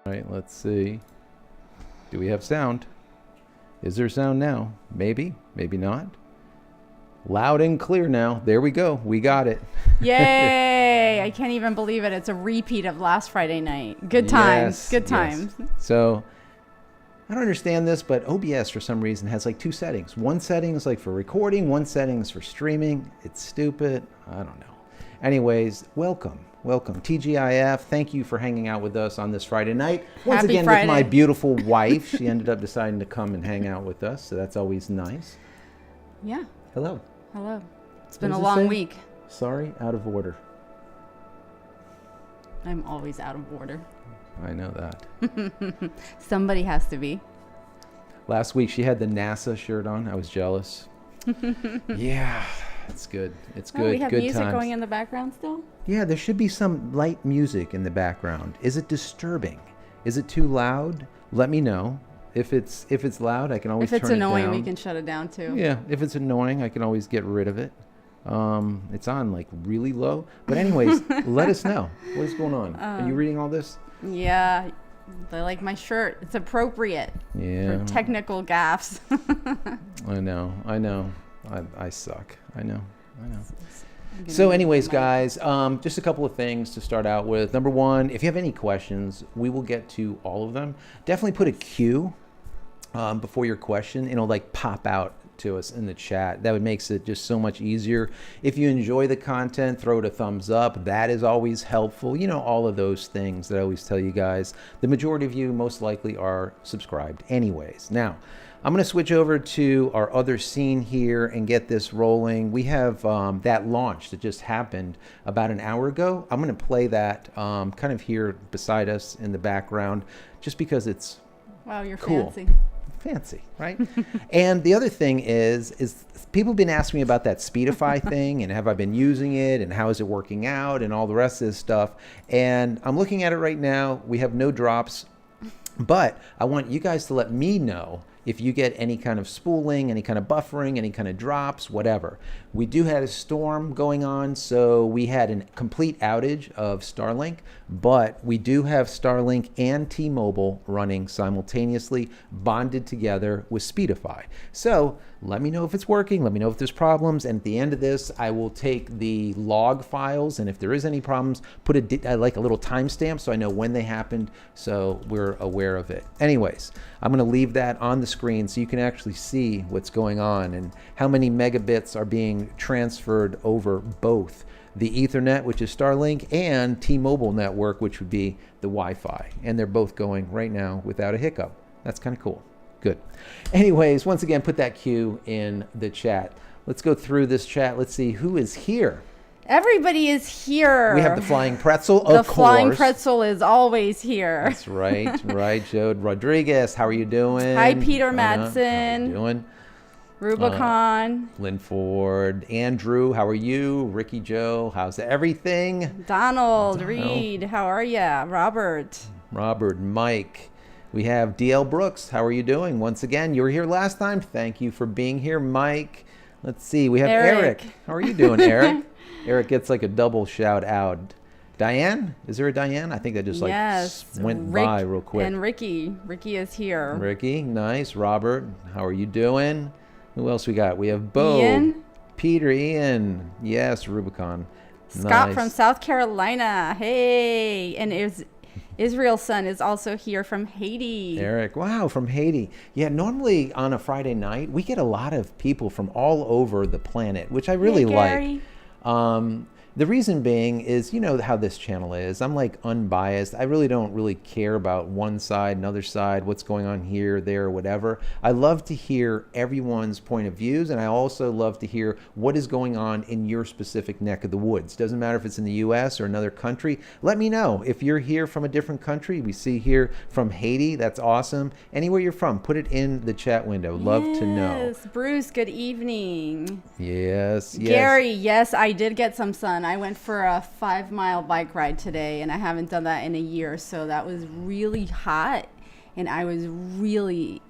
All right, let's see. Do we have sound? Is there sound now? Maybe, maybe not. Loud and clear now. There we go. We got it. Yay! I can't even believe it. It's a repeat of last Friday night. Good times. Yes, Good times. yes. So I don't understand this, but OBS for some reason has like two settings. One setting is like for recording, one setting is for streaming. It's stupid. I don't know. Anyways, welcome. Welcome. TGIF, thank you for hanging out with us on this Friday night. Once Happy again, Friday. with my beautiful wife. She ended up deciding to come and hang out with us, so that's always nice. Yeah. Hello. Hello. It's been What a does it long say? week. Sorry, out of order. I'm always out of order. I know that. Somebody has to be. Last week, she had the NASA shirt on. I was jealous. Yeah, it's good. It's good. Oh, we have good music times. going in the background still? Yeah, there should be some light music in the background. Is it disturbing? Is it too loud? Let me know. If it's loud, I can always If it's turn annoying, it down. we can shut it down too. Yeah, if it's annoying, I can always get rid of it. It's on like really low. But anyways, let us know. What is going on? Are you reading all this? Yeah. They like my shirt. It's appropriate Yeah. for technical gaffes. I know. I suck. I know. So anyways, guys, just a couple of things to start out with. Number one, if you have any questions, we will get to all of them. Definitely put a Q before your question. It'll like pop out to us in the chat. That would makes it just so much easier. If you enjoy the content, throw it a thumbs up. That is always helpful. You know, all of those things that I always tell you guys. The majority of you most likely are subscribed anyways. Now, I'm going to switch over to our other scene here and get this rolling. We have that launch that just happened about an hour ago. I'm going to play that kind of here beside us in the background just because it's Wow, you're cool. fancy. Right? And the other thing is people have been asking me about that Speedify thing and have I been using it and how is it working out and all the rest of this stuff. And I'm looking at it right now. We have no drops, but I want you guys to let me know if you get any kind of spooling, any kind of buffering, any kind of drops, whatever. We do have a storm going on, so we had a complete outage of Starlink, but we do have Starlink and T-Mobile running simultaneously, bonded together with Speedify. So let me know if it's working, let me know if there's problems, and at the end of this, I will take the log files, and if there is any problems, put like a little timestamp so I know when they happened, so we're aware of it. Anyways, I'm gonna leave that on the screen so you can actually see what's going on and how many megabits are being transferred over both the Ethernet, which is Starlink, and T-Mobile network, which would be the Wi-Fi. And they're both going right now without a hiccup. That's kind of cool. Good. Anyways, once again, put that Q in the chat. Let's go through this chat. Let's see who is here. Everybody is here. We have the Flying Pretzel, of course. The Flying Pretzel is always here. That's right. Right, Joe Rodriguez. How are you doing? Hi, Peter Anna, Madsen. How are you doing? Rubicon. Lynn Ford. Andrew, how are you? Ricky Joe, how's everything? Donald Reed, how are ya? Robert. Mike. We have DL Brooks. How are you doing? Once again, you were here last time. Thank you for being here, Mike. Let's see. We have Eric. How are you doing, Eric? Eric gets like a double shout out. Diane? Is there a Diane? I think that just went by real quick. And Ricky. Ricky is here. Ricky, nice. Robert, how are you doing? Who else we got? We have Bo. Ian. Peter, Ian. Yes, Rubicon. Scott Nice. from South Carolina. Hey. And Israel's son is also here from Haiti. Eric, wow, from Haiti. Yeah, normally on a Friday night, we get a lot of people from all over the planet, which I really Gary. like. The reason being is, you know how this channel is. I'm like unbiased. I really don't really care about one side, another side, what's going on here, there, whatever. I love to hear everyone's point of views, and I also love to hear what is going on in your specific neck of the woods. Doesn't matter if it's in the US or another country. Let me know. If you're here from a different country, we see here from Haiti, that's awesome. Anywhere you're from, put it in the chat window. Love to know. Yes, Bruce, good evening. Yes, yes. Gary, yes, I did get some sun. I went for a 5-mile bike ride today, and I haven't done that in a year, so that was really hot. and I'm really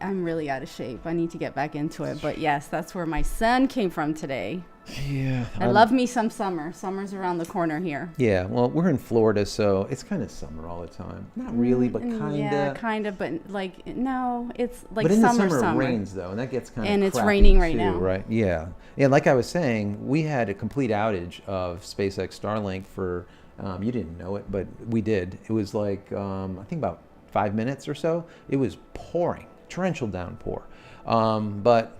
out of shape. I need to get back into it. But yes, that's where my son came from today. Yeah. I love me some summer. Summer's around the corner here. Yeah, well, we're in Florida, so it's kind of summer all the time. Not really, but kind of. Yeah, kind of, but like, no, it's like but in summer, the summer it rains, though, and that gets kind of And it's crappy, raining right too, now. Right, yeah. And like I was saying, we had a complete outage of SpaceX Starlink for, you didn't know it, but we did. It was like, I think about 5 minutes or so. It was pouring, torrential downpour. But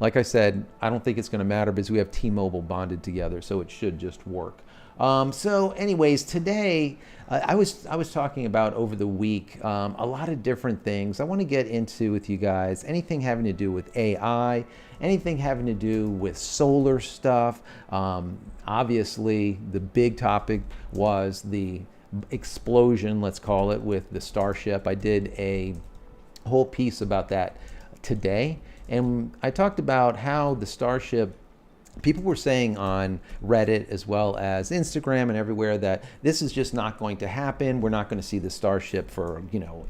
like I said, I don't think it's going to matter because we have T-Mobile bonded together, so it should just work. So anyways, today I was talking about over the week a lot of different things I want to get into with you guys. Anything having to do with AI, anything having to do with solar stuff. Obviously, the big topic was the explosion, let's call it, with the Starship. I did a whole piece about that today. And I talked about how the Starship, people were saying on Reddit as well as Instagram and everywhere that this is just not going to happen. We're not going to see the Starship for,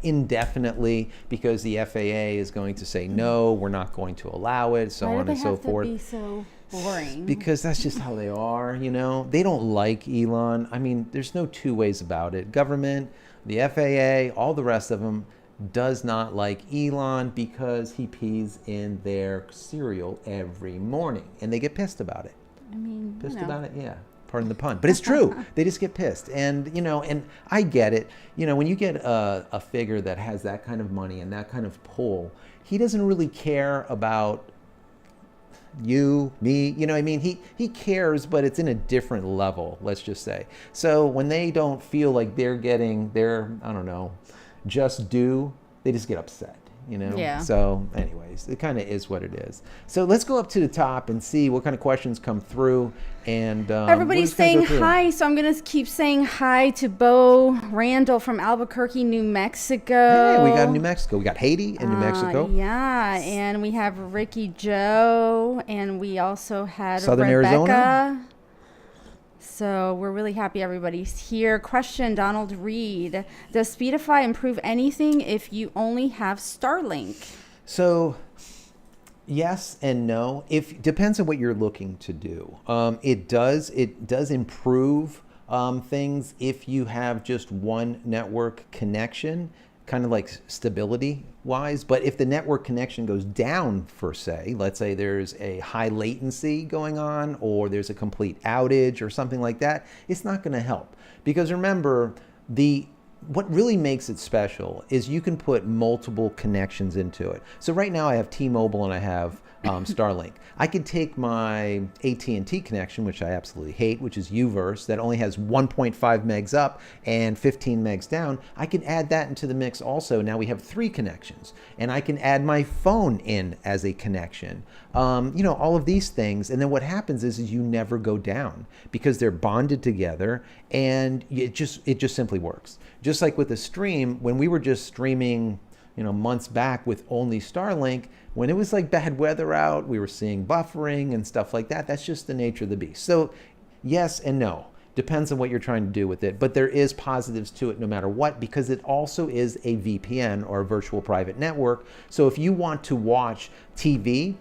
indefinitely because the FAA is going to say no, we're not going to allow it, so on and so forth. Why do they have to be so boring? Because that's just how they are, They don't like Elon. I mean, there's no two ways about it. Government, the FAA, all the rest of them does not like Elon because he pees in their cereal every morning, and they get pissed about it. I mean, Pissed about it, yeah. Pardon the pun, but it's true. They just get pissed, and and I get it. When you get a figure that has that kind of money and that kind of pull, he doesn't really care about you, me, I mean, he cares, but it's in a different level, let's just say. So when they don't feel like they're getting their, I don't know, just due, they just get upset, Yeah. So anyways, it kind of is what it is. So let's go up to the top and see what kind of questions come through. And everybody's saying hi, so I'm gonna keep saying hi to Bo Randall from Albuquerque, New Mexico. Hey, we got New Mexico. We got Haiti and New Mexico. Yeah, and we have Ricky Joe, and we also had Southern Rebecca. Arizona. So we're really happy everybody's here. Question, Donald Reed. Does Speedify improve anything if you only have Starlink? So yes and no. Depends on what you're looking to do. It does improve things if you have just one network connection, kind of like stability wise. But if the network connection goes down, for say, let's say there's a high latency going on, or there's a complete outage or something like that, it's not going to help. Because remember, what really makes it special is you can put multiple connections into it. So right now I have T-Mobile and I have Starlink. I could take my AT&T connection, which I absolutely hate, which is Uverse, that only has 1.5 megs up and 15 megs down. I can add that into the mix also. Now we have 3 connections, and I can add my phone in as a connection. All of these things. And then what happens is you never go down because they're bonded together, and it just simply works. Just like with the stream, when we were just streaming, months back with only Starlink, when it was like bad weather out, we were seeing buffering and stuff like that. That's just the nature of the beast. So yes and no. Depends on what you're trying to do with it. But there is positives to it no matter what, because it also is a VPN, or a virtual private network. So if you want to watch TV,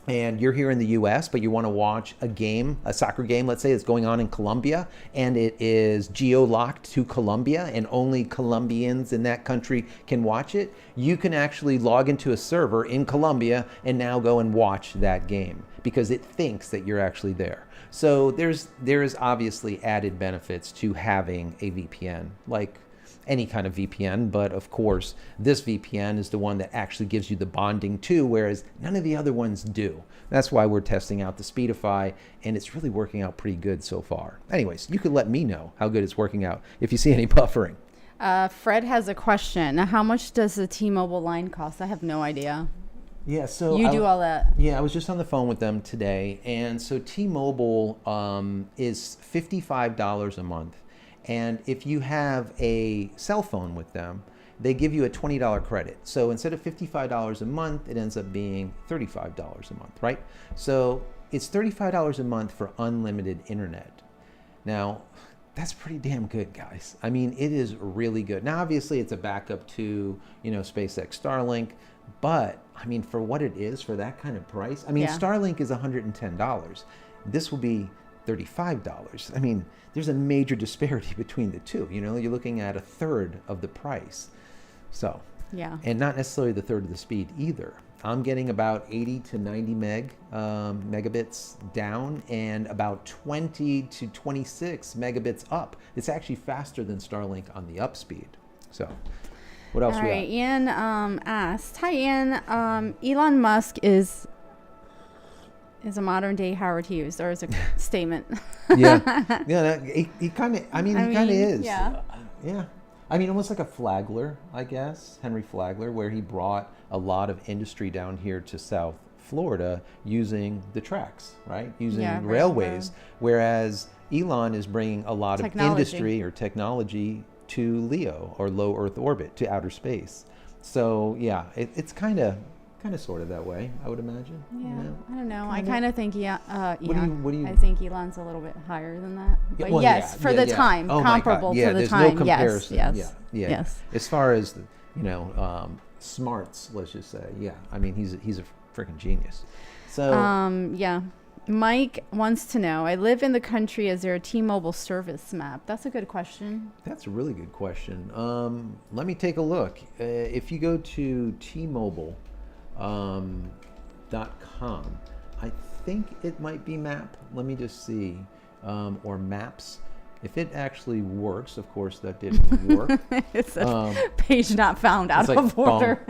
and you're here in the US, but you want to watch a soccer game, let's say it's going on in Colombia, and it is geo-locked to Colombia, and only Colombians in that country can watch it, you can actually log into a server in Colombia and now go and watch that game because it thinks that you're actually there. So there's obviously added benefits to having a VPN, like any kind of VPN, but of course this VPN is the one that actually gives you the bonding too, whereas none of the other ones do. That's why we're testing out the Speedify, and it's really working out pretty good so far. Anyways, you could let me know how good it's working out if you see any buffering. Fred has a question. How much does the T-Mobile line cost? I have no idea. Yeah, so you do all that. Yeah, I was just on the phone with them today, and so T-Mobile is $55 a month. And if you have a cell phone with them, they give you a $20 credit. So instead of $55 a month, it ends up being $35 a month, right? So it's $35 a month for unlimited internet. Now, That's pretty damn good, guys. I mean, it is really good. Now, obviously, it's a backup to, SpaceX Starlink, but I mean, for what it is, for that kind of price, I mean, Yeah. Starlink is $110. This will be $35. I mean, there's a major disparity between the two. You're looking at a third of the price. So, Yeah. and not necessarily the third of the speed either. I'm getting about 80 to 90 megabits down and about 20 to 26 megabits up. It's actually faster than Starlink on the up speed. So, what else All we right. got? Ian asked, "Hi, Ian. Elon Musk is a modern day Howard Hughes, or is a statement?" Yeah, yeah. He kind of. I mean, he kind of is. Yeah. Yeah. I mean, almost like a Flagler, I guess, Henry Flagler, where he brought a lot of industry down here to South Florida using the tracks, right? Using Yeah, right, railways, whereas Elon is bringing a lot of industry or technology to LEO, or low Earth orbit, to outer space. So yeah, it's kind of sort of that way, I would imagine. Yeah, You I don't know. Kinda. I kind of think What do you? I think Elon's a little bit higher than that. But Well, yes, yeah, for yeah, the yeah. time, Oh my God. comparable Yeah, to the there's time. no comparison. Yes, Yeah. yes. As far as smarts, let's just say, yeah. I mean, he's a freaking genius. So Yeah. Mike wants to know, I live in the country. Is there a T-Mobile service map? That's a good question. that's a really good question. Let me take a look. If you go to T-Mobile .com, I think it might be map. Let me just see, or maps. If it actually works, of course that didn't work. It says page not found, out it's like, of order.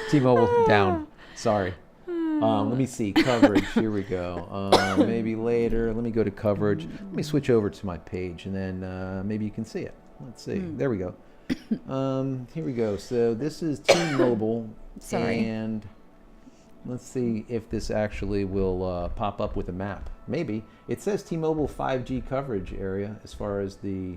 T-Mobile down. Sorry. Let me see coverage. Here we go. Maybe later. Let me go to coverage. Let me switch over to my page, and then maybe you can see it. Let's see. There we go. Here we go. So this is T-Mobile. Sorry. And let's see if this actually will pop up with a map. Maybe. It says T-Mobile 5G coverage area as far as the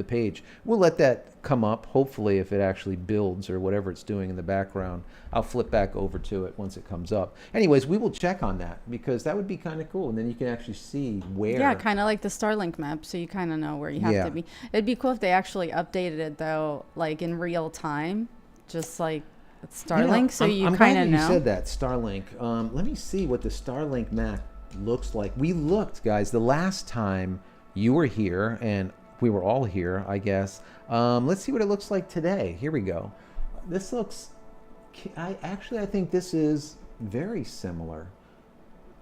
page. We'll let that come up. Hopefully, if it actually builds or whatever it's doing in the background, I'll flip back over to it once it comes up. Anyways, we will check on that, because that would be kind of cool. And then you can actually see where. Yeah, kind of like the Starlink map, so you kind of know where you have to be. It'd be cool if they actually updated it, though, like in real time, just like Starlink, so you kind of know. You said that, Starlink. Let me see what the Starlink map looks like. We looked, guys, the last time you were here, and we were all here, I guess. Let's see what it looks like today. Here we go. This looks, I think this is very similar.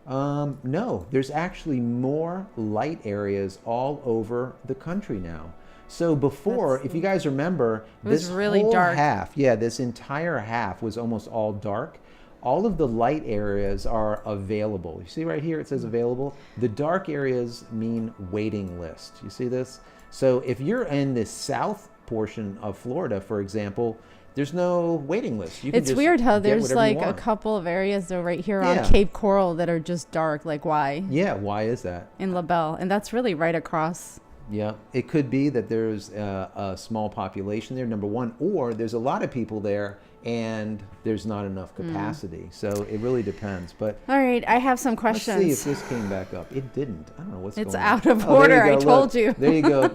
No, there's actually more light areas all over the country now. So before, if you guys remember, this really whole dark. half, this entire half was almost all dark. All of the light areas are available. You see right here, it says available. The dark areas mean waiting list. You see this? So if you're in the south portion of Florida, for example, there's no waiting list. You can It's just weird how get there's whatever you like a want. couple of areas though right here Yeah. on Cape Coral that are just dark. Like why? Yeah, why is that? In La Belle, and that's really right across. Yeah, it could be that there's a small population there, number one, or there's a lot of people there and there's not enough capacity. So it really depends. But All right, I have some let's questions. see if this came back up. It didn't. I don't know what's It's going out on. of Oh, there order. you go. I told Look. you. There you go.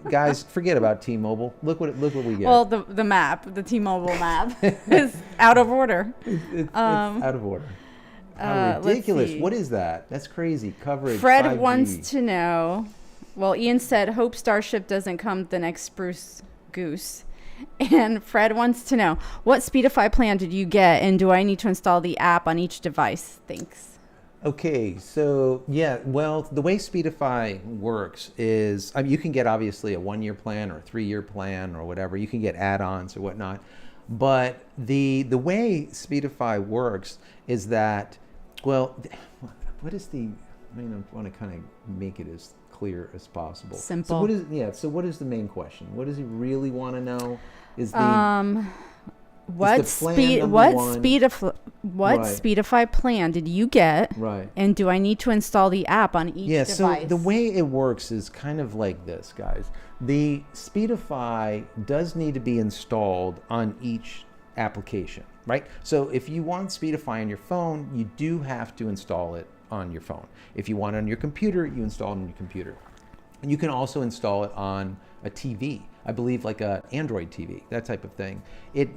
Guys, forget about T-Mobile. Look what we get. Well, the map, the T-Mobile map, is out of order. It's out of order. How let's ridiculous. see. What is that? That's crazy. Coverage. Fred 5G. wants to know. Well, Ian said, "Hope Starship doesn't come the next Spruce Goose." And Fred wants to know, what Speedify plan did you get, and do I need to install the app on each device? Thanks. Okay, so yeah, well, the way Speedify works is, I mean, you can get obviously a 1-year plan or a 3-year plan or whatever. You can get add-ons or whatnot. But the way Speedify works is that, well, what is the, I mean, I want to kind of make it as clear as possible. Simple. So what is the main question? What does he really want to know? Is the What Right. Speedify plan did you get? right. And do I need to install the app on each Yeah, device? so the way it works is kind of like this, guys. The Speedify does need to be installed on each application, right? So if you want Speedify on your phone, you do have to install it on your phone. If you want it on your computer, you install it on your computer. And you can also install it on a TV, I believe like a Android TV, that type of thing. It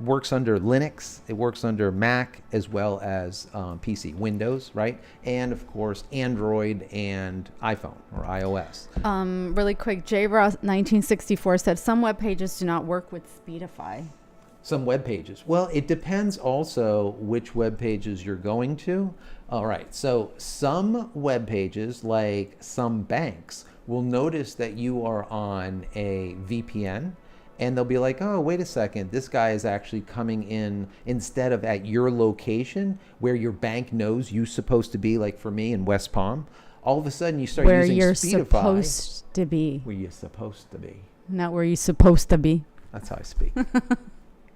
works under Linux, it works under Mac, as well as PC, Windows, right? And of course, Android and iPhone or iOS. Really quick, JRoss1964 said some web pages do not work with Speedify. Some web pages. Well, it depends also which web pages you're going to. All right, so some web pages, like some banks, will notice that you are on a VPN, and they'll be like, oh, wait a second, this guy is actually coming in instead of at your location where your bank knows you're supposed to be, like for me in West Palm. All of a sudden you start using Speedify. Where you're supposed to be. Where you're supposed to be. Not where you're supposed to be. That's how I speak.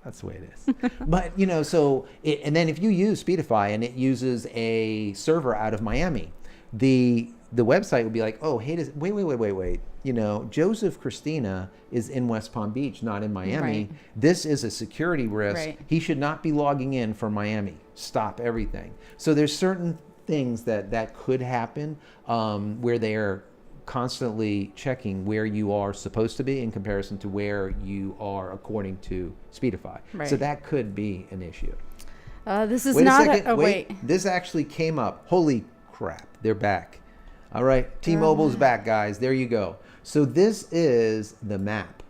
That's the way it is. But, you know, so, and then if you use Speedify and it uses a server out of Miami, the website will be like, oh, hey, wait. You know, JCristina is in West Palm Beach, not in Miami. Right. This is a security risk. Right. He should not be logging in from Miami. Stop everything. So there's certain things that could happen where they are constantly checking where you are supposed to be in comparison to where you are according to Speedify. Right. So that could be an issue. This is Wait not a second. wait. This actually came up. Holy crap. They're back. All right. T-Mobile's back, guys. There you go. So this is the map.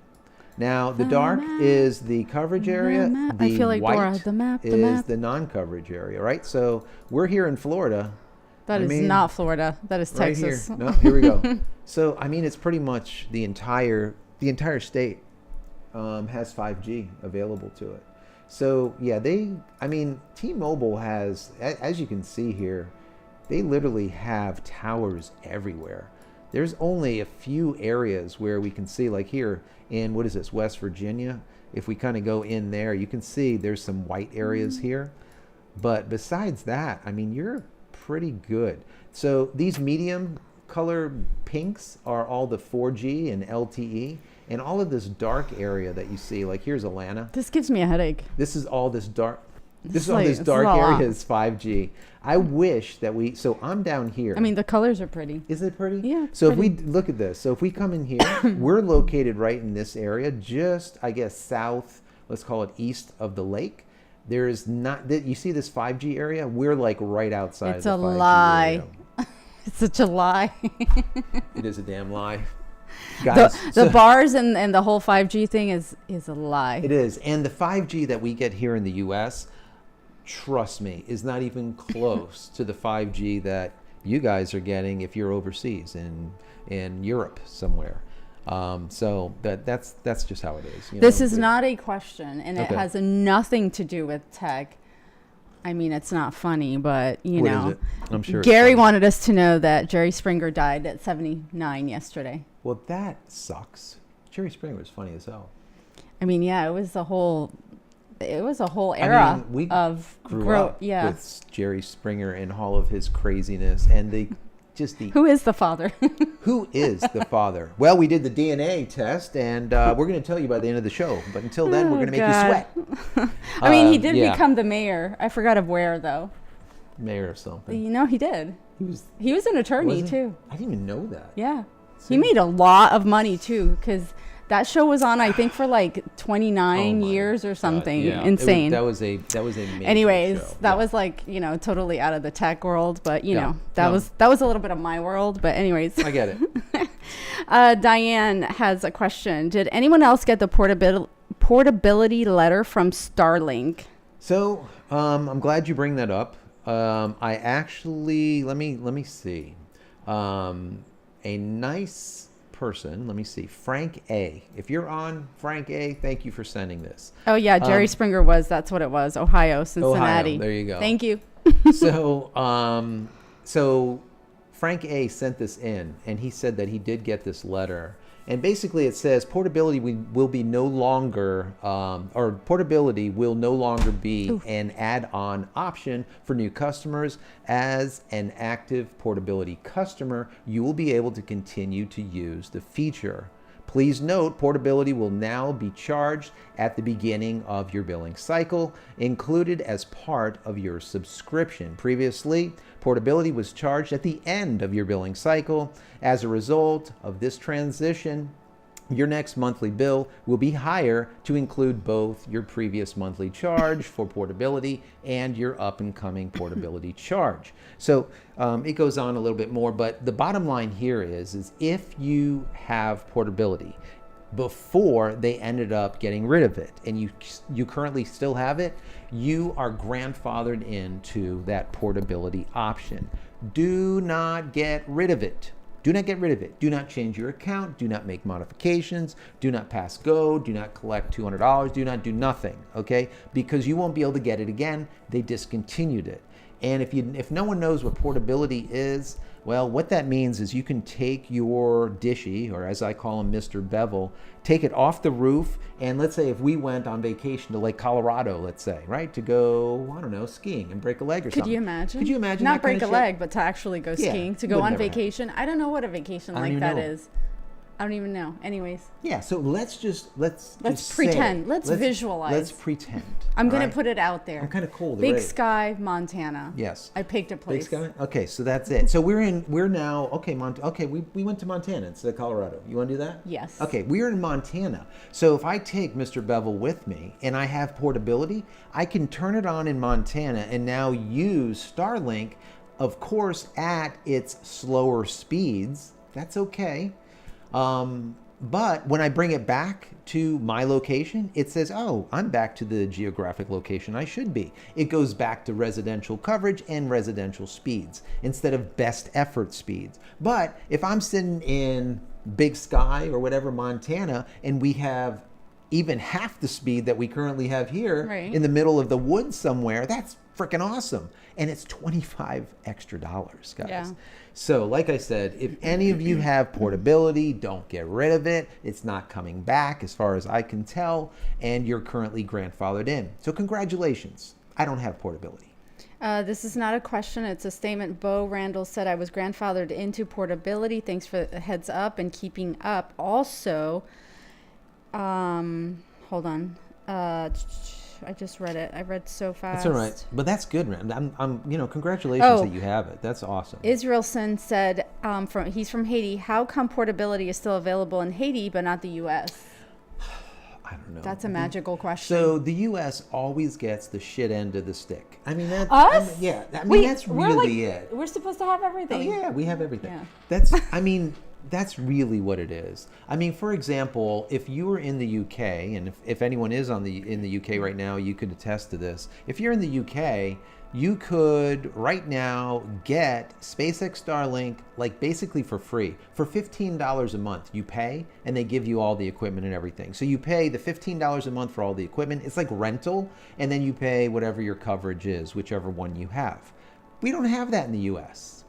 Now, the dark is the coverage area. The I feel like white Dora. The map. is the non-coverage area, right? So we're here in Florida. That is not Florida. That is right Texas. Here. No, here we go. So, I mean, it's pretty much the entire state has 5G available to it. So, yeah, T-Mobile has, as you can see here, they literally have towers everywhere. There's only a few areas where we can see, like here in, what is this, West Virginia? If we kind of go in there, you can see there's some white areas here. But besides that, I mean, you're pretty good. So these medium color pinks are all the 4G and LTE, and all of this dark area that you see, like here's Atlanta. This gives me a headache. This is all this dark. This is like, all this dark area area is 5G. I wish that so I'm down here. I mean, the colors are pretty. Is it pretty? Yeah. So if we look at this, so if we come in here, we're located right in this area, just I guess south, let's call it east of the lake. There's not, you see this 5G area? We're like right outside of the 5G area. It's a lie. It's such a lie. It is a damn lie. Guys, the bars and the whole 5G thing is a lie. It is. And the 5G that we get here in the U.S., trust me, is not even close to the 5G that you guys are getting if you're overseas in Europe somewhere. So that's just how it is. This is not a question, and it has nothing to do with tech. I mean, it's not funny, but you know, is it? I'm sure Gary wanted us to know that Jerry Springer died at 79 yesterday. Well, that sucks. Jerry Springer was funny as hell. I mean, yeah, it was a whole era we of grew up yeah. with Jerry Springer and all of his craziness and Who is the father? Who is the father? Well, we did the DNA test, and we're going to tell you by the end of the show. But until then, we're going to make you sweat. I mean, he did become the mayor. I forgot of where, though. Mayor of something. You know, he did. He was an attorney, too. I didn't even know that. Yeah. He made a lot of money, too, because that show was on, I think, for like 29 years or something. Yeah. Insane. That was a major Anyways, show. that was like, you know, totally out of the tech world, but you know, that was a little bit of my world, but anyways. I get it. Diane has a question. Did anyone else get the portability letter from Starlink? So, I'm glad you bring that up. I actually, let me see. A nice person, let me see, Frank A. If you're on, Frank A., thank you for sending this. Oh yeah, Jerry Springer that's what it was, Ohio, Cincinnati. Ohio, there you go. Thank you. So Frank A. sent this in, and he said that he did get this letter. And basically it says portability will no longer be an add-on option for new customers. As an active portability customer, you will be able to continue to use the feature. Please note, portability will now be charged at the beginning of your billing cycle, included as part of your subscription. Previously, Portability was charged at the end of your billing cycle. As a result of this transition, your next monthly bill will be higher to include both your previous monthly charge for portability and your up and coming portability charge. So it goes on a little bit more, but the bottom line here is if you have portability before they ended up getting rid of it and you currently still have it, you are grandfathered into that portability option. Do not get rid of it. Do not get rid of it. Do not change your account. Do not make modifications. Do not pass go. Do not collect $200. Do not do nothing, okay? Because you won't be able to get it again. They discontinued it. And if no one knows what portability is, well, what that means is you can take your dishy, or as I call him, Mr. Bevel, take it off the roof, and let's say if we went on vacation to Lake Colorado, let's say, right, to go, I don't know, skiing and break a leg or something. Could you imagine? Could you imagine Not that break kind of a leg, but to actually go skiing, to go would on never vacation. I don't know what a vacation like that is. I don't even know. Anyways. Yeah, so let's just pretend. Let's visualize. Let's pretend. I'm going to put it out there. I'm kind of cold. Big Sky, Montana. Yes. I picked a place. Big Sky? Okay, so that's it. So we went to Montana instead of Colorado. You want to do that? Yes. Okay, we're in Montana. So if I take Mr. Bevel with me and I have portability, I can turn it on in Montana and now use Starlink, of course, at its slower speeds. That's okay. But when I bring it back to my location, it says, oh, I'm back to the geographic location I should be. It goes back to residential coverage and residential speeds instead of best effort speeds. But if I'm sitting in Big Sky or whatever, Montana, and we have even half the speed that we currently have here in the middle of the woods somewhere, that's freaking awesome. And it's $25 extra, guys. Yeah. So like I said, if any of you have portability, don't get rid of it. It's not coming back as far as I can tell, and you're currently grandfathered in. So congratulations. I don't have portability. This is not a question. It's a statement. Bo Randall said, I was grandfathered into portability. Thanks for the heads up and keeping up. Also, hold on. I just read it. I read so fast. That's all right, but that's good, man. Congratulations that you have it. That's awesome. Israelson said, he's from Haiti. How come portability is still available in Haiti but not the U.S.? I don't know. That's a magical question. So the U.S. always gets the shit end of the stick. I mean, that's us. That's really it. We're supposed to have everything. Oh, yeah, we have everything. Yeah. That's really what it is. I mean, for example, if you were in the UK, and if anyone is in the UK right now, you could attest to this. If you're in the UK, you could right now get SpaceX Starlink like basically for free. For $15 a month, you pay, and they give you all the equipment and everything. So you pay the $15 a month for all the equipment. It's like rental, and then you pay whatever your coverage is, whichever one you have. We don't have that in the US.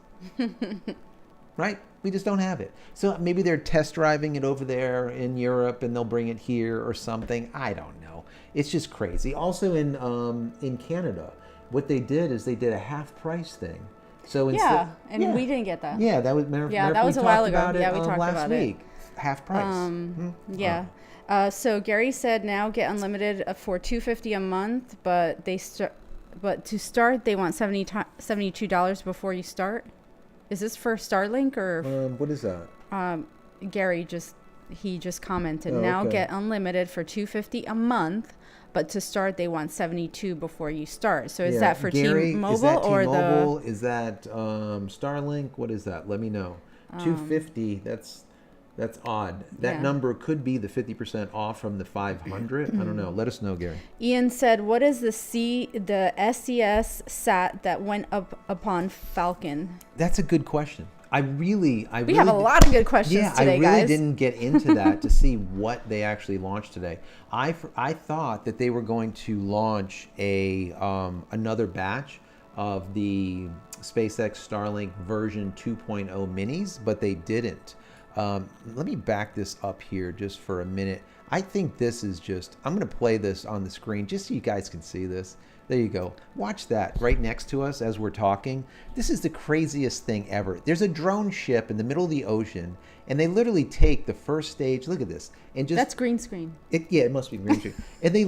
Right? We just don't have it. So maybe they're test driving it over there in Europe and they'll bring it here or something. I don't know. It's just crazy. Also in Canada, what they did is they did a half price thing. So we didn't get that. Yeah, that was that was a while ago. Yeah, we talked last about week. It. Half price. Yeah. So Gary said now get unlimited for $250 a month, but to start they want $72 before you start. Is this for Starlink or? What is that? Gary just commented. Get unlimited for $250 a month, but to start they want $72 before you start. So is that for Gary, T-Mobile is that or T-Mobile? Is that Starlink? What is that? Let me know. $250. That's odd. That number could be the 50% off from the 500. I don't know. Let us know, Gary. Ian said, "What is the SES sat that went up upon Falcon?" That's a good question. We have a lot of good questions today, guys. I really didn't get into that to see what they actually launched today. I thought that they were going to launch another batch of the SpaceX Starlink version 2.0 minis, but they didn't. Let me back this up here just for a minute. I think this is I'm going to play this on the screen just so you guys can see this. There you go. Watch that right next to us as we're talking. This is the craziest thing ever. There's a drone ship in the middle of the ocean, and they literally take the first stage. Look at this, and just That's green screen. it must be green screen. And they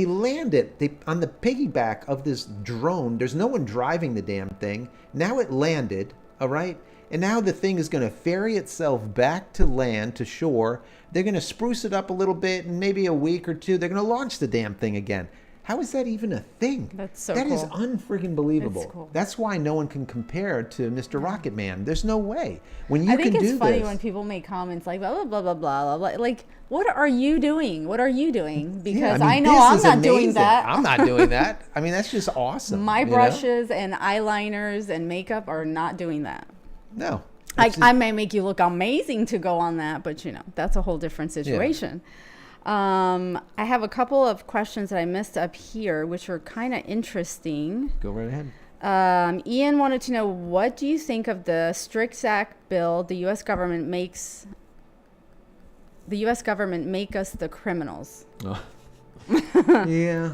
land it on the piggyback of this drone. There's no one driving the damn thing. Now it landed, all right? And now the thing is going to ferry itself back to land, to shore. They're going to spruce it up a little bit, and maybe a week or two, they're going to launch the damn thing again. How is that even a thing? That's so That cool. is unfreaking believable. It's cool. That's why no one can compare to Mr. Rocket Man. There's no way. When you I think can it's do funny this, when people make comments like blah blah blah blah blah blah. Like, what are you doing? What are you doing? Because I know this I'm is not doing amazing. that. I'm not doing that. I mean, that's just awesome. My you know? brushes and eyeliners and makeup are not doing that. No. I may make you look amazing to go on that, but that's a whole different situation. I have a couple of questions that I missed up here, which are kind of interesting. Go right ahead. Ian wanted to know, what do you think of the Strict Act bill the U.S. government makes? The U.S. government make us the criminals. Oh. Yeah,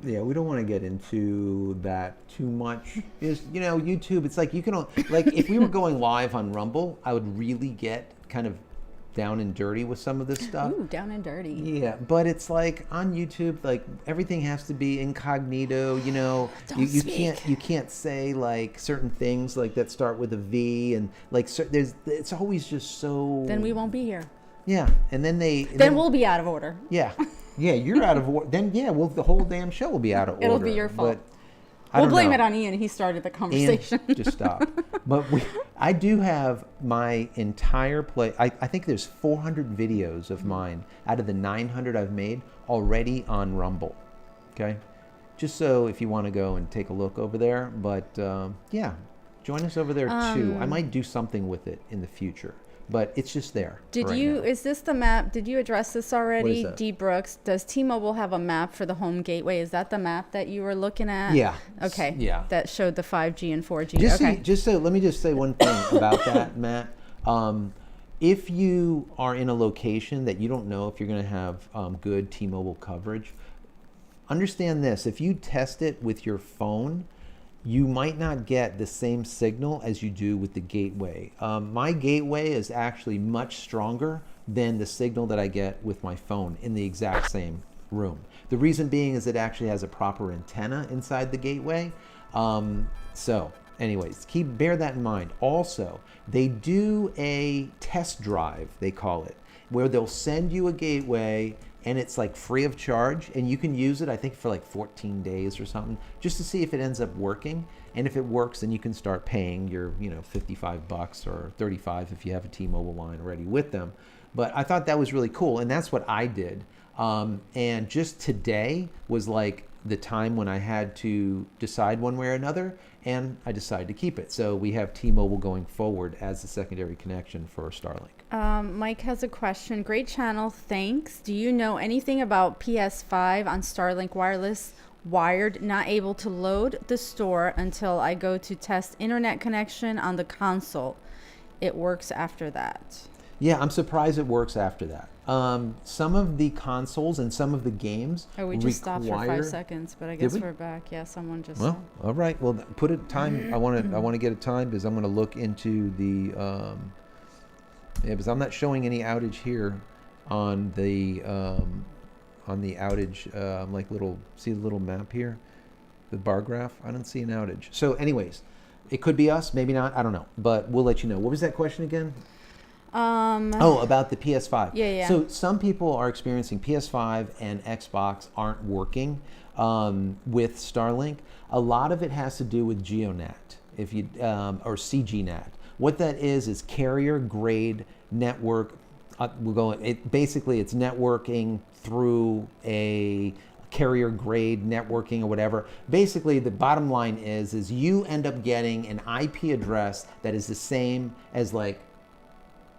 we don't want to get into that too much. YouTube, it's like you can, like, if we were going live on Rumble, I would really get kind of down and dirty with some of this stuff. Ooh, down and dirty. Yeah, but it's like on YouTube, like everything has to be incognito. You can't say like certain things like that start with a V, and like it's always just so. Then we won't be here. Yeah, and then Then we'll be out of order. Yeah, you're out of order. Then the whole damn show will be out of order. It'll be your fault. But We'll blame it on Ian. He started the conversation. Ian, just stop. But I do have my entire play. I think there's 400 videos of mine out of the 900 I've made already on Rumble. Okay, just so if you want to go and take a look over there. But join us over there too. I might do something with it in the future. But it's just there. Is this the map? Did you address this already? What is that? D. Brooks, does T-Mobile have a map for the home gateway? Is that the map that you were looking at? Yeah. Okay. Yeah. That showed the 5G and 4G. Let me just say one thing about that, Matt. If you are in a location that you don't know if you're going to have good T-Mobile coverage, understand this. If you test it with your phone, you might not get the same signal as you do with the gateway. My gateway is actually much stronger than the signal that I get with my phone in the exact same room. The reason being is it actually has a proper antenna inside the gateway. So anyways, bear that in mind. Also, they do a test drive, they call it, where they'll send you a gateway and it's like free of charge, and you can use it, I think, for like 14 days or something, just to see if it ends up working. And if it works, then you can start paying your, $55 or $35 if you have a T-Mobile line already with them. But I thought that was really cool, and that's what I did. And just today was like the time when I had to decide one way or another, and I decided to keep it. So we have T-Mobile going forward as the secondary connection for Starlink. Mike has a question. Great channel, thanks. Do you know anything about PS5 on Starlink wireless wired, not able to load the store until I go to test internet connection on the console? It works after that. Yeah, I'm surprised it works after that. Some of the consoles and some of the games we just stopped for 5 seconds, but I guess we're back. Yeah, someone just. Well, all right. Well, put a time. I want to get a time because I'm going to look into the. Because I'm not showing any outage here on the outage. Like see the little map here, the bar graph. I don't see an outage. So, anyways, it could be us, maybe not. I don't know, but we'll let you know. What was that question again? About the PS5. Yeah. So some people are experiencing PS5 and Xbox aren't working with Starlink. A lot of it has to do with GeoNat, or CGNat. What that is carrier grade network. Basically, it's networking through a carrier grade networking or whatever. Basically, the bottom line is you end up getting an IP address that is the same as like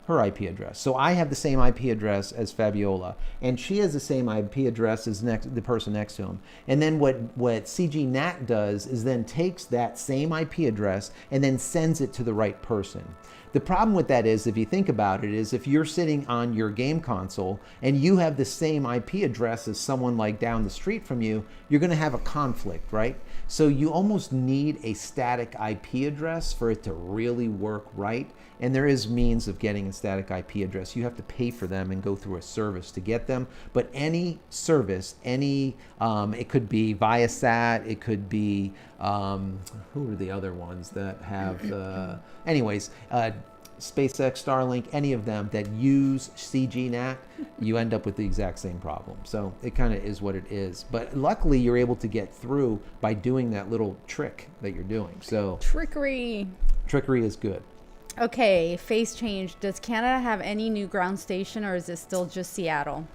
her IP address. So I have the same IP address as Fabiola, and she has the same IP address as the person next to him. And then what CGNAT does is then takes that same IP address and then sends it to the right person. The problem with that is, if you think about it, is if you're sitting on your game console and you have the same IP address as someone like down the street from you, you're going to have a conflict, right? So you almost need a static IP address for it to really work right. And there is means of getting a static IP address. You have to pay for them and go through a service to get them. But any service, it could be Viasat, it could be, who are the other ones that have, SpaceX, Starlink, any of them that use CGNAT, you end up with the exact same problem. So it kind of is what it is. But luckily, you're able to get through by doing that little trick that you're doing. So Trickery is good. Okay, face change. Does Canada have any new ground station, or is it still just Seattle?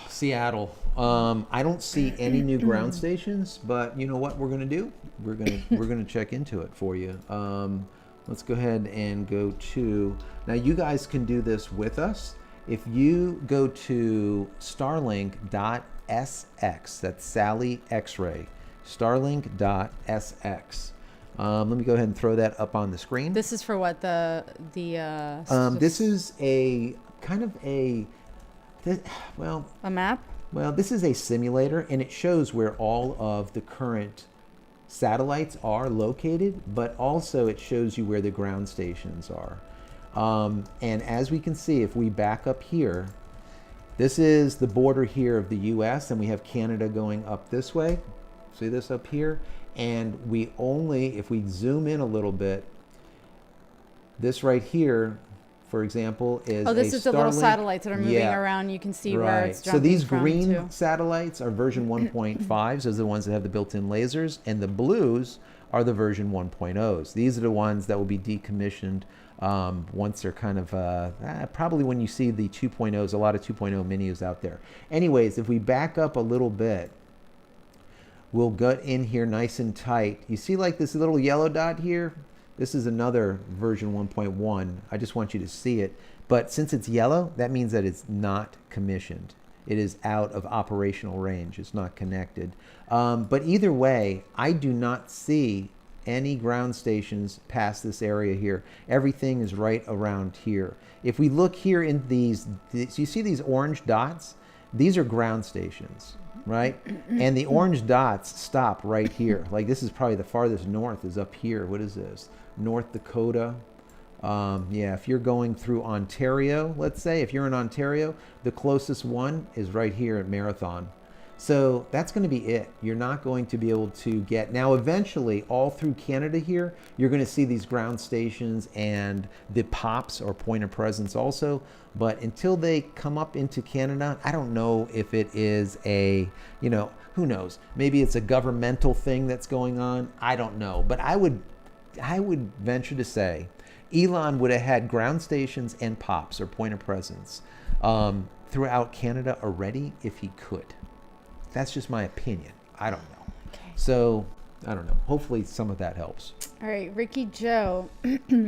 Seattle. I don't see any new ground stations, but you know what we're gonna do? We're gonna check into it for you. Let's go ahead and go to, now you guys can do this with us. If you go to starlink.sx, that's Sally X-ray, starlink.sx. Let me go ahead and throw that up on the screen. This is for what, this is a kind of a map? Well, this is a simulator, and it shows where all of the current satellites are located, but also it shows you where the ground stations are. And as we can see, if we back up here, this is the border here of the US, and we have Canada going up this way. See this up here? And we only, if we zoom in a little bit, this right here, for example, is this is the little satellites that are moving around. You can see where it's jumping. So these green satellites are version 1.5s. Those are the ones that have the built-in lasers. And the blues are the version 1.0s. These are the ones that will be decommissioned once they're kind of, probably when you see the 2.0s, a lot of 2.0 minis out there. Anyways, if we back up a little bit, we'll get in here nice and tight. You see like this little yellow dot here? This is another version 1.1. I just want you to see it. But since it's yellow, that means that it's not commissioned. It is out of operational range. It's not connected. But either way, I do not see any ground stations past this area here. Everything is right around here. If we look here in these, you see these orange dots? These are ground stations, right? And the orange dots stop right here. Like this is probably the farthest north is up here. What is this? North Dakota. If you're going through Ontario, let's say, if you're in Ontario, the closest one is right here at Marathon. So that's going to be it. You're not going to be able to get, now eventually all through Canada here, you're going to see these ground stations and the POPs or point of presence also. But until they come up into Canada, I don't know if it is a, who knows? Maybe it's a governmental thing that's going on. I don't know. But I would venture to say Elon would have had ground stations and POPs or point of presence throughout Canada already if he could. That's just my opinion. I don't know. Okay. So, I don't know. Hopefully some of that helps. All right, Ricky Joe.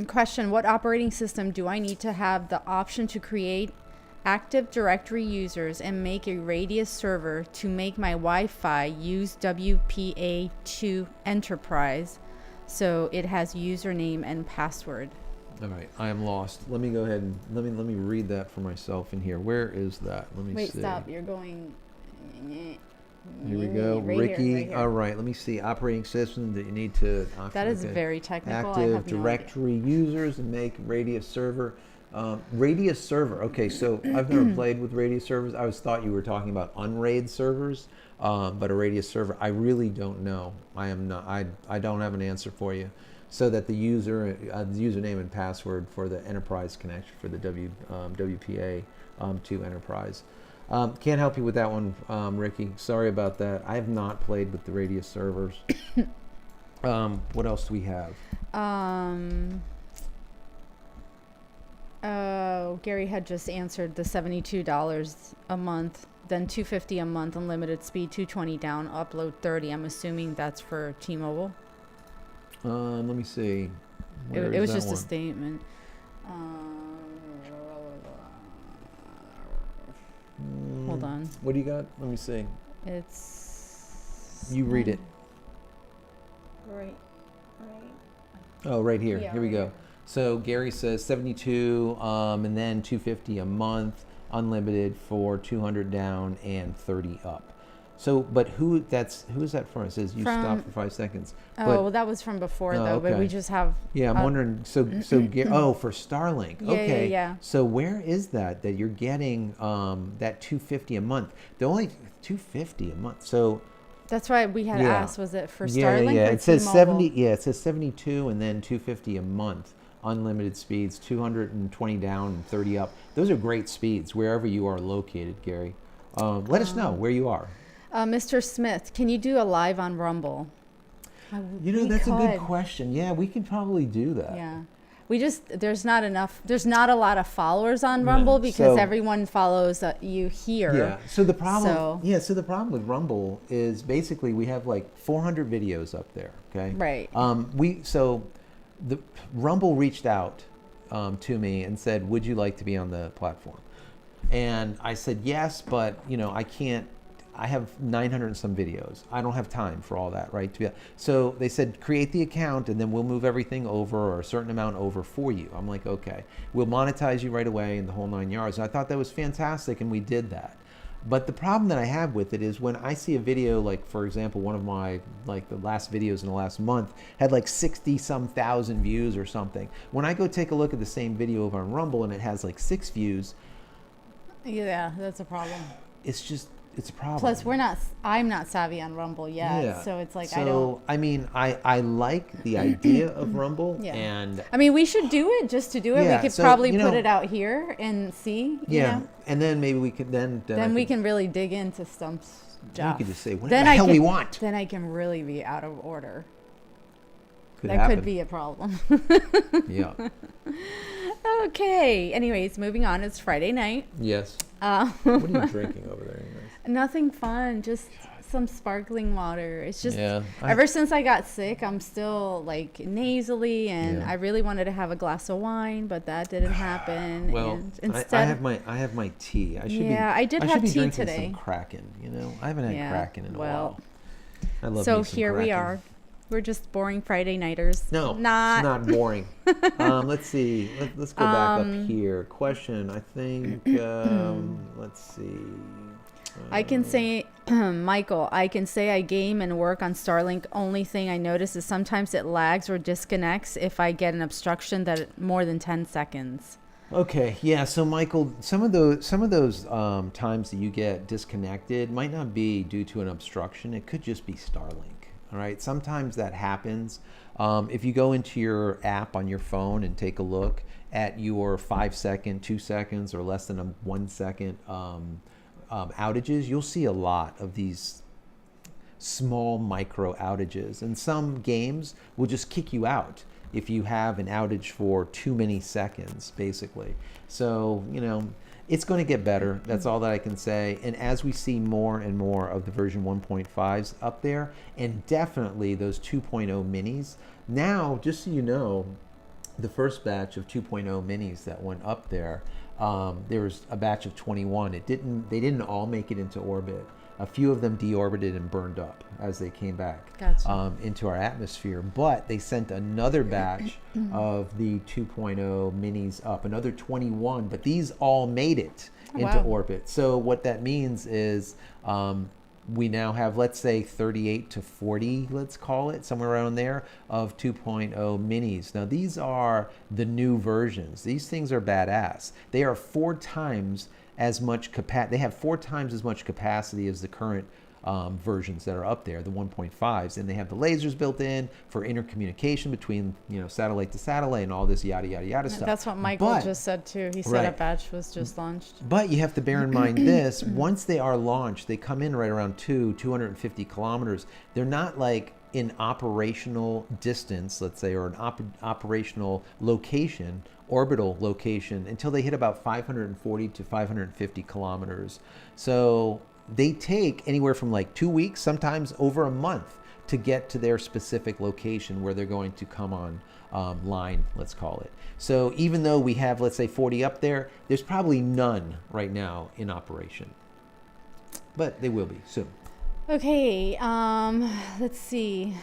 Question, what operating system do I need to have the option to create Active Directory users and make a Radius server to make my Wi-Fi use WPA2 Enterprise so it has username and password? All right, I am lost. Let me go ahead and let me read that for myself in here. Where is that? Let me see. Wait, stop. You're going... Here we go, right Ricky. Here, right here. All right, let me see. Operating system that you need to. That is very technical. Active Directory users and make Radius server. Radius server. Okay, so I've never played with Radius servers. I always thought you were talking about Unraid servers, but a Radius server. I really don't know. I am not. I don't have an answer for you. So that the username and password for the enterprise connection for the WPA to enterprise. Can't help you with that one, Ricky. Sorry about that. I have not played with the Radius servers. What else do we have? Gary had just answered the $72 a month, then $250 a month, unlimited speed, $220 down, upload 30. I'm assuming that's for T-Mobile. Let me see. It was just a statement. on. What do you got? Let me see. It's. You read it. Right. Oh, right here. Yeah, Here we right go. here. So Gary says 72, and then 250 a month, unlimited for 200 down and 30 up. So, but who is that from? It says you stop for 5 seconds. Oh, But, well, that was from before Oh, though. But we okay. just have. yeah, I'm wondering. So for Starlink. Yeah, Okay. yeah. So where is that you're getting that 250 a month? The only 250 a month. So That's why we had Yeah. asked. Was it for yeah, Starlink yeah. or It says T-Mobile? 70. Yeah, it says 72 and then 250 a month. Unlimited speeds, 220 down and 30 up. Those are great speeds wherever you are located, Gary. Let us know where you are. Mr. Smith, can you do a live on Rumble? We That's a good could. question. Yeah, we could probably do that. Yeah. There's not a lot of followers on Rumble because So- everyone follows you here. Yeah. So the problem. So- So the problem with Rumble is basically we have like 400 videos up there. Okay. Right. The Rumble reached out to me and said, "Would you like to be on the platform?" And I said yes, but I can't. I have 900 and some videos. I don't have time for all that, right? So they said, create the account and then we'll move everything over or a certain amount over for you. I'm like, okay, we'll monetize you right away and the whole 9 yards. And I thought that was fantastic and we did that. But the problem that I have with it is when I see a video, like for example, one of my, like the last videos in the last month had like 60 some thousand views or something. When I go take a look at the same video over on Rumble and it has like 6 views, Yeah, that's a problem. it's a problem. Plus, I'm not savvy on Rumble yet, so it's like I don't. So I mean, I like the idea of Rumble, Yeah. and I mean, we should do it just to do it. Yeah, We could so, probably you put know- it out here and see. yeah, You know? and then maybe we could then Then we can really dig into Stump's then job. we could just say whatever Then the I hell we can- want. Then I can really be out of order. Could That happen. could be a problem. Yeah. Okay. Anyways, moving on. It's Friday night. Yes. Uh, What are you drinking over there, anyways? Nothing fun. Just some sparkling water. It's just Yeah, ever since I got sick, I'm still like nasally, and Yeah. I really wanted to have a glass of wine, but that didn't happen. Well, and I instead, have my tea. I should Yeah, I did I have should be tea drinking today. Some Kraken, I haven't had Yeah, Kraken in a well, while. I love so me some here we Kraken. are. We're just boring Friday nighters. No, not. it's not boring. Let's see. Let's go back up here. Question. I think. Let's see. I can say, Michael, I can say I game and work on Starlink. Only thing I notice is sometimes it lags or disconnects if I get an obstruction that more than 10 seconds. Okay, yeah. So Michael, some of those times that you get disconnected might not be due to an obstruction. It could just be Starlink. All right. Sometimes that happens. If you go into your app on your phone and take a look at your 5 second, 2 seconds, or less than a 1 second outages, you'll see a lot of these small micro outages. And some games will just kick you out if you have an outage for too many seconds, basically. So, it's going to get better. That's all that I can say. And as we see more and more of the version 1.5s up there, and definitely those 2.0 minis, now, just so you know, the first batch of 2.0 minis that went up there was a batch of 21. They didn't all make it into orbit. A few of them deorbited and burned up as they came back Gotcha. into our atmosphere. But they sent another batch of the 2.0 minis up, another 21. But these all made it into wow. orbit. So what that means is we now have, let's say, 38 to 40, let's call it, somewhere around there, of 2.0 minis. Now, these are the new versions. These things are badass. They are 4 times as much capacity. They have 4 times as much capacity as the current versions that are up there, the 1.5s, and they have the lasers built in for intercommunication between satellite to satellite and all this yada yada yada stuff. That's what Michael just said too. He said a Right. batch was just launched. But you have to bear in mind this: once they are launched, they come in right around 250 kilometers. They're not like in operational distance, let's say, or an operational location, orbital location, until they hit about 540 to 550 kilometers. So they take anywhere from like 2 weeks, sometimes over a month, to get to their specific location where they're going to come on line, let's call it. So even though we have, let's say, 40 up there, there's probably none right now in operation. but they will be soon. Okay, let's see.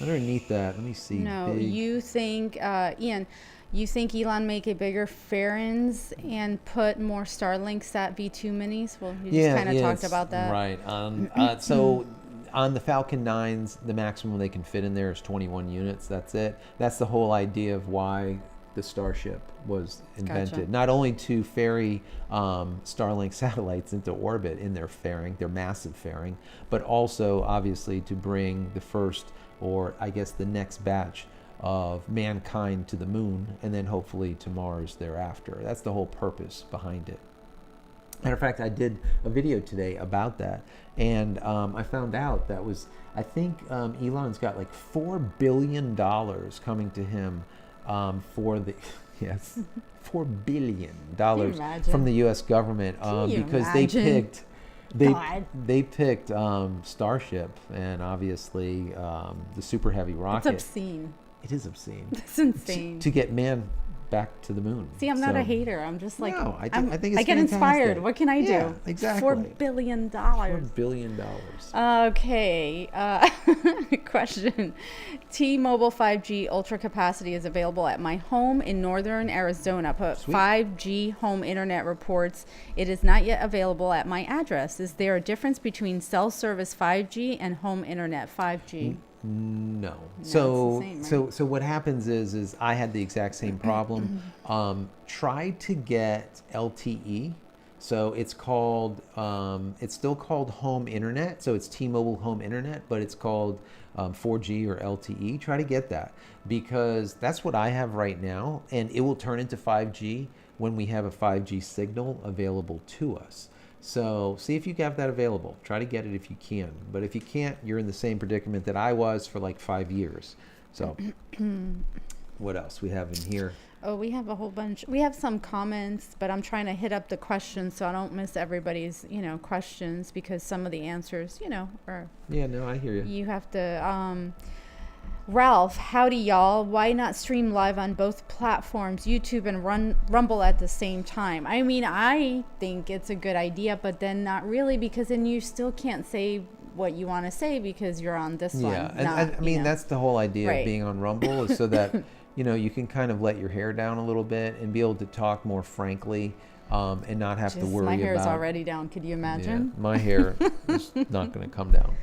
Underneath that, let me see. No, you think, Ian, you think Elon make a bigger fairings and put more Starlinks at V2 minis? Well, you just kind of talked about that. Right. So on the Falcon 9s, the maximum they can fit in there is 21 units. That's it. That's the whole idea of why the Starship was invented. Gotcha. Not only to ferry Starlink satellites into orbit in their fairing, their massive fairing, but also obviously to bring the first, or I guess the next batch of mankind to the moon, and then hopefully to Mars thereafter. That's the whole purpose behind it. Matter of fact, I did a video today about that, and I found out that was, I think Elon's got like $4 billion coming to him for the, yes, $4 billion from the U.S. government because they picked Starship and obviously the Super Heavy rocket. It's obscene. It is obscene. It's insane. To get man back to the moon. See, I'm not a hater. I'm just like, no, I think it's I get inspired. What can I do? Yeah, exactly. $4 billion. $4 billion. Okay. Question. T-Mobile 5G Ultra Capacity is available at my home in northern Arizona. Put Sweet. 5G home internet reports. It is not yet available at my address. Is there a difference between cell service 5G and home internet 5G? No. it's So the same, right? so what happens is I had the exact same problem. Try to get LTE. So it's called it's still called home internet. So it's T-Mobile home internet, but it's called 4G or LTE. Try to get that because that's what I have right now, and it will turn into 5G when we have a 5G signal available to us. So see if you have that available. Try to get it if you can. But if you can't, you're in the same predicament that I was for like 5 years. So what else we have in here? Oh, we have a whole bunch. We have some comments, but I'm trying to hit up the questions so I don't miss everybody's, questions because some of the answers, are. Yeah, no, I hear you. You have to. Ralph, howdy y'all. Why not stream live on both platforms, YouTube and Rumble at the same time? I mean, I think it's a good idea, but then not really because then you still can't say what you want to say because you're on this one. Yeah, I mean, that's the whole idea Right. of being on Rumble is so that, you can kind of let your hair down a little bit and be able to talk more frankly and not have to worry my hair's about... already down. Could you imagine? Yeah, my hair is not going to come down.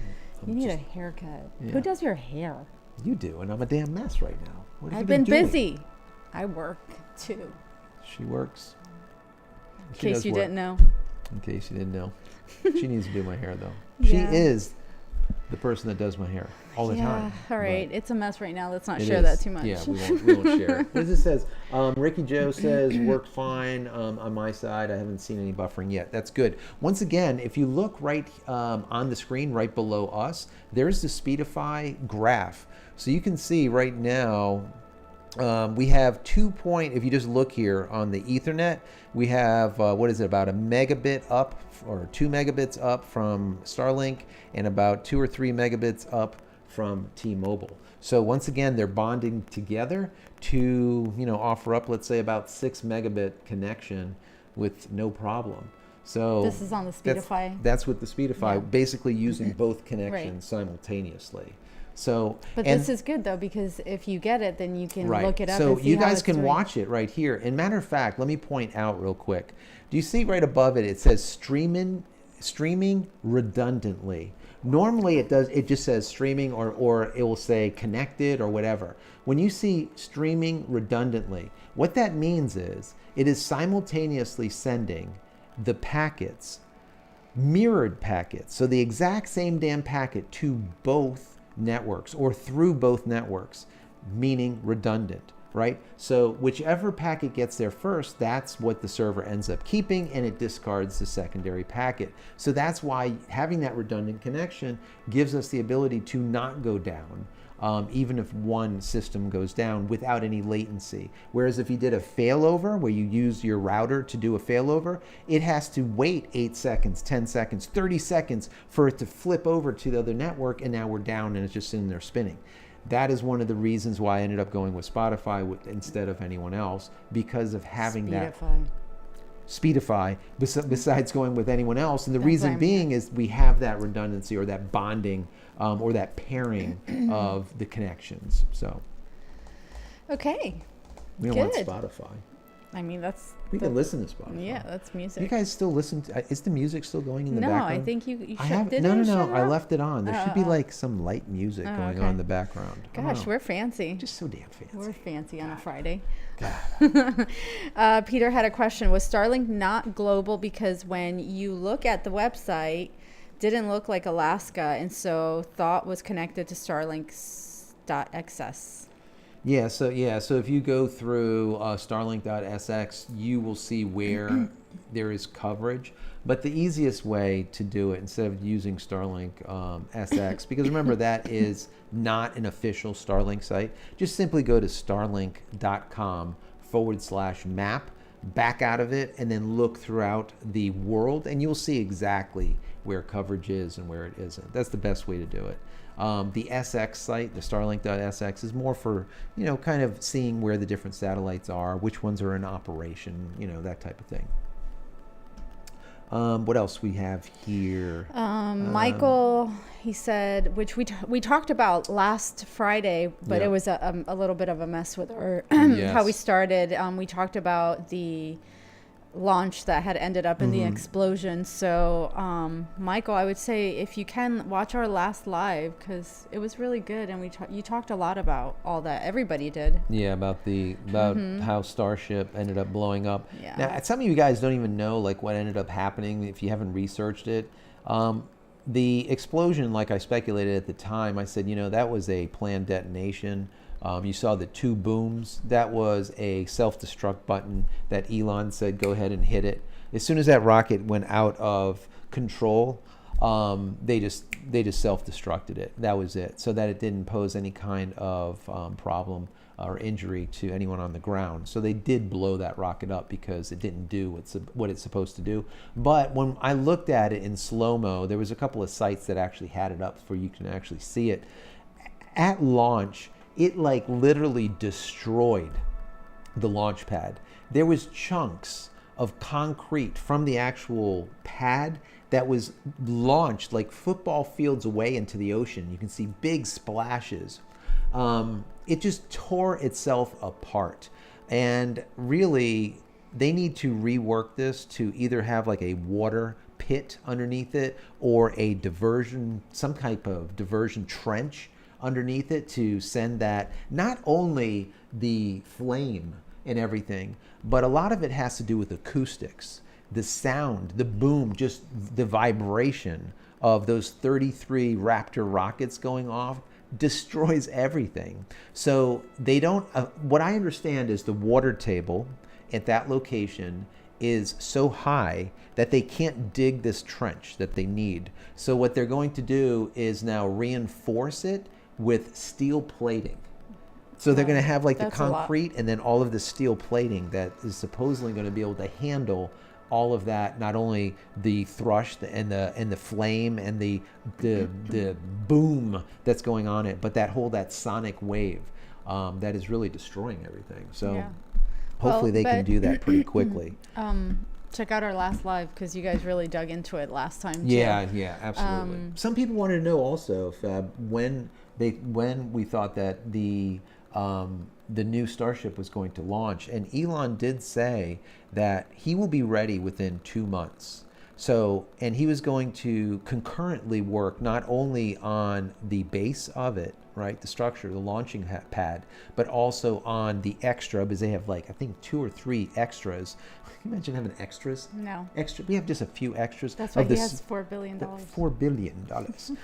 You need a haircut. Yeah. Who does your hair? You do, and I'm a damn mess right now. What have I've you been doing? busy. I work too. She works. In She case does you work. didn't know. In case you didn't know. She needs to do my hair, though. Yeah. She is the person that does my hair all the time. All right. but It's a mess right now. Let's not it share is. that too much. Yeah, we won't share it. What does it says? Ricky Joe says, work fine on my side. I haven't seen any buffering yet. That's good. Once again, if you look right on the screen right below us, there's the Speedify graph. So you can see right now, we have if you just look here on the Ethernet, we have, about a megabit up or 2 megabits up from Starlink and about 2 or 3 megabits up from T-Mobile. So once again, they're bonding together to, offer up, let's say about 6 megabit connection with no problem. So This is on the Speedify. That's with the Speedify, Yeah. basically using both connections simultaneously. So, But this is good though because if you get it, then you can look it up. So and see you how guys it's can doing. watch it right here. And matter of fact, let me point out real quick. Do you see right above it? It says streaming redundantly. Normally it just says streaming or it will say connected or whatever. When you see streaming redundantly, what that means is it is simultaneously sending the packets, mirrored packets, so the exact same damn packet to both networks or through both networks, meaning redundant, right? So whichever packet gets there first, that's what the server ends up keeping, and it discards the secondary packet. So that's why having that redundant connection gives us the ability to not go down, even if one system goes down without any latency. Whereas if you did a failover, where you use your router to do a failover, it has to wait 8 seconds, 10 seconds, 30 seconds for it to flip over to the other network, and now we're down and it's just sitting there spinning. That is one of the reasons why I ended up going with Spotify instead of anyone else, because of having that. Speedify. Speedify besides going with anyone else. And the That's what reason I'm being is we have that redundancy or that bonding or that pairing of the connections. So Okay. we don't want Good. Spotify. I mean, that's We can listen to Spotify. yeah, that's music. You guys still listen to, is the music still going in the no, background? I think you I should. have Did no, I no, shut no. it I up? left it on. There should be like some light music going okay. on in the background. I don't Gosh, know. we're fancy. Just so damn fancy. We're fancy on a Friday. God. Peter had a question. Was Starlink not global because when you look at the website, didn't look like Alaska, and so thought was connected to Starlink.xs? Yeah, so if you go through Starlink.sx, you will see where there is coverage. But the easiest way to do it, instead of using Starlink SX, because remember that is not an official Starlink site, just simply go to starlink.com/map, back out of it, and then look throughout the world, and you'll see exactly where coverage is and where it isn't. That's the best way to do it. The SX site, the Starlink.sx, is more for, kind of seeing where the different satellites are, which ones are in operation, that type of thing. What else we have here? Michael, he said, which we talked about last Friday, but Yeah. it was a little bit of a mess with our Yes. how we started. We talked about the launch that had ended up in the explosion. So, Michael, I would say if you can watch our last live, because it was really good, and you talked a lot about all that. Everybody did. Yeah, about how Starship ended up blowing up. Yeah. Now, some of you guys don't even know what ended up happening if you haven't researched it. The explosion, like I speculated at the time, I said, that was a planned detonation. You saw the two booms. That was a self-destruct button that Elon said, go ahead and hit it. As soon as that rocket went out of control, they just self-destructed it. That was it, so that it didn't pose any kind of problem or injury to anyone on the ground. So they did blow that rocket up because it didn't do what it's supposed to do. But when I looked at it in slow-mo, there was a couple of sites that actually had it up where you can actually see it. At launch, it literally destroyed the launch pad. There was chunks of concrete from the actual pad that was launched football fields away into the ocean. You can see big splashes. It just tore itself apart. And really, they need to rework this to either have a water pit underneath it or a diversion, some type of diversion trench underneath it to send that, not only the flame and everything, but a lot of it has to do with acoustics, the sound, the boom, just the vibration of those 33 Raptor rockets going off destroys everything. So they don't, what I understand is the water table at that location is so high that they can't dig this trench that they need. So what they're going to do is now reinforce it with steel plating. So they're going to have the concrete and then all of the steel plating that is supposedly going to be able to handle all of that, not only the thrush and the flame and the boom that's going on it, but that sonic wave that is really destroying everything. So Yeah. hopefully they can do that pretty quickly. Check out our last live because you guys really dug into it last time too. Yeah, absolutely. Some people wanted to know also, Fab, when we thought that the new Starship was going to launch, and Elon did say that he will be ready within 2 months. So, and he was going to concurrently work not only on the base of it, right, the structure, the launching pad, but also on the extra, because they have I think 2 or 3 extras. Can you imagine having extras? No. Extra. We have just a few extras. That's why of he this, has $4 billion. $4 billion.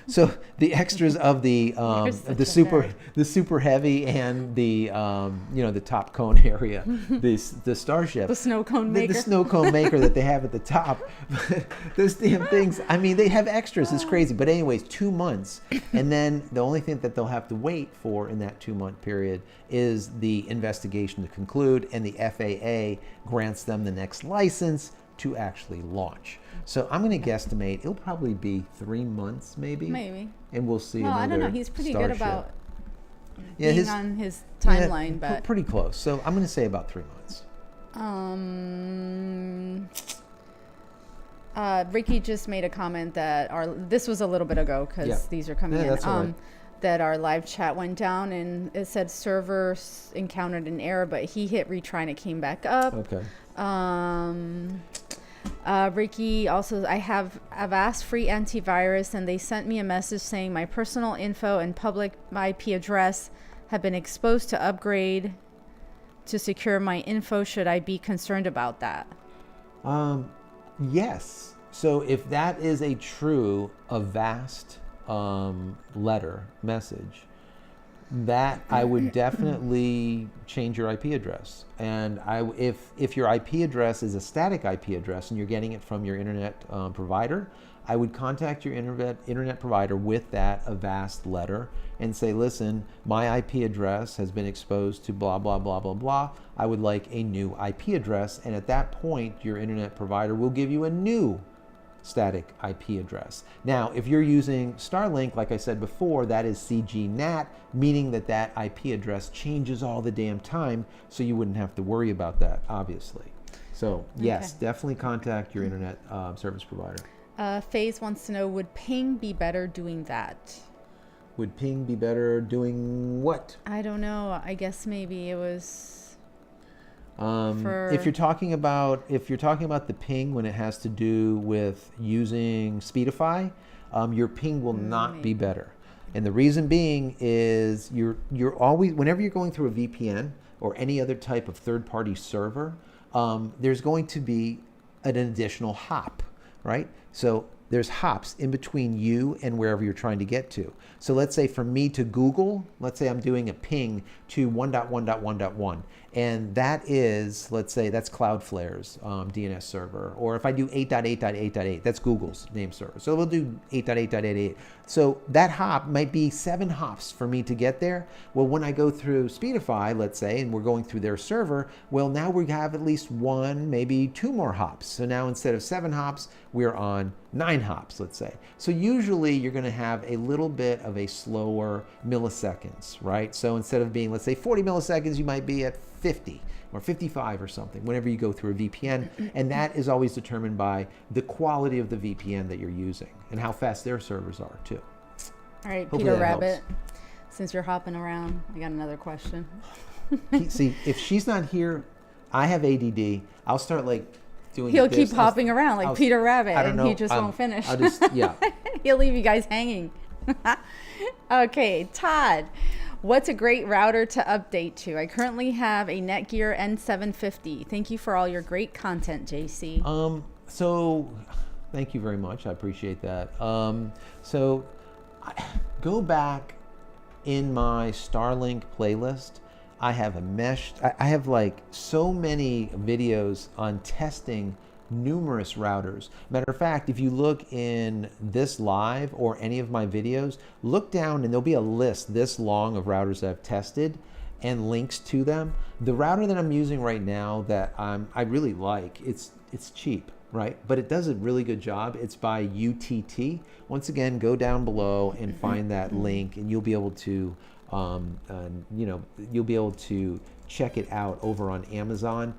So the extras of the super heavy and the the top cone area, the Starship, The snow cone maker. the snow cone maker that they have at the top. Those damn things. I mean, they have extras. It's crazy. But anyways, 2 months, and then the only thing that they'll have to wait for in that 2-month period is the investigation to conclude, and the FAA grants them the next license to actually launch. So I'm going to guesstimate it'll probably be 3 months, maybe. Maybe. And we'll see. Well, I don't know. another He's pretty Starship. good about Yeah, being on his timeline, but pretty close. So I'm going to say about 3 months. Ricky just made a comment that this was a little bit ago because Yeah. these are coming Yeah, in. that's all right. That our live chat went down and it said servers encountered an error, but he hit retry and it came back up. Okay. Ricky also, I've asked free antivirus and they sent me a message saying my personal info and public IP address have been exposed to upgrade to secure my info. Should I be concerned about that? Yes. So if that is a true Avast message, that I would definitely change your IP address. And if your IP address is a static IP address and you're getting it from your internet provider, I would contact your internet provider with that Avast letter and say, listen, my IP address has been exposed to blah, blah, blah, blah, blah. I would like a new IP address. And at that point, your internet provider will give you a new static IP address. Now, if you're using Starlink, like I said before, that is CGNAT, meaning that that IP address changes all the damn time, so you wouldn't have to worry about that, obviously. So yes, definitely contact your internet service provider. FaZe wants to know, would ping be better doing that? Would ping be better doing what? I don't know. I guess maybe it was if you're talking about the ping when it has to do with using Speedify, your ping will not be better. And the reason being is you're always, whenever you're going through a VPN or any other type of third-party server, there's going to be an additional hop, right? So there's hops in between you and wherever you're trying to get to. So let's say for me to Google, let's say I'm doing a ping to 1.1.1.1. And that is, let's say that's Cloudflare's DNS server. Or if I do 8.8.8.8, that's Google's name server. So we'll do 8.8.8.8. So that hop might be 7 hops for me to get there. Well, when I go through Speedify, let's say, and we're going through their server, well, now we have at least 1, maybe 2 more hops. So now instead of 7 hops, we're on 9 hops, let's say. So usually you're going to have a little bit of a slower milliseconds, right? So instead of being, let's say 40 milliseconds, you might be at 50 or 55 or something whenever you go through a VPN. And that is always determined by the quality of the VPN that you're using and how fast their servers are too. All right, Hopefully Peter that Rabbit, helps. since you're hopping around, I got another question. See, if she's not here, I have ADD. I'll start like doing He'll this. keep hopping around like Peter Rabbit, I don't and know. he just won't finish. I'll just, yeah. He'll leave you guys hanging. Okay, Todd, what's a great router to update to? I currently have a Netgear N750. Thank you for all your great content, JC. So thank you very much. I appreciate that. So go back in my Starlink playlist. I have a mesh. I have like so many videos on testing numerous routers. Matter of fact, if you look in this live or any of my videos, look down and there'll be a list this long of routers that I've tested and links to them. The router that I'm using right now that I really like, it's cheap, right? But it does a really good job. It's by UTT. Once again, go down below and find that link and you'll be able to you'll be able to check it out over on Amazon.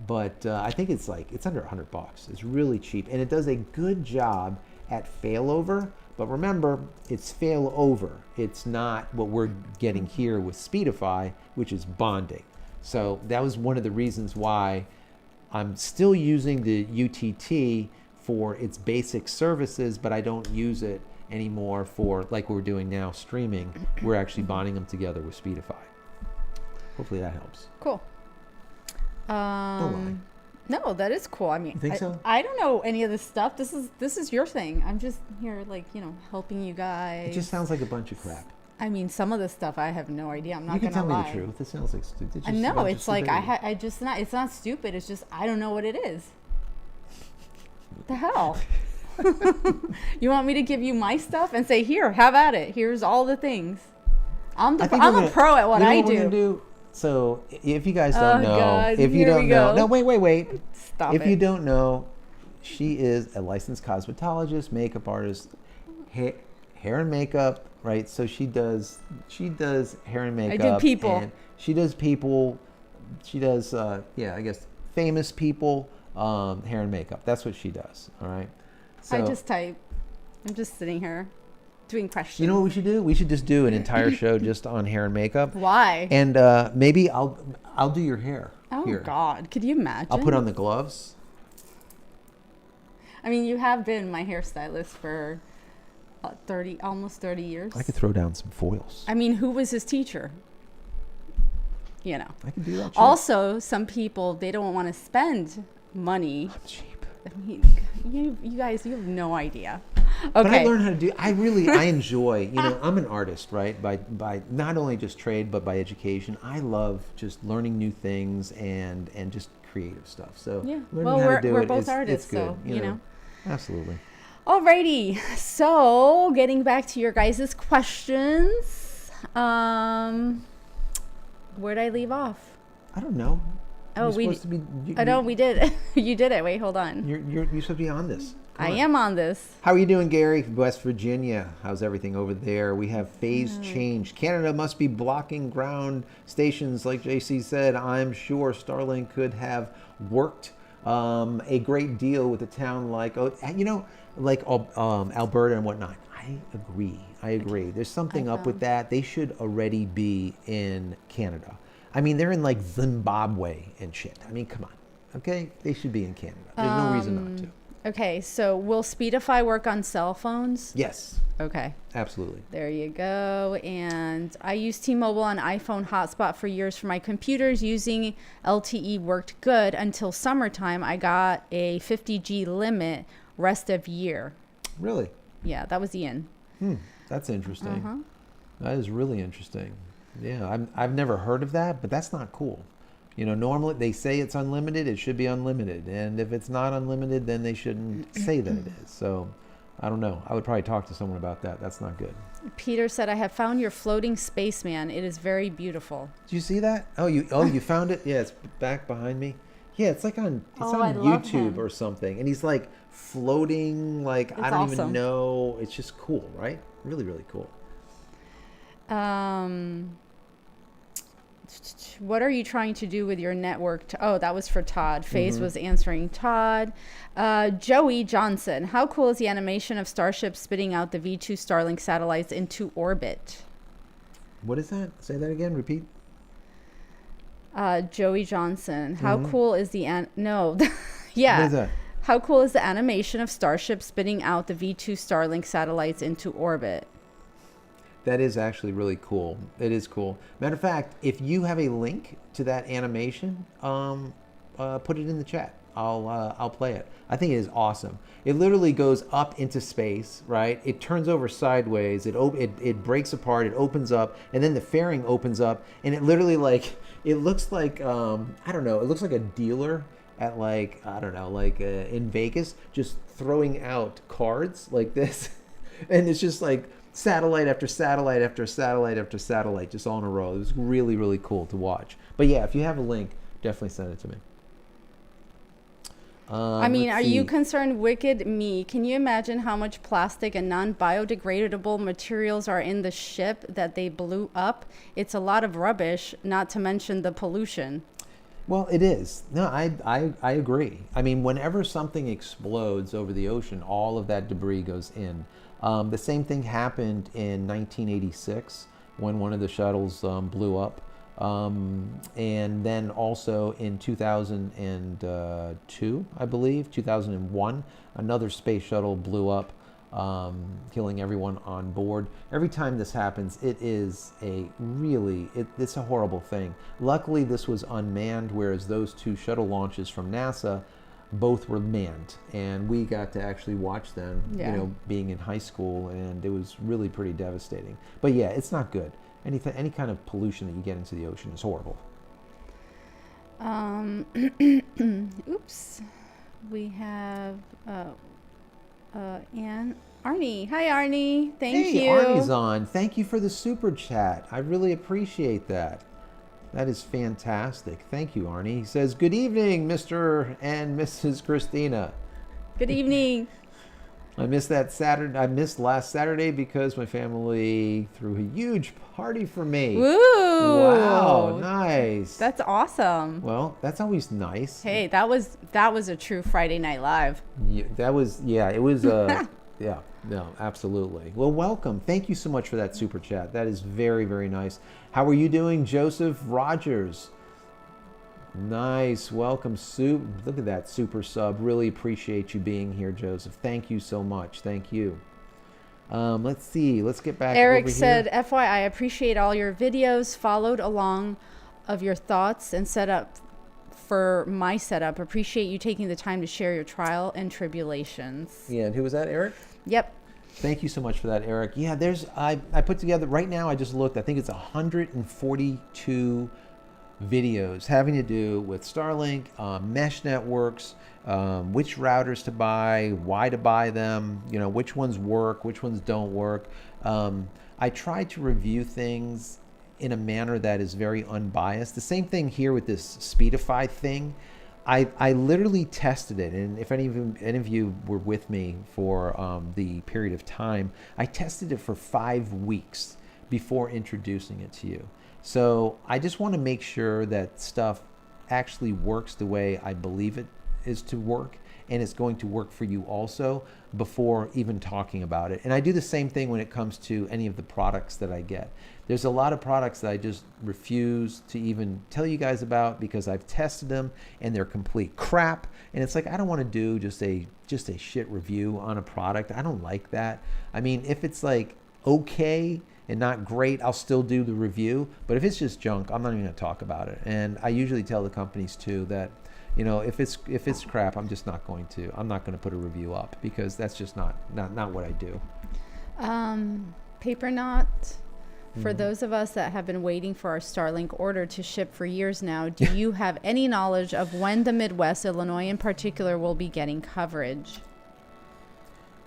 But I think it's under $100. It's really cheap, and it does a good job at failover. But remember, it's failover. It's not what we're getting here with Speedify, which is bonding. So that was one of the reasons why I'm still using the UTT for its basic services, but I don't use it anymore for like we're doing now streaming. We're actually bonding them together with Speedify. Hopefully that helps. Cool. No, that is cool. I mean, You think so? I don't know any of this stuff. This is your thing. I'm just here, like, helping you guys. It just sounds like a bunch of crap. I mean, some of the stuff I have no idea. I'm not You can gonna tell lie. me the truth. It sounds like stupid. I know it's like it's not stupid. It's just I don't know what it is. The hell. You want me to give you my stuff and say, here, have at it. Here's all the things. I'm a pro at what I We're gonna do? So if you guys don't know, God, if you here don't we know, go. no, wait. Stop If it. you don't know, she is a licensed cosmetologist, makeup artist, hair and makeup, right? So she does hair and makeup. people. And she does people. She does, I guess famous people, hair and makeup. That's what she does. All right. I just type. I'm just sitting here doing questions. You know what we should do? We should just do an entire show just on hair and makeup. Why? And maybe I'll do your hair. Oh here. God, could you imagine? I'll put on the gloves. I mean, you have been my hairstylist for almost 30 years. I could throw down some foils. I mean, who was his teacher? You know. I can do that. Also, some people, they don't want to spend money. I'm cheap. I mean, you guys, you have no idea. Okay. But I learned how to do. I enjoy. You know, I'm an artist, right? By not only just trade, but by education. I love just learning new things and just creative stuff. So yeah. learning how to do we're both artists, it's good. so you know. Absolutely. Alrighty. So getting back to your guys' questions, where'd I leave off? I don't know. Oh, we did. You did it. Wait, hold on. You're supposed to be on this. I am on this. How are you doing, Gary? West Virginia. How's everything over there? We have phase change. Canada must be blocking ground stations, like JC said. I'm sure Starlink could have worked a great deal with a town like, Alberta and whatnot. I agree. There's something up with that. They should already be in Canada. I mean, they're in like Zimbabwe and shit. I mean, come on. Okay? They should be in Canada. There's no reason not to. Okay, so will Speedify work on cell phones? Yes. Okay. Absolutely. There you go. And I used T-Mobile on iPhone hotspot for years for my computers. Using LTE worked good until summertime. I got a 50G limit rest of year. Really? Yeah, that was Ian. That's interesting. That is really interesting. Yeah, I've never heard of that, but that's not cool. You know, normally they say it's unlimited, it should be unlimited. And if it's not unlimited, then they shouldn't say that it is. So, I don't know. I would probably talk to someone about that. That's not good. Peter said, I have found your floating spaceman. It is very beautiful. Did you see that? Oh, you found it? Yeah, it's back behind me. Yeah, it's like on YouTube or something. And he's like floating, like I don't even know. It's just cool, right? Really, really cool. What are you trying to do with your network? That was for Todd. FaZe was answering Todd. Joey Johnson. How cool is the animation of Starship spitting out the V2 Starlink satellites into orbit? What is that? Say that again. Repeat. Joey Johnson. How cool is the no? Yeah. What is that? How cool is the animation of Starship spitting out the V2 Starlink satellites into orbit? That is actually really cool. It is cool. Matter of fact, if you have a link to that animation, put it in the chat. I'll play it. I think it is awesome. It literally goes up into space, right? It turns over sideways. It breaks apart. It opens up, and then the fairing opens up, and it literally it looks like I don't know. It looks like a dealer at in Vegas, just throwing out cards like this, and it's just like satellite after satellite after satellite after satellite, just all in a row. It was really, really cool to watch. But yeah, if you have a link, definitely send it to me. I mean, are you concerned? Wicked me. Can you imagine how much plastic and non-biodegradable materials are in the ship that they blew up? It's a lot of rubbish, not to mention the pollution. Well, it is. No, I agree. I mean, whenever something explodes over the ocean, all of that debris goes in. The same thing happened in 1986 when one of the shuttles blew up. And then also in 2002, I believe, 2001, another space shuttle blew up, killing everyone on board. Every time this happens, it's a horrible thing. Luckily, this was unmanned, whereas those two shuttle launches from NASA both were manned, and we got to actually watch them, being in high school, and it was really pretty devastating. But yeah, it's not good. Any kind of pollution that you get into the ocean is horrible. Oops. We have Arnie. Hi, Arnie. Thank you. Hey, Arnie's on. Thank you for the super chat. I really appreciate that. That is fantastic. Thank you, Arnie. He says, good evening, Mr. and Mrs. Christina. Good evening. I missed that Saturday. I missed last Saturday because my family threw a huge party for me. Woo! Wow, nice. That's awesome. Well, that's always nice. Hey, that was a true Friday Night Live. Yeah, it was yeah, no, absolutely. Well, welcome. Thank you so much for that super chat. That is very, very nice. How are you doing, Joseph Rogers? Nice. Welcome, look at that super sub. Really appreciate you being here, Joseph. Thank you so much. Thank you. Let's see. Let's get back Eric over said, here. FYI, appreciate all your videos, followed along of your thoughts and setup for my setup. Appreciate you taking the time to share your trial and tribulations. Yeah, and who was that, Eric? Yep. Thank you so much for that, Eric. Yeah, I put together, right now I just looked, I think it's 142 videos having to do with Starlink, mesh networks, which routers to buy, why to buy them, which ones work, which ones don't work. I try to review things in a manner that is very unbiased. The same thing here with this Speedify thing. I literally tested it, and if any of you were with me for the period of time, I tested it for 5 weeks before introducing it to you. So I just want to make sure that stuff actually works the way I believe it is to work, and it's going to work for you also before even talking about it. And I do the same thing when it comes to any of the products that I get. There's a lot of products that I just refuse to even tell you guys about because I've tested them and they're complete crap. And it's like, I don't want to do just a shit review on a product. I don't like that. I mean, if it's like okay and not great, I'll still do the review. But if it's just junk, I'm not even going to talk about it. And I usually tell the companies too that, if it's crap, I'm not going to put a review up because that's just not what I do. Paper Knot, for those of us that have been waiting for our Starlink order to ship for years now, do you have any knowledge of when the Midwest, Illinois in particular, will be getting coverage?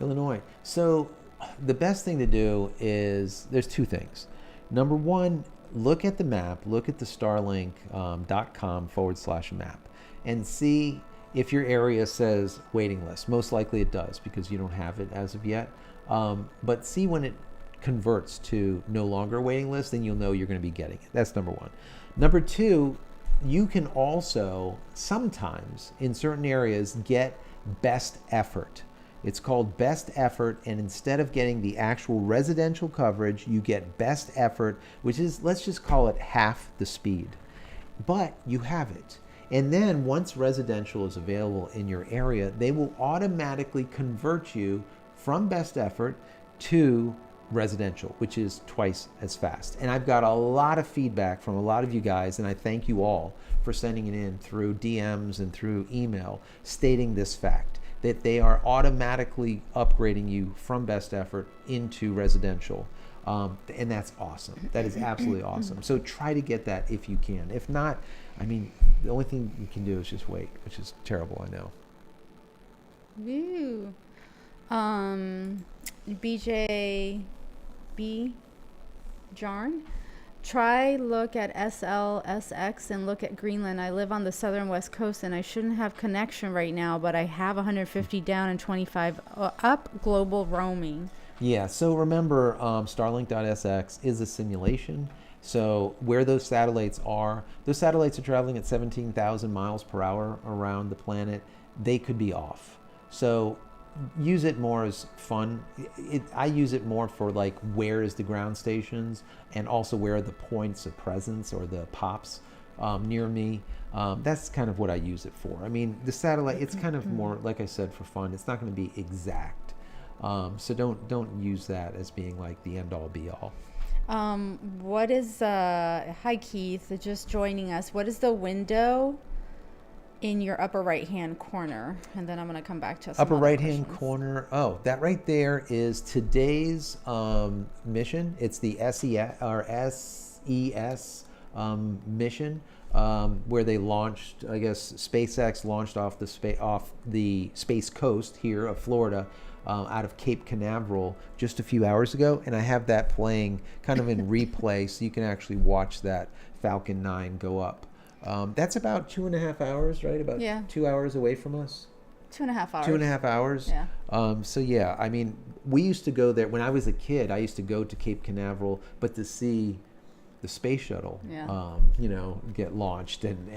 Illinois. So the best thing to do is, there's 2 things. Number one, look at the map, look at the starlink.com/map and see if your area says waiting list. Most likely it does because you don't have it as of yet. But see when it converts to no longer waiting list, then you'll know you're going to be getting it. That's number one. Number two, you can also sometimes in certain areas get best effort. It's called best effort, and instead of getting the actual residential coverage, you get best effort, which is, let's just call it half the speed. But you have it. And then once residential is available in your area, they will automatically convert you from best effort to residential, which is twice as fast. And I've got a lot of feedback from a lot of you guys, and I thank you all for sending it in through DMs and through email stating this fact, that they are automatically upgrading you from best effort into residential. And that's awesome. That is absolutely awesome. So try to get that if you can. If not, I mean, the only thing you can do is just wait, which is terrible, I know. Ooh. BJB Jarn. Try look at SLSX and look at Greenland. I live on the southern west coast and I shouldn't have connection right now, but I have 150 down and 25 up global roaming. Yeah, so remember, Starlink.sx is a simulation. So where those satellites are traveling at 17,000 miles per hour around the planet. They could be off. So use it more as fun. I use it more for like, where is the ground stations, and also where are the points of presence or the pops near me. That's kind of what I use it for. I mean, the satellite, it's kind of more, like I said, for fun. It's not going to be exact. So don't use that as being like the end all be all. What is hi Keith, just joining us. What is the window in your upper right hand corner? And then I'm going to come back to upper right hand corner. Oh, that right there is today's mission. It's the SES mission, where they launched, I guess SpaceX launched off the Space Coast here of Florida, out of Cape Canaveral just a few hours ago, and I have that playing kind of in replay, so you can actually watch that Falcon 9 go up. That's about 2.5 hours, right? About 2 hours away from us. 2.5 hours. 2.5 hours. Yeah. So yeah, I mean, we used to go there when I was a kid. I used to go to Cape Canaveral, but to see the space shuttle, Yeah. get launched, and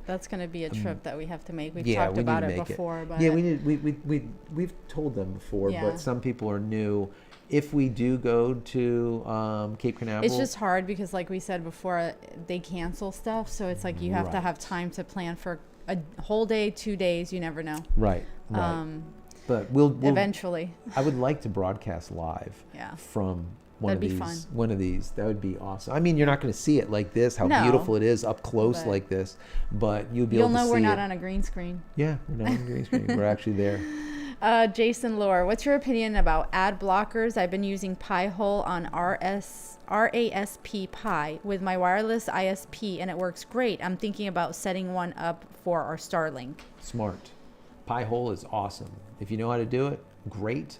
That's going to be a trip that we have to make. We've yeah, talked we need about to it make before, but yeah, we've told them before, Yeah. but some people are new. If we do go to Cape Canaveral, it's just hard because, like we said before, they cancel stuff. So it's like you have to Right. have time to plan for a whole day, 2 days. You never know. right. But we'll Eventually. I would like to broadcast live Yeah. from one That'd of be these. fun. One of these. That would be awesome. I mean, you're not going to see it like this, how No, beautiful it is up close but like this, but you'll be You'll able to know see we're not it. on a green screen. Yeah, we're not on green screen. We're actually there. Jason Lore, what's your opinion about ad blockers? I've been using Pi-hole on RASP Pi with my wireless ISP, and it works great. I'm thinking about setting one up for our Starlink. Smart. Pi-hole is awesome. If you know how to do it, great.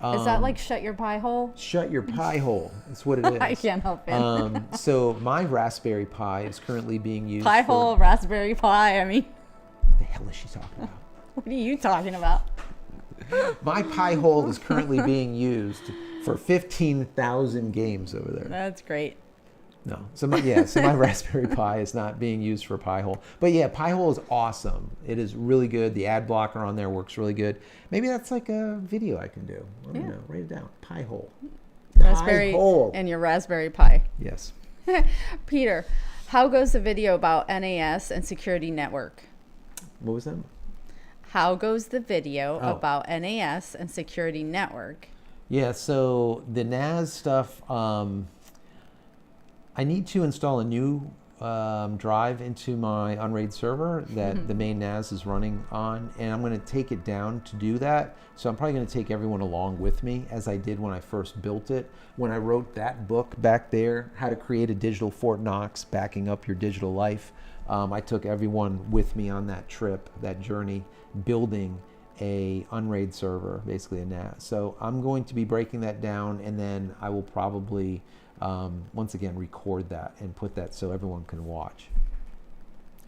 Is that like shut your Pi-hole? Shut your Pi-hole. That's what it is. I can't help it. So my Raspberry Pi is currently being used Pi-hole, Raspberry Pi. I mean, What the hell is she talking about? what are you talking about? My Pi-hole is currently being used for 15,000 games over there. That's great. No. So my Raspberry Pi is not being used for Pi-hole. But yeah, Pi-hole is awesome. It is really good. The ad blocker on there works really good. Maybe that's like a video I can do. I don't know. Write it down. Pi-hole. Raspberry Pi-hole. and your Raspberry Pi. Yes. Peter, how goes the video about NAS and security network? What was that? How goes the video Oh. about NAS and security network? Yeah, so the NAS stuff, I need to install a new drive into my Unraid server that the main NAS is running on, and I'm going to take it down to do that. So I'm probably going to take everyone along with me, as I did when I first built it. When I wrote that book back there, How to Create a Digital Fort Knox, Backing Up Your Digital Life, I took everyone with me on that trip, that journey, building a Unraid server, basically a NAS. So I'm going to be breaking that down, and then I will probably once again record that and put that so everyone can watch.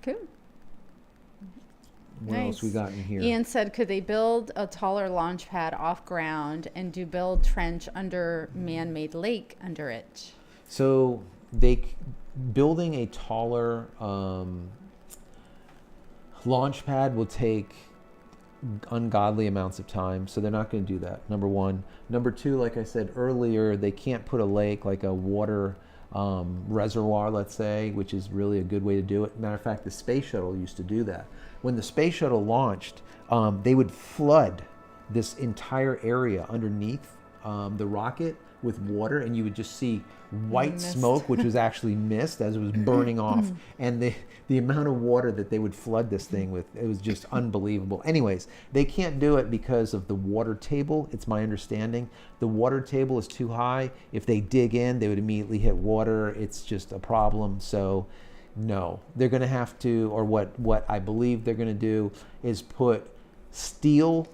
Cool. What else we got in here? Ian said, could they build a taller launch pad off ground and do build trench under man-made lake under it? So building a taller launch pad will take ungodly amounts of time, so they're not going to do that, number one. Number two, like I said earlier, they can't put a lake, like a water reservoir, let's say, which is really a good way to do it. Matter of fact, the space shuttle used to do that. When the space shuttle launched, they would flood this entire area underneath the rocket with water, and you would just see white Mist. smoke, which was actually mist as it was burning off. And the amount of water that they would flood this thing with, it was just unbelievable. Anyways, they can't do it because of the water table. It's my understanding. The water table is too high. If they dig in, they would immediately hit water. It's just a problem. So no, they're going to have to, or what I believe they're going to do is put steel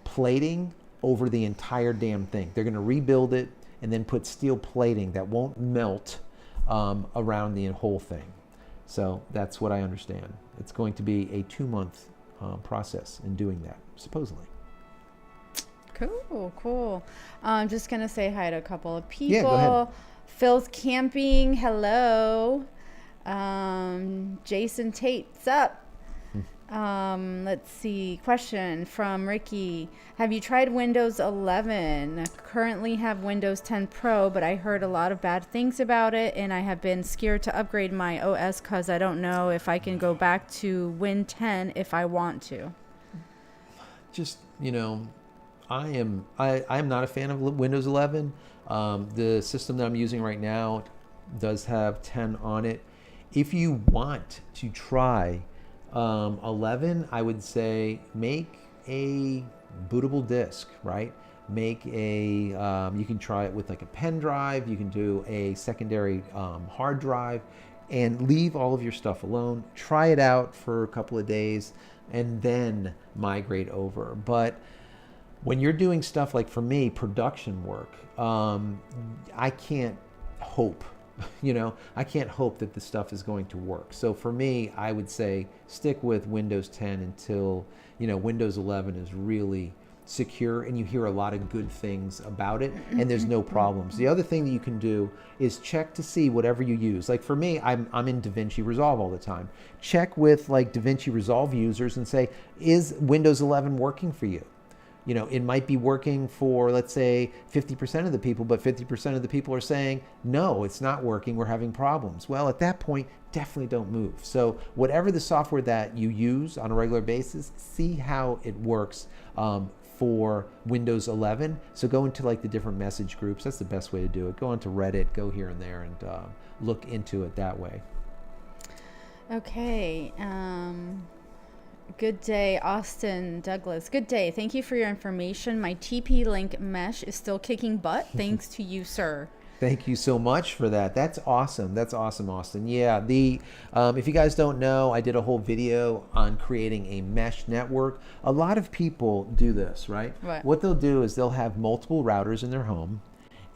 plating over the entire damn thing. They're going to rebuild it and then put steel plating that won't melt around the whole thing. So that's what I understand. It's going to be a 2-month process in doing that, supposedly. Cool. I'm just going to say hi to a couple of people. Yeah, go ahead. Phil's Camping, hello. Jason Tate's up. Let's see. Question from Ricky. Have you tried Windows 11? Currently have Windows 10 Pro, but I heard a lot of bad things about it, and I have been scared to upgrade my OS because I don't know if I can go back to Win 10 if I want to. Just, I am not a fan of Windows 11. The system that I'm using right now does have 10 on it. If you want to try 11, I would say make a bootable disk, right? Make you can try it with like a pen drive. You can do a secondary hard drive and leave all of your stuff alone. Try it out for a couple of days and then migrate over. But when you're doing stuff like, for me, production work, I can't hope I can't hope that the stuff is going to work. So for me, I would say stick with Windows 10 until, Windows 11 is really secure and you hear a lot of good things about it and there's no problems. The other thing that you can do is check to see whatever you use. Like for me, I'm in DaVinci Resolve all the time. Check with like DaVinci Resolve users and say, is Windows 11 working for you? It might be working for, let's say, 50% of the people, but 50% of the people are saying, no, it's not working, we're having problems. Well, at that point, definitely don't move. So whatever the software that you use on a regular basis, see how it works for Windows 11. So go into like the different message groups. That's the best way to do it. Go onto Reddit, go here and there, and look into it that way. Okay. Good day, Austin Douglas. Good day. Thank you for your information. My TP-Link mesh is still kicking butt. Thanks to you, sir. Thank you so much for that. That's awesome. That's awesome, Austin. Yeah, if you guys don't know, I did a whole video on creating a mesh network. A lot of people do this, right? What they'll do is they'll have multiple routers in their home,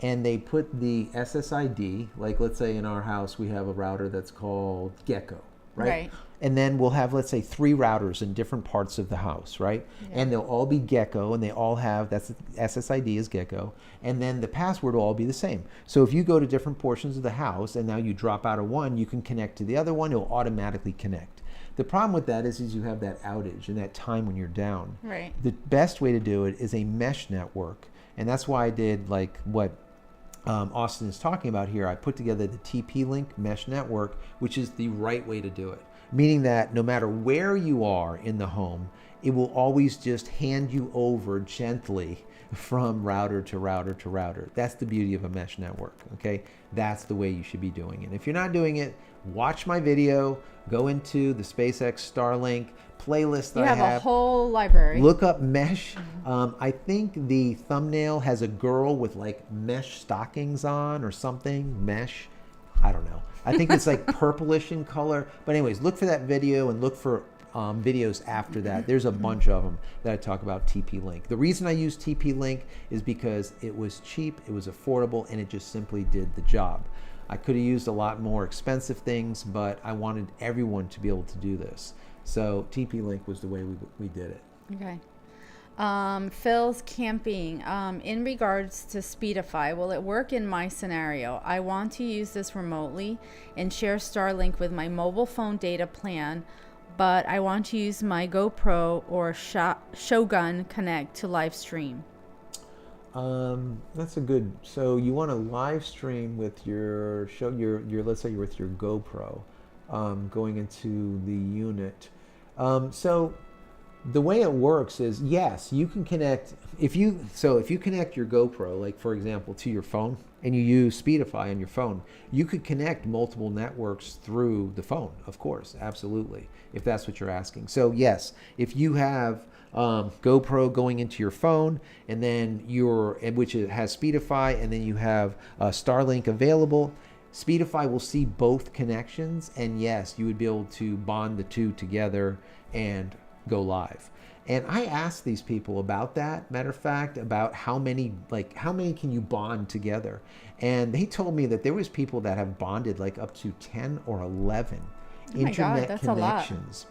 and they put the SSID, like let's say in our house we have a router that's called Gecko, right? And then we'll have, let's say, 3 routers in different parts of the house, right? Yeah. And they'll all be Gecko, and they all have, that's the SSID is Gecko, and then the password will all be the same. So if you go to different portions of the house, and now you drop out of one, you can connect to the other one, it'll automatically connect. The problem with that is you have that outage and that time when you're down. Right. The best way to do it is a mesh network, and that's why I did like what Austin is talking about here. I put together the TP-Link mesh network, which is the right way to do it. Meaning that no matter where you are in the home, it will always just hand you over gently from router to router to router. That's the beauty of a mesh network, okay? That's the way you should be doing it. If you're not doing it, watch my video, go into the SpaceX Starlink playlist that I have. You have a whole library. Look up mesh. I think the thumbnail has a girl with like mesh stockings on or something. Mesh. I don't know. I think it's like purplish in color. But anyways, look for that video and look for videos after that. There's a bunch of them that I talk about TP-Link. The reason I use TP-Link is because it was cheap, it was affordable, and it just simply did the job. I could have used a lot more expensive things, but I wanted everyone to be able to do this. So TP-Link was the way we did it. Okay. Phil's camping. In regards to Speedify, will it work in my scenario? I want to use this remotely and share Starlink with my mobile phone data plan, but I want to use my GoPro or Shogun Connect to live stream. That's a good. So you want to live stream with your let's say you're with your GoPro, going into the unit. So the way it works is, yes, you can connect. If you connect your GoPro, like for example, to your phone, and you use Speedify on your phone, you could connect multiple networks through the phone, of course, absolutely, if that's what you're asking. So yes, if you have GoPro going into your phone, and then which has Speedify, and then you have Starlink available, Speedify will see both connections, and yes, you would be able to bond the two together and go live. And I asked these people about that, matter of fact, about how many can you bond together? And they told me that there was people that have bonded like up to 10 or 11 internet connections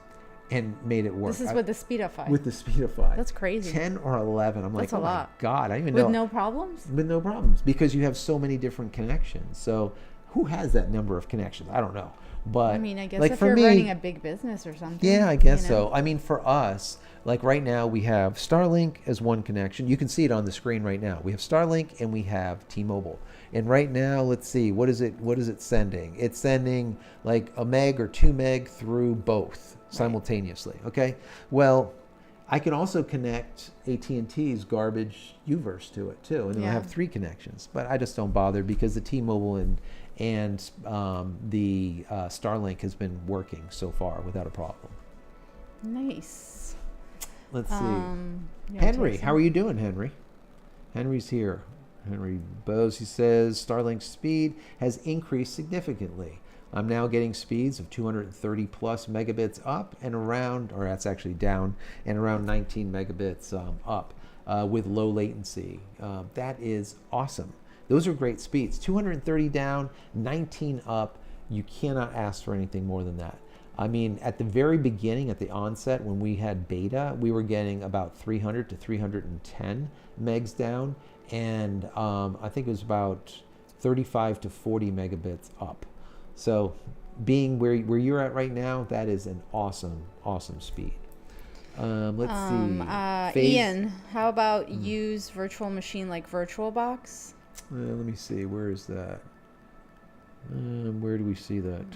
and made it work. This is with the Speedify. With the Speedify. That's crazy. 10 or 11. I'm like, that's a lot. My God, I don't even know. With no problems? With no problems, because you have so many different connections. So who has that number of connections? I don't know. But I mean, I guess like if you're running a big business or something. Yeah, I guess so. I mean, for us, like right now, we have Starlink as one connection. You can see it on the screen right now. We have Starlink and we have T-Mobile. And right now, let's see, what is it sending? It's sending like a meg or 2 meg through both simultaneously. Okay. Well, I can also connect AT&T's garbage Uverse to it too, and then I have 3 connections. But I just don't bother because the T-Mobile and the Starlink has been working so far without a problem. Nice. Let's see. Henry, how are you doing, Henry? Henry's here. Henry Bose, he says, Starlink speed has increased significantly. I'm now getting speeds of 230 plus megabits up and around, or that's actually down, and around 19 megabits up with low latency. That is awesome. Those are great speeds. 230 down, 19 up. You cannot ask for anything more than that. I mean, at the very beginning, at the onset, when we had beta, we were getting about 300 to 310 megs down, and I think it was about 35 to 40 megabits up. So being where you're at right now, that is an awesome speed. Let's see. Ian, how about use virtual machine like VirtualBox? Let me see. Where is that? Where do we see that?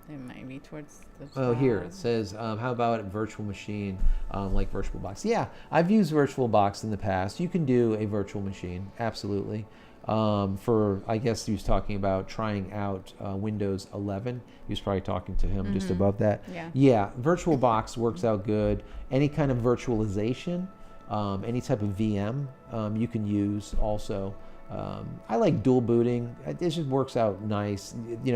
It might be towards the top. Oh, here it says, how about a virtual machine like VirtualBox? Yeah, I've used VirtualBox in the past. You can do a virtual machine, absolutely. I guess he was talking about trying out Windows 11. He was probably talking to him just above that. Yeah, VirtualBox works out good. Any kind of virtualization, any type of VM, you can use also. I like dual booting. It just works out nice.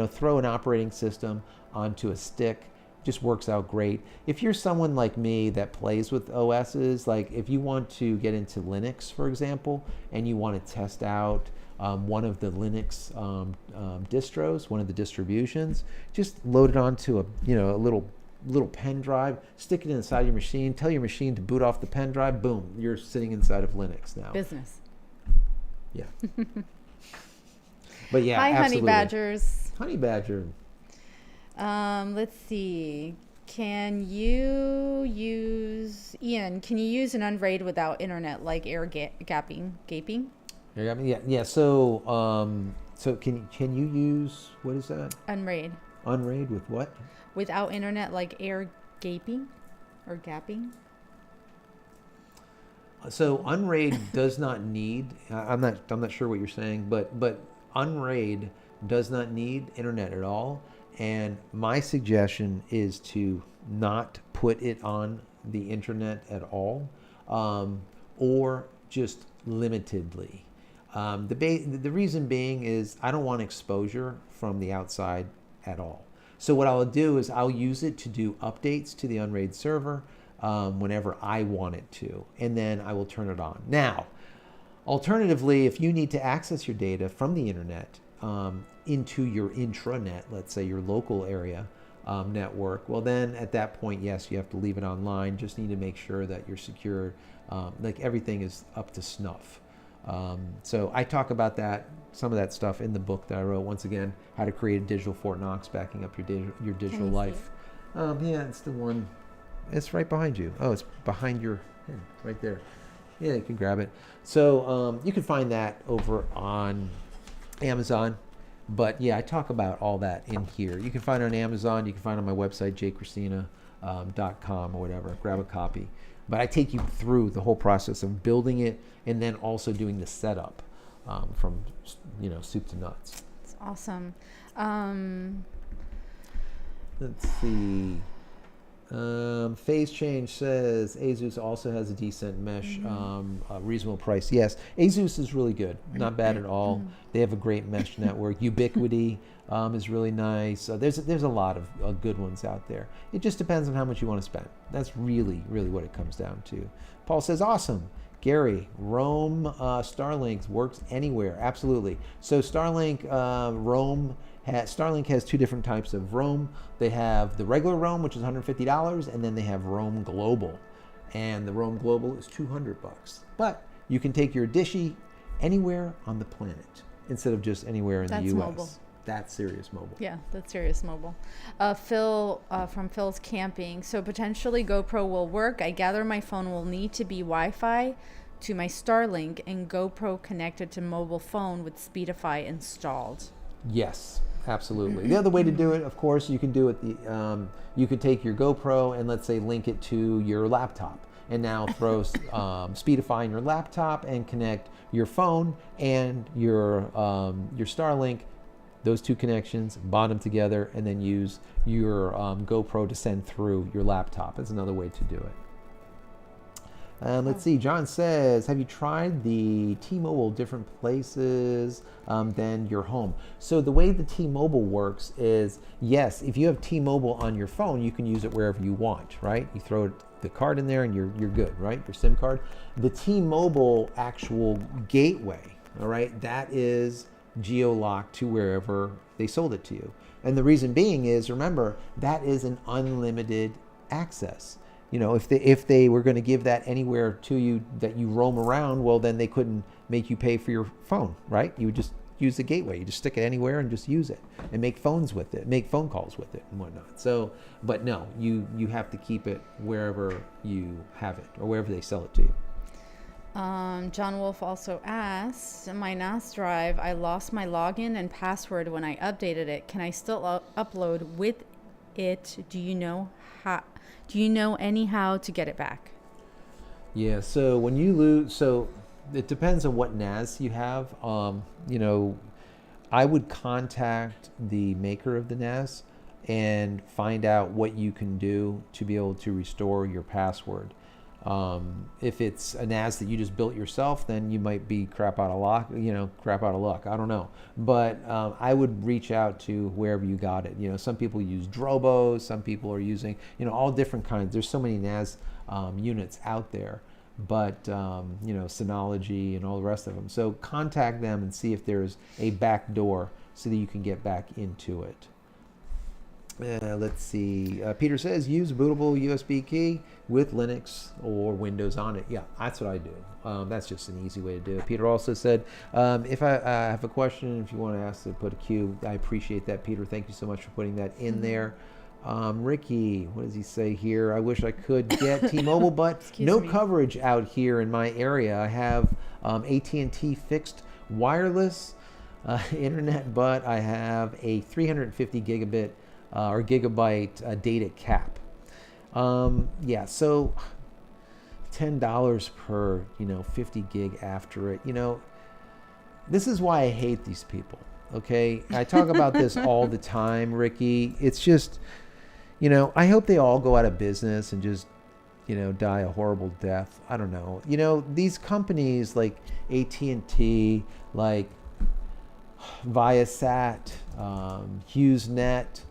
Throw an operating system onto a stick. Just works out great. If you're someone like me that plays with OSs, like if you want to get into Linux, for example, and you want to test out one of the Linux distros, one of the distributions, just load it onto a little pen drive, stick it inside your machine, tell your machine to boot off the pen drive, boom, you're sitting inside of Linux now. Business. Yeah. But yeah, Hi, absolutely. Honey Badgers. Honey Badger. Let's see. Can you use an Unraid without internet like air gaping? Yeah. So can you use, what is that? Unraid. Unraid with what? Without internet like air gaping or gapping? So Unraid does not need. I'm not sure what you're saying, but Unraid does not need internet at all. And my suggestion is to not put it on the internet at all, or just limitedly. The reason being is I don't want exposure from the outside at all. So what I'll do is I'll use it to do updates to the Unraid server whenever I want it to, and then I will turn it on. Now, alternatively, if you need to access your data from the internet into your intranet, let's say your local area network, well then at that point, yes, you have to leave it online. Just need to make sure that you're secure, like everything is up to snuff. So I talk about some of that stuff in the book that I wrote. Once again, how to create a digital Fort Knox, backing up your digital life. Yeah, it's the one. It's right behind you. Oh, it's behind your head, right there. Yeah, you can grab it. So you can find that over on Amazon. But yeah, I talk about all that in here. You can find it on Amazon. You can find it on my website, JCristina.com or whatever. Grab a copy. But I take you through the whole process of building it and then also doing the setup from soup to nuts. It's awesome. Let's see. Phase Change says Asus also has a decent mesh, reasonable price. Yes, Asus is really good, not bad at all. They have a great mesh network. Ubiquity is really nice. There's a lot of good ones out there. It just depends on how much you want to spend. That's really what it comes down to. Paul says, awesome. Gary, Roam Starlink works anywhere. Absolutely. So Starlink Starlink has two different types of Roam. They have the regular Roam, which is $150, and then they have Roam Global. And the Roam Global is $200. But you can take your dishy anywhere on the planet instead of just anywhere in the US. Mobile. That's serious mobile. Yeah, that's serious mobile. Phil from Phil's Camping. So potentially GoPro will work. I gather my phone will need to be Wi-Fi to my Starlink and GoPro connected to mobile phone with Speedify installed. Yes, absolutely. The other way to do it, of course, you can do it. You could take your GoPro and let's say link it to your laptop, and now throw Speedify in your laptop and connect your phone and your Starlink. Those two connections, bond them together, and then use your GoPro to send through your laptop. That's another way to do it. Let's see. John says, have you tried the T-Mobile different places than your home? So the way the T-Mobile works is, yes, if you have T-Mobile on your phone, you can use it wherever you want, right? You throw the card in there and you're good, right? Your SIM card. The T-Mobile actual gateway, All right, that is geo-locked to wherever they sold it to you. And the reason being is, remember, that is an unlimited access. You know, if they were going to give that anywhere to you that you roam around, well, then they couldn't make you pay for your phone, right? You would just use the gateway. You just stick it anywhere and just use it and make phones with it, make phone calls with it and whatnot. So, but no, you have to keep it wherever you have it or wherever they sell it to you. John Wolf also asks, my NAS drive, I lost my login and password when I updated it. Can I still upload with it? Do you know anyhow to get it back? Yeah, so when you lose, so it depends on what NAS you have. You know, I would contact the maker of the NAS and find out what you can do to be able to restore your password. If it's a NAS that you just built yourself, then you might be crap out of luck. I don't know. But I would reach out to wherever you got it. You know, some people use Drobo, some people are using, you know, all different kinds. There's so many NAS units out there, but, you know, Synology and all the rest of them. So contact them and see if there's a back door so that you can get back into it. Let's see. Peter says use bootable USB key with Linux or Windows on it. Yeah, that's what I do. That's just an easy way to do it. Peter also said, if I have a question, if you want to ask to put a Q, I appreciate that, Peter. Thank you so much for putting that in there. Ricky, what does he say here? I wish I could get T-Mobile, but no coverage out here in my area. I have AT&T fixed wireless internet, but I have a 350 gigabit or gigabyte data cap. Yeah, so $10 per, 50 gig after it. This is why I hate these people, okay? I talk about this all the time, Ricky. It's just, I hope they all go out of business and just, die a horrible death. I don't know. These companies like AT&T, like Viasat, HughesNet,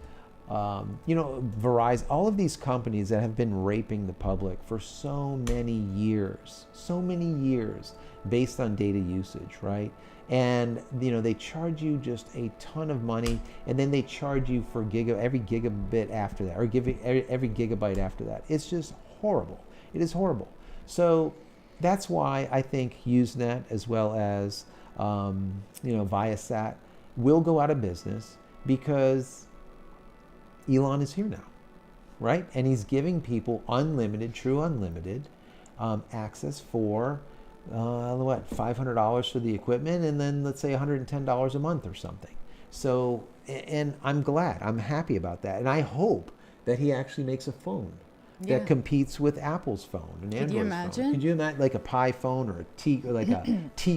Verizon, all of these companies that have been raping the public for so many years based on data usage, right? And, they charge you just a ton of money, and then they charge you for every gigabit after that, or give every gigabyte after that. It's just horrible. It is horrible. So that's why I think HughesNet as well as, Viasat will go out of business, because Elon is here now, right? And he's giving people true unlimited access for, $500 for the equipment, and then let's say $110 a month or something. So, and I'm happy about that. And I hope that he actually makes a phone that competes with Apple's phone and Android's phone. Could you imagine? Could you imagine like a Pi phone or a T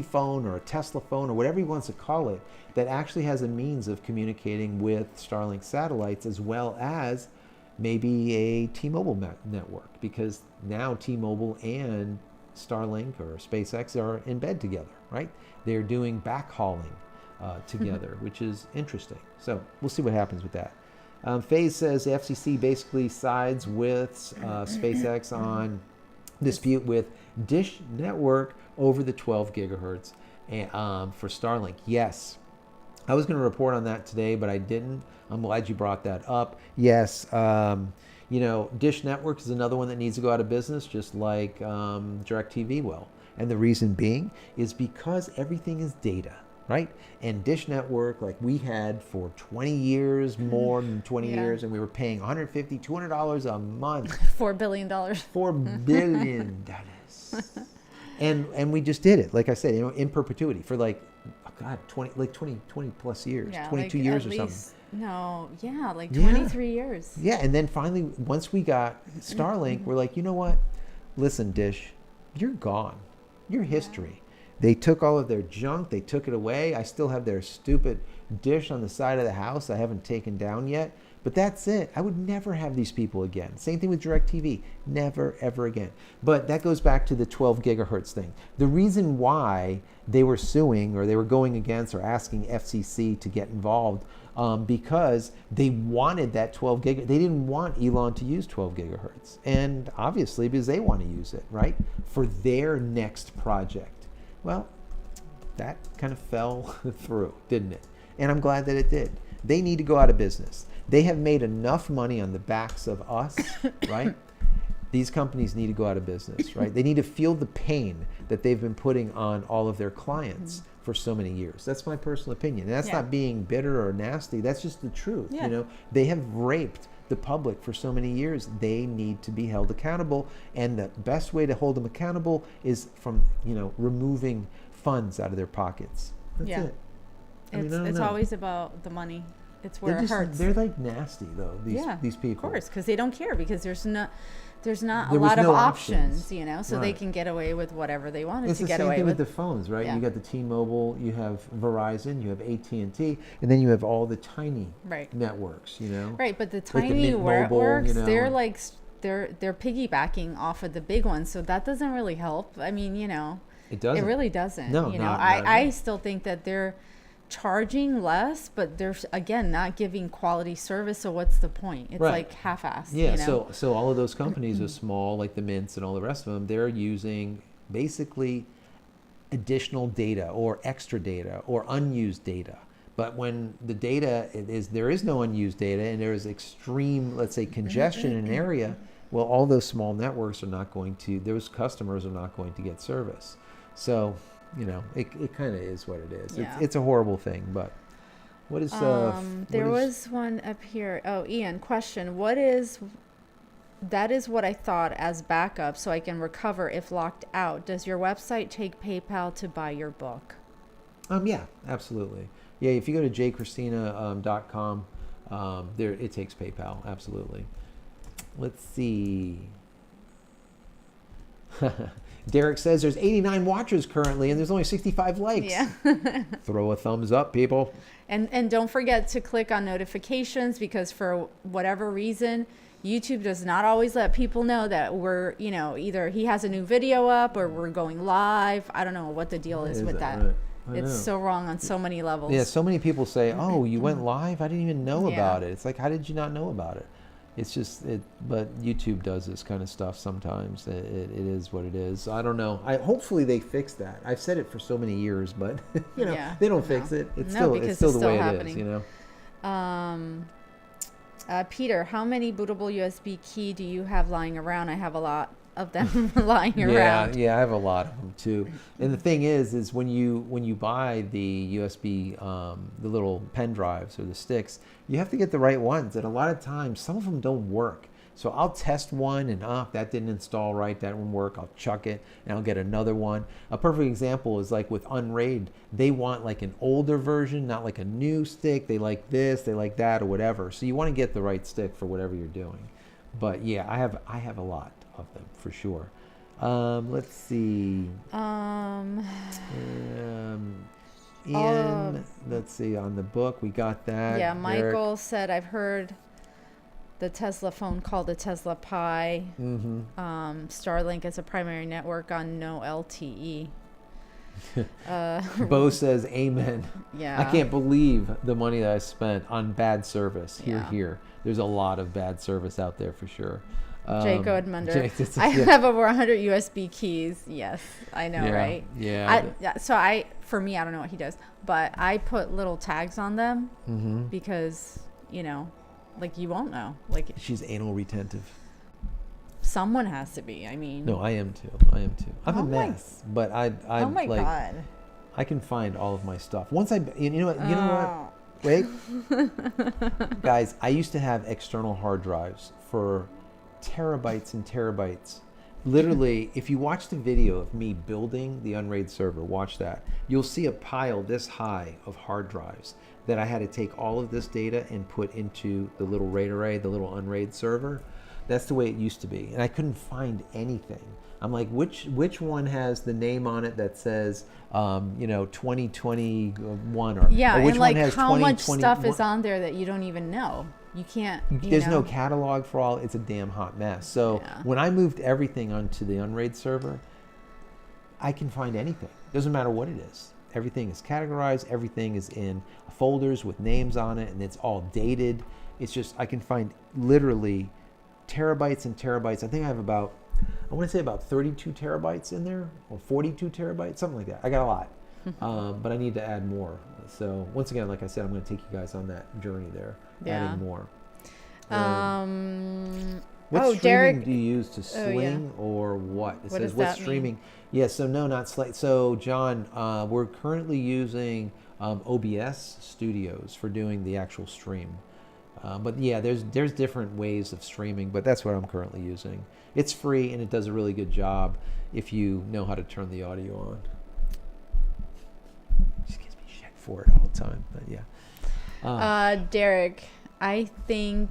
phone or a Tesla phone or whatever he wants to call it, that actually has a means of communicating with Starlink satellites as well as maybe a T-Mobile network, because now T-Mobile and Starlink or SpaceX are in bed together, right? They're doing backhauling together, which is interesting. So we'll see what happens with that. FaZe says the FCC basically sides with SpaceX on dispute with Dish Network over the 12 gigahertz for Starlink. Yes, I was going to report on that today, but I didn't. I'm glad you brought that up. Yes, Dish Network is another one that needs to go out of business, just like DirecTV will. And the reason being is because everything is data, right? And Dish Network, like we had for 20 years, more than 20 years, and we were paying $150, $200 a month. $4 billion. $4 billion. And we just did it, like I said, in perpetuity for 20 plus years, 22 years or something. No, 23 years. Yeah, and then finally, once we got Starlink, we're like, you know what? Listen, Dish, you're gone. You're history. They took all of their junk. They took it away. I still have their stupid dish on the side of the house I haven't taken down yet. But that's it. I would never have these people again. Same thing with DirecTV. Never, ever again. But that goes back to the 12 gigahertz thing. The reason why they were suing, or they were going against or asking FCC to get involved, because they wanted that 12 gigahertz. They didn't want Elon to use 12 gigahertz. And obviously because they want to use it, right? For their next project. Well, that kind of fell through, didn't it? And I'm glad that it did. They need to go out of business. They have made enough money on the backs of us, right? These companies need to go out of business, right? They need to feel the pain that they've been putting on all of their clients for so many years. That's my personal opinion. And that's not being bitter or nasty. That's just the truth. Yeah. You know, they have raped the public for so many years. They need to be held accountable. And the best way to hold them accountable is from, removing funds out of their pockets. That's it. It's always about the money. It's where it hurts. They're like nasty though. These people. Of course, because they don't care, because there's not a There was lot of no options, options. so they Right. can get away with whatever they wanted It's to the get same away thing with. with the phones, right? Yeah. You got the T-Mobile, you have Verizon, you have AT&T, and then you have all the tiny Right. networks, Right, but the Like the tiny Mint Mobile, networks, they're like they're piggybacking off of the big ones, so that doesn't really help. I mean, it doesn't. it really doesn't. No, not at I all. still think that they're charging less, but they're again not giving quality service. So what's the point? It's Right. like half-assed. Yeah, so all of those companies are small, like the Mints and all the rest of them. They're using basically additional data or extra data or unused data. But when the data there is no unused data and there is extreme, let's say, congestion in an area, well, all those small networks those customers are not going to get service. So, it kind of is what it is. Yeah. It's a horrible thing, but what is... There was one up here. Oh, Ian, question. That is what I thought as backup, so I can recover if locked out. Does your website take PayPal to buy your book? Yeah, absolutely. Yeah, if you go to JCristina.com, there it takes PayPal, absolutely. Let's see. Derek says there's 89 watchers currently and there's only 65 likes. Yeah. Throw a thumbs up, people. And don't forget to click on notifications, because for whatever reason, YouTube does not always let people know that we're, either he has a new video up or we're going live. I don't know what the deal is with that. Right? I It's know. so wrong on so many levels. Yeah, so many people say, "Oh, you went live? I didn't even know Yeah. about it." It's like, how did you not know about it? It's just but YouTube does this kind of stuff sometimes. It is what it is. I don't know. Hopefully they fix that. I've said it for so many years, but Yeah, they don't no. fix it. It's No, still because it's still it's the still way happening. it is. Peter, how many bootable USB key do you have lying around? I have a lot of them lying Yeah, around. yeah, I have a lot of them too. And the thing is when you buy the USB, the little pen drives or the sticks, you have to get the right ones. And a lot of times, some of them don't work. So I'll test one and that didn't install right, that won't work. I'll chuck it and I'll get another one. A perfect example is like with Unraid, they want like an older version, not like a new stick. They like this, they like that, or whatever. So you want to get the right stick for whatever you're doing. But yeah, I have a lot of them for sure. Let's see. Ian, let's see, on the book, we got that. Yeah, Eric. Michael said, I've heard the Tesla phone called the Tesla Pi. Starlink is a primary network on no LTE. Bo says, amen. Yeah. I can't believe the money that I spent on bad service. Yeah. Here. There's a lot of bad service out there for sure. Jake Odmunder. Jake, I have over 100 USB keys. Yes, I know, Yeah, right? yeah. For me, I don't know what he does, but I put little tags on them because, like you won't know. Like She's anal retentive. someone has to be. I mean. No, I am too. I'm a mess, but I Oh my like God. I can find all of my stuff. Once you know what? Wait. Guys, I used to have external hard drives for terabytes and terabytes. Literally, if you watch the video of me building the Unraid server, watch that. You'll see a pile this high of hard drives that I had to take all of this data and put into the little RAID array, the little Unraid server. That's the way it used to be. And I couldn't find anything. I'm like, which one has the name on it that says, 2021 or Yeah, or which and like one has how much 2021? stuff is on there that you don't even know. You can't. There's no catalog for all. It's a damn hot mess. So Yeah. when I moved everything onto the Unraid server, I can find anything. Doesn't matter what it is. Everything is categorized. Everything is in folders with names on it, and it's all dated. It's just I can find literally terabytes and terabytes. I think I have about 32 terabytes in there, or 42 terabytes, something like that. I got a lot. but I need to add more. So once again, like I said, I'm going to take you guys on that journey there, adding more. What streaming Derek, do you use to sling or what? It What says does what that streaming. mean? Yeah, so no, not Slate. So John, we're currently using OBS Studios for doing the actual stream. But yeah, there's different ways of streaming, but that's what I'm currently using. It's free and it does a really good job if you know how to turn the audio on. Just gives me shit for it all the time, but yeah. Derek, I think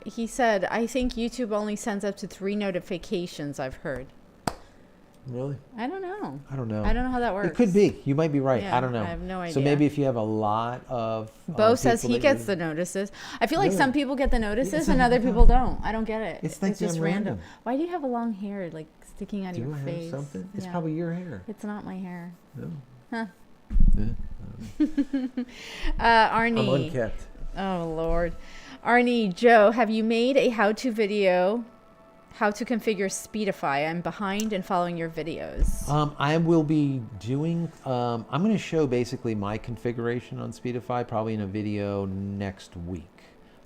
he said I think YouTube only sends up to 3 notifications, I've heard. Really? I don't know. I don't know. I don't know how that works. It could be. You might be right. Yeah, I don't know. I have no idea. So maybe if you have a lot of Bo says people he that gets you- the notices. I feel like Really? some people get the notices it's and like- other people don't. I don't get it. It's like just damn random. random. Why do you have a long hair like sticking out of Do your I face? have something? It's Yeah. probably your hair. It's not my hair. No. Huh. Yeah. Arnie. I'm unkept. Oh Lord. Arnie, Joe, have you made a how-to video? How to configure Speedify? I'm behind in following your videos. I will be doing. I'm going to show basically my configuration on Speedify probably in a video next week.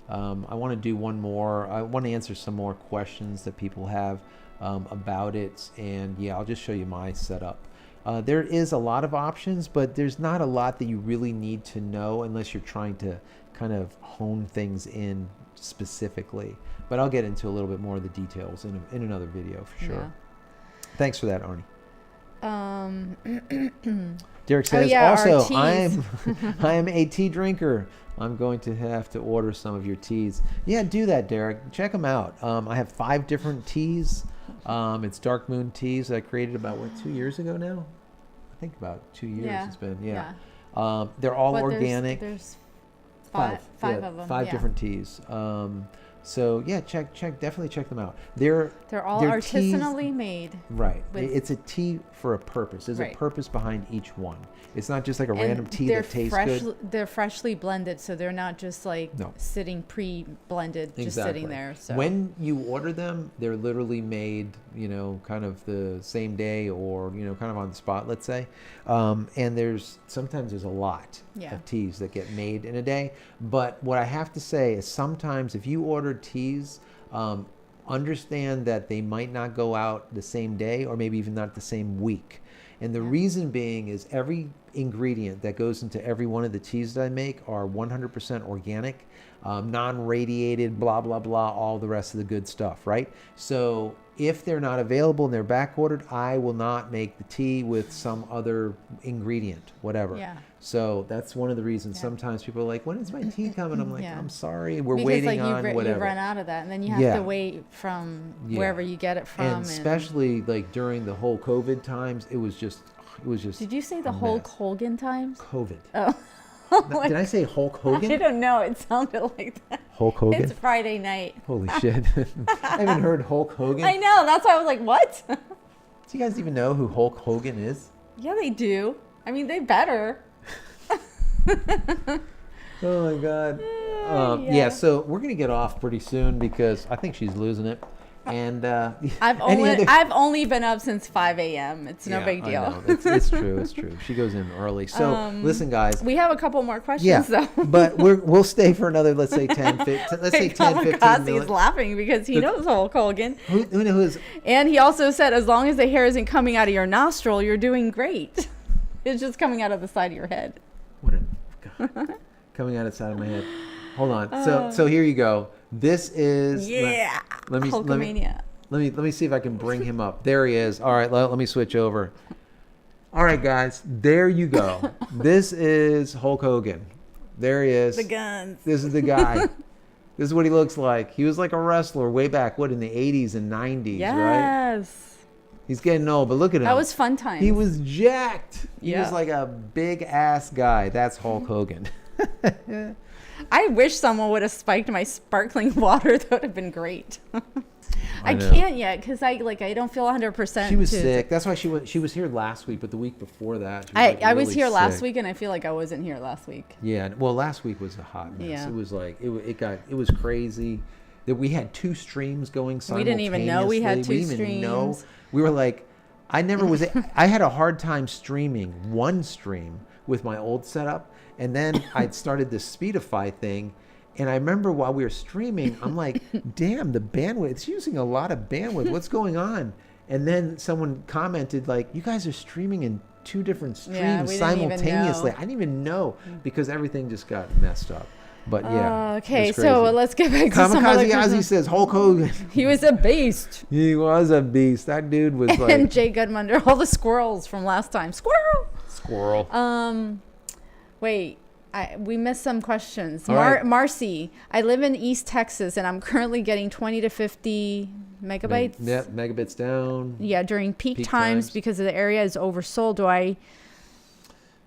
I want to do one more. I want to answer some more questions that people have about it, and yeah, I'll just show you my setup. There is a lot of options, but there's not a lot that you really need to know unless you're trying to kind of hone things in specifically. But I'll get into a little bit more of the details in another video for sure. Yeah. Thanks for that, Arnie. Derek Oh, says, yeah, our also, teas. I am a tea drinker. I'm going to have to order some of your teas. Yeah, do that, Derek. Check them out. I have 5 different teas. It's Dark Moon teas that I created about, 2 years ago now? I think about 2 years Yeah. it's been, yeah. They're all But organic. There's Five five of them. 5 yeah. different teas. So yeah, definitely check them out. They're They're all teas- artisanally made. Right. with- It's a tea for a purpose. There's Right. a purpose behind each one. It's not just like a random And tea they're that tastes fresh, good. They're freshly blended, so they're not just like No. sitting pre-blended, just sitting there. So When you order them, they're literally made, kind of the same day or, kind of on the spot, let's say. And sometimes there's a lot Yeah. of teas that get made in a day. But what I have to say is sometimes if you order teas, understand that they might not go out the same day or maybe even not the same week. And the reason being is every ingredient that goes into every one of the teas that I make are 100% organic, non-radiated, blah, blah, blah, all the rest of the good stuff, right? So if they're not available and they're back ordered, I will not make the tea with some other ingredient, whatever. Yeah. So that's one of the reasons Yeah. sometimes people are like, when is my tea coming? I'm like, Yeah. I'm sorry, we're because waiting like on you whatever. run out of that, and then you have Yeah. to wait from Yeah. wherever you get it from. And especially like during the whole COVID times, it was just Did you say the a Hulk mess. Hogan times? COVID. Oh. Did I say Hulk I Hogan? don't know. It sounded like that. Hulk Hogan? It's Friday night. Holy shit. I haven't heard Hulk Hogan. I know. That's why I was like, what? Do you guys even know who Hulk Hogan is? Yeah, they do. I mean, they better. Oh my God. Yeah. Yeah, so we're going to get off pretty soon because I think she's losing it. And I've only been up since 5 a.m. It's no Yeah, big I deal. know. It's true. It's true. She goes in early. So listen, guys. We have a couple more questions, Yeah, though. but we'll stay for another, let's say 10, 15, let's say 10, 15 Kamikaze's minutes. laughing because he knows Hulk Hogan. Who knows? And he also said, as long as the hair isn't coming out of your nostril, you're doing great. It's just coming out of the side of your head. What a God. Coming out of the side of my head. Hold on. So here you go. This is Yeah. Let me Hulkamania. let me see if I can bring him up. There he is. All right, let me switch over. All right, guys. There you go. This is Hulk Hogan. There he is. The guns. This is the guy. This is what he looks like. He was like a wrestler way back, in the 80s and 90s, right? Yes. He's getting old, but look at him. That was fun times. He was jacked. He Yeah. was like a big ass guy. That's Hulk Hogan. I wish someone would have spiked my sparkling water. That would have been great. I know. can't yet because I don't feel 100%. She was sick. That's why she was here last week, but the week before that, she was like I was really here last sick. week, and I feel like I wasn't here last week. Yeah, well, last week was a hot mess. Yeah. It was like it was crazy that we had 2 streams going We simultaneously. didn't even know we had two We didn't even know. streams. We were like, I never was. I had a hard time streaming one stream with my old setup, and then I started this Speedify thing. And I remember while we were streaming, I'm like, "Damn, the bandwidth! It's using a lot of bandwidth. What's going on?" And then someone commented, like, "You guys are streaming in 2 different streams we didn't even simultaneously." know. I didn't even know because everything just got messed up. But yeah. Okay, it's so crazy. let's get back to some other Kamikaze Ozzy questions. says Hulk Hogan. He was a beast. He was a beast. That dude was like And Jay Goodmunder, all the squirrels from last time. Squirrel. squirrel. Wait, we missed some questions. All right. Marcy, I live in East Texas, and I'm currently getting 20 to 50 megabytes. Yep, megabits down. Yeah, during peak Peak times times. because the area is oversold. Do I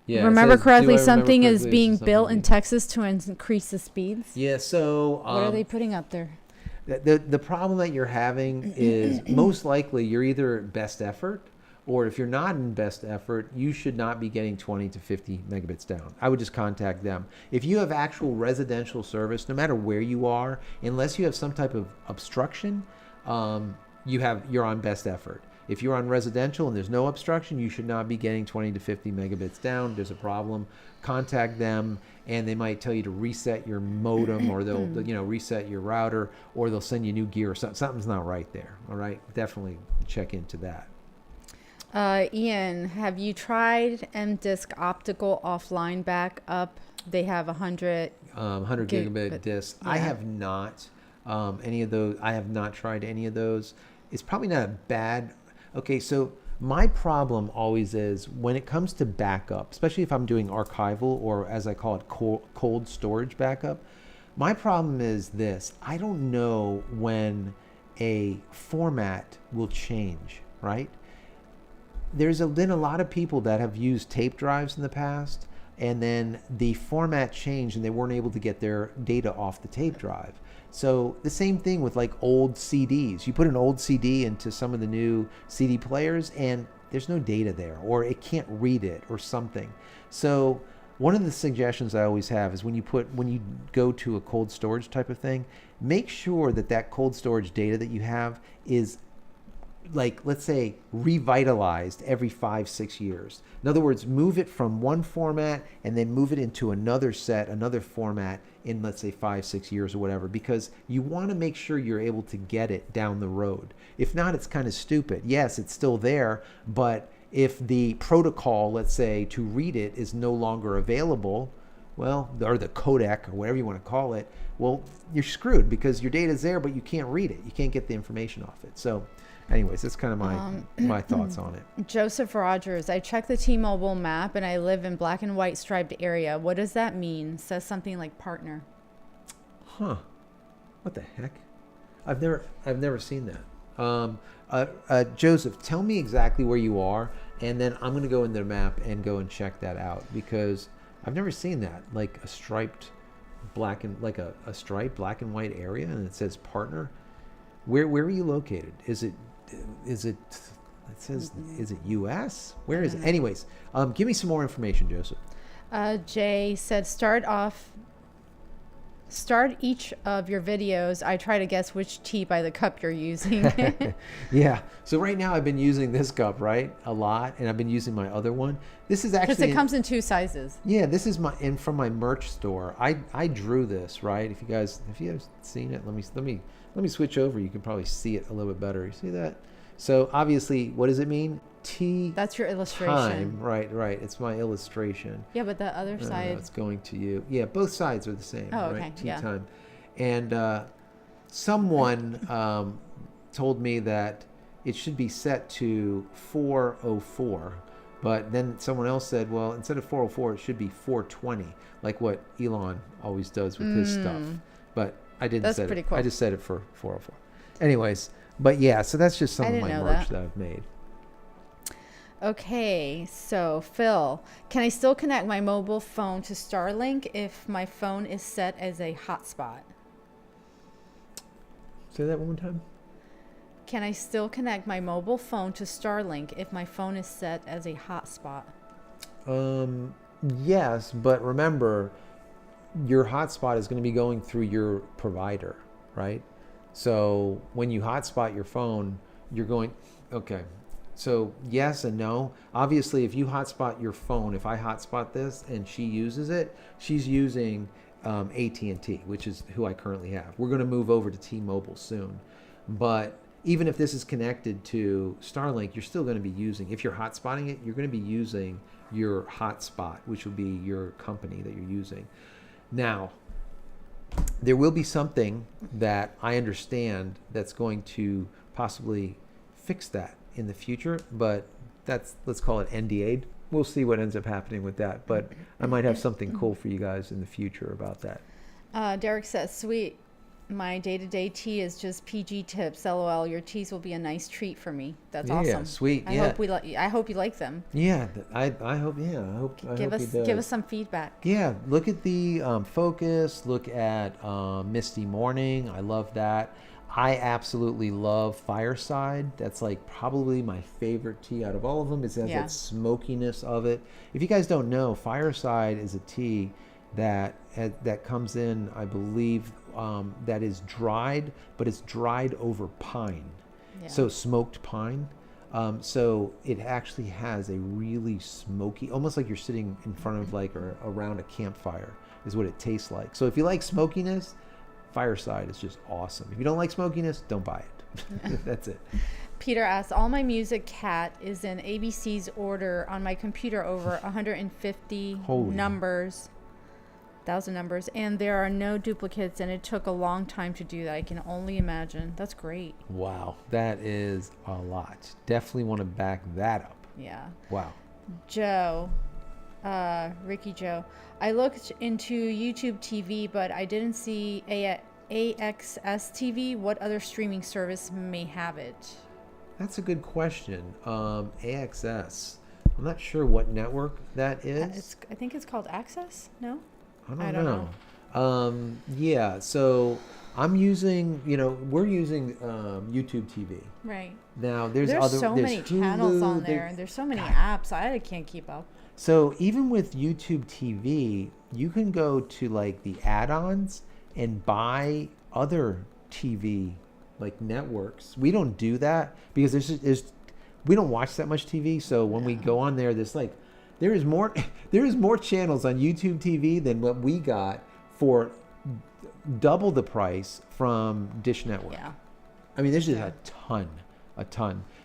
Yeah, it remember says, correctly? "Do I remember Something is correctly?" being Something built in being- Texas to increase the speeds. Yeah, so What are they putting up there? the problem that you're having is most likely you're either best effort, or if you're not in best effort, you should not be getting 20 to 50 megabits down. I would just contact them. If you have actual residential service, no matter where you are, unless you have some type of obstruction, you're on best effort. If you're on residential and there's no obstruction, you should not be getting 20 to 50 megabits down. There's a problem. Contact them, and they might tell you to reset your modem, or they'll reset your router, or they'll send you new gear. Something's not right there. All right, definitely check into that. Ian, have you tried MDisk optical offline backup? They have 100. 100 gigabit disk. I yeah. have not any of those. I have not tried any of those. It's probably not a bad. Okay, so my problem always is when it comes to backup, especially if I'm doing archival, or as I call it, cold storage backup. My problem is this: I don't know when a format will change, right? There's been a lot of people that have used tape drives in the past, and then the format changed and they weren't able to get their data off the tape drive. So the same thing with like old CDs. You put an old CD into some of the new CD players and there's no data there, or it can't read it or something. So one of the suggestions I always have is when you go to a cold storage type of thing, make sure that cold storage data that you have is, like, let's say, revitalized every 5-6 years. In other words, move it from one format and then move it into another format in, let's say, 5-6 years or whatever, because you want to make sure you're able to get it down the road. If not, it's kind of stupid. Yes, it's still there, but if the protocol, let's say, to read it is no longer available, well, or the codec or whatever you want to call it, well, you're screwed because your data's there, but you can't read it. You can't get the information off it. So anyways, that's kind of my thoughts on it. Joseph Rogers, I checked the T-Mobile map and I live in black and white striped area. What does that mean? Says something like partner. Huh? What the heck? I've never seen that. Joseph, tell me exactly where you are, and then I'm going to go in the map and go and check that out, because I've never seen that, like a striped black and a striped black and white area, and it says partner. Where are you located? Is it US? Where is it? Anyways, give me some more information, Joseph. Jay said, start each of your videos. I try to guess which tea by the cup you're using. Yeah. So right now I've been using this cup, right? A lot. And I've been using my other one. This is actually... Because it comes in 2 sizes. Yeah, this is from my merch store. I drew this, right? If you guys seen it, let me switch over. You can probably see it a little bit better. You see that? So obviously, what does it mean? Tea. That's your illustration. Time. Right. It's my illustration. Yeah, but the other side. It's going to you. Yeah, both sides are the same. Oh, right? okay. Tea Yeah. time. And someone told me that it should be set to 404. But then someone else said, well, instead of 404, it should be 420, like what Elon always does with his stuff. But I didn't That's set pretty it. cool. I just set it for 404. Anyways, but yeah, so that's just some I of didn't my know merch that. that I've made. Okay, so Phil, can I still connect my mobile phone to Starlink if my phone is set as a hotspot? Say that one more time. Can I still connect my mobile phone to Starlink if my phone is set as a hotspot? Yes, but remember, your hotspot is going to be going through your provider, right? So when you hotspot your phone, you're going, okay. So yes and no. Obviously, if you hotspot your phone, if I hotspot this and she uses it, she's using AT&T, which is who I currently have. We're going to move over to T-Mobile soon. But even if this is connected to Starlink, you're still going to be using, if you're hotspotting it, you're going to be using your hotspot, which will be your company that you're using. Now, there will be something that I understand that's going to possibly fix that in the future, but that's, let's call it NDA'd. We'll see what ends up happening with that, but I might have something cool for you guys in the future about that. Derek says, sweet. My day-to-day tea is just PG tips. LOL. Your teas will be a nice treat for me. That's awesome. Yeah, sweet. I hope you like them. Yeah, I hope. Yeah, I hope. Give us some feedback. Yeah, look at the Focus. Look at Misty Morning. I love that. I absolutely love Fireside. That's like probably my favorite tea out of all of them. It has that smokiness of it. If you guys don't know, Fireside is a tea that comes in, I believe, that is dried, but it's dried over pine. Yeah. So smoked pine. So it actually has a really smoky, almost like you're sitting in front of like or around a campfire is what it tastes like. So if you like smokiness, Fireside is just awesome. If you don't like smokiness, don't buy it. That's it. Peter asks, all my music cat is in ABC's order on my computer, over 150 numbers. 1,000 numbers, and there are no duplicates, and it took a long time to do that. I can only imagine. That's great. Wow, that is a lot. Definitely want to back that up. Yeah. Wow. Joe, Ricky Joe, I looked into YouTube TV, but I didn't see AXS TV. What other streaming service may have it? That's a good question. AXS. I'm not sure what network that is. I think it's called Access. No. I don't know. Yeah, so I'm using, we're using YouTube TV. Right. Now, there's so many Hulu, channels on there, and there's so many apps. I can't keep up. So even with YouTube TV, you can go to like the add-ons and buy other TV like networks. We don't do that because we don't watch that much TV. So when we go on there, there is more channels on YouTube TV than what we got for double the price from Dish Network. Yeah. I mean, there's just a ton.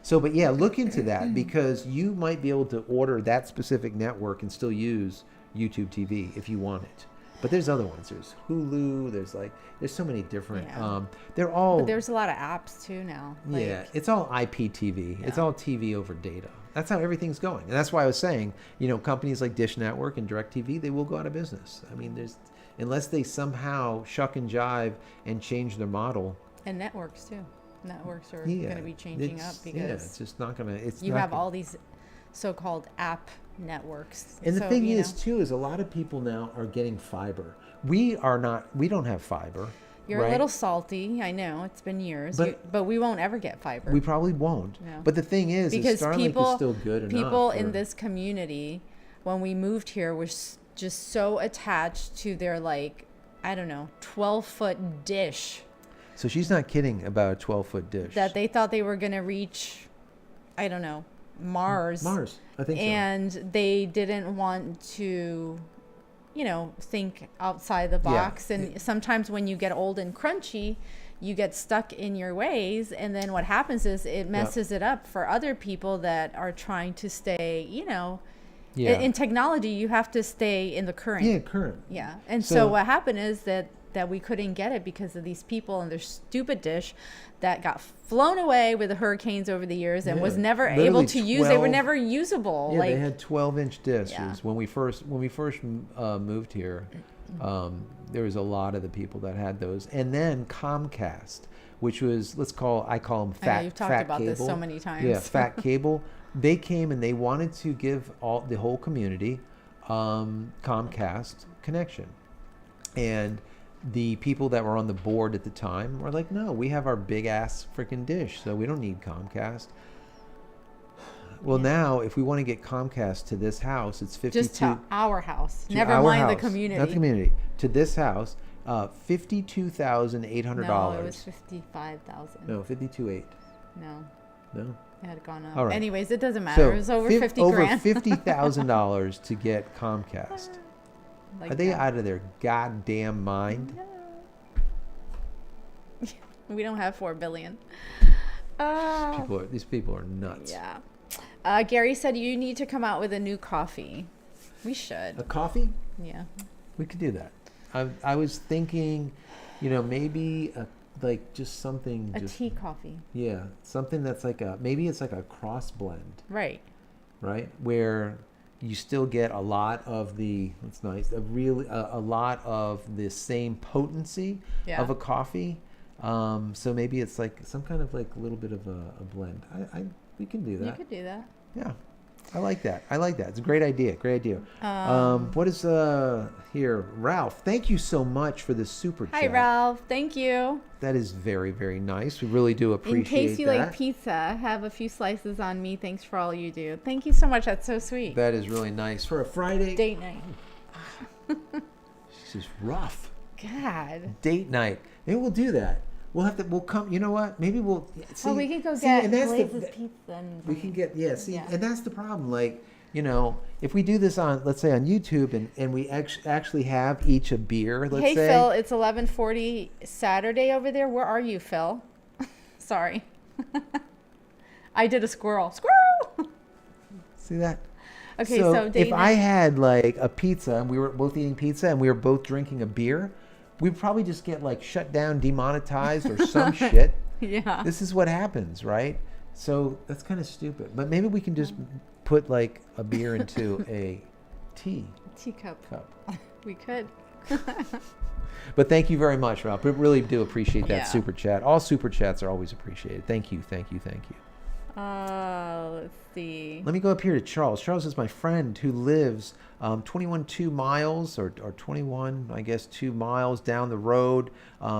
So, but yeah, look into that because you might be able to order that specific network and still use YouTube TV if you want it. But there's other ones. There's Hulu. There's so many different. Yeah. But there's a lot of apps too now. It's all IPTV. Yeah. It's all TV over data. That's how everything's going. And that's why I was saying, companies like Dish Network and DirecTV, they will go out of business. I mean, unless they somehow shuck and jive and change their model. And networks too. Networks are going to be changing up because it's just not going to. You have all these so-called app networks. And the thing is a lot of people now are getting fiber. We don't have fiber. You're a little salty. I know it's been years, but we won't ever get fiber. We probably won't. No. But the thing is Starlink is still good enough. People in this community, when we moved here, were just so attached to their 12-foot dish. So she's not kidding about a 12-foot dish. That they thought they were going to reach, I don't know, Mars. I think so. And they didn't want to, think outside the box. Yeah. And sometimes when you get old and crunchy, you get stuck in your ways. And then what happens is it messes it up for other people that are trying to stay, in technology, you have to stay in the current. Yeah, current. Yeah. And so what happened is that we couldn't get it because of these people and their stupid dish that got flown away with the hurricanes over the years and was never able to use. They were never usable. Yeah, they had 12-inch dishes. Yeah. When we first moved here, there was a lot of the people that had those. And then Comcast, which was, I call them fat cable. You've talked about this so many times. Yeah, fat cable. They came and they wanted to give the whole community Comcast connection. And the people that were on the board at the time were like, no, we have our big ass freaking dish, so we don't need Comcast. Well, now if we want to get Comcast to this house, it's 52. Just to our house. Never mind the community. Not the community. To this house, $52,800. No, it was $55,000. No, $52,800. No. No. It had gone up. All right. Anyways, it doesn't matter. It was over 50 grand. Over $50,000 to get Comcast. Like Are they that. out of their goddamn mind? No. We don't have 4 billion. These people are nuts. Yeah. Gary said you need to come out with a new coffee. We should. A coffee? Yeah. We could do that. I was thinking, maybe like just something. A tea coffee. Yeah, something that's maybe it's like a cross blend. Right. Right, where you still get a lot of that's nice, a lot of the same potency of a coffee. So maybe it's like some kind of like a little bit of a blend. We can do that. You could do that. Yeah. I like that. It's a great idea. What is here? Ralph, thank you so much for this super chat. Hi, Ralph. Thank you. That is very, very nice. We really do appreciate In case you that. like pizza, have a few slices on me. Thanks for all you do. Thank you so much. That's so sweet. That is really nice. For a Friday. Date night. This is rough. God. Date night. Maybe we'll do that. We'll come, you know what? Maybe we'll see. We can go get and that's Blaze's pizza. We can get, Yeah. and that's the problem. Like, if we do this on, let's say on YouTube and we actually have each a beer, let's say. Hey, Phil, it's 11:40 Saturday over there. Where are you, Phil? Sorry. I did a squirrel. Squirrel! See that? Okay, so date if night. I had like a pizza and we were both eating pizza and we were both drinking a beer, we'd probably just get like shut down, demonetized or some shit. Yeah. This is what happens, right? So that's kind of stupid. But maybe we can just put like a beer into a teacup. cup. We could. But thank you very much, Ralph. We really do appreciate that Yeah. super chat. All super chats are always appreciated. Thank you. Let's see. Let me go up here to Charles. Charles is my friend who lives 2 miles or 21, I guess, 2 miles down the road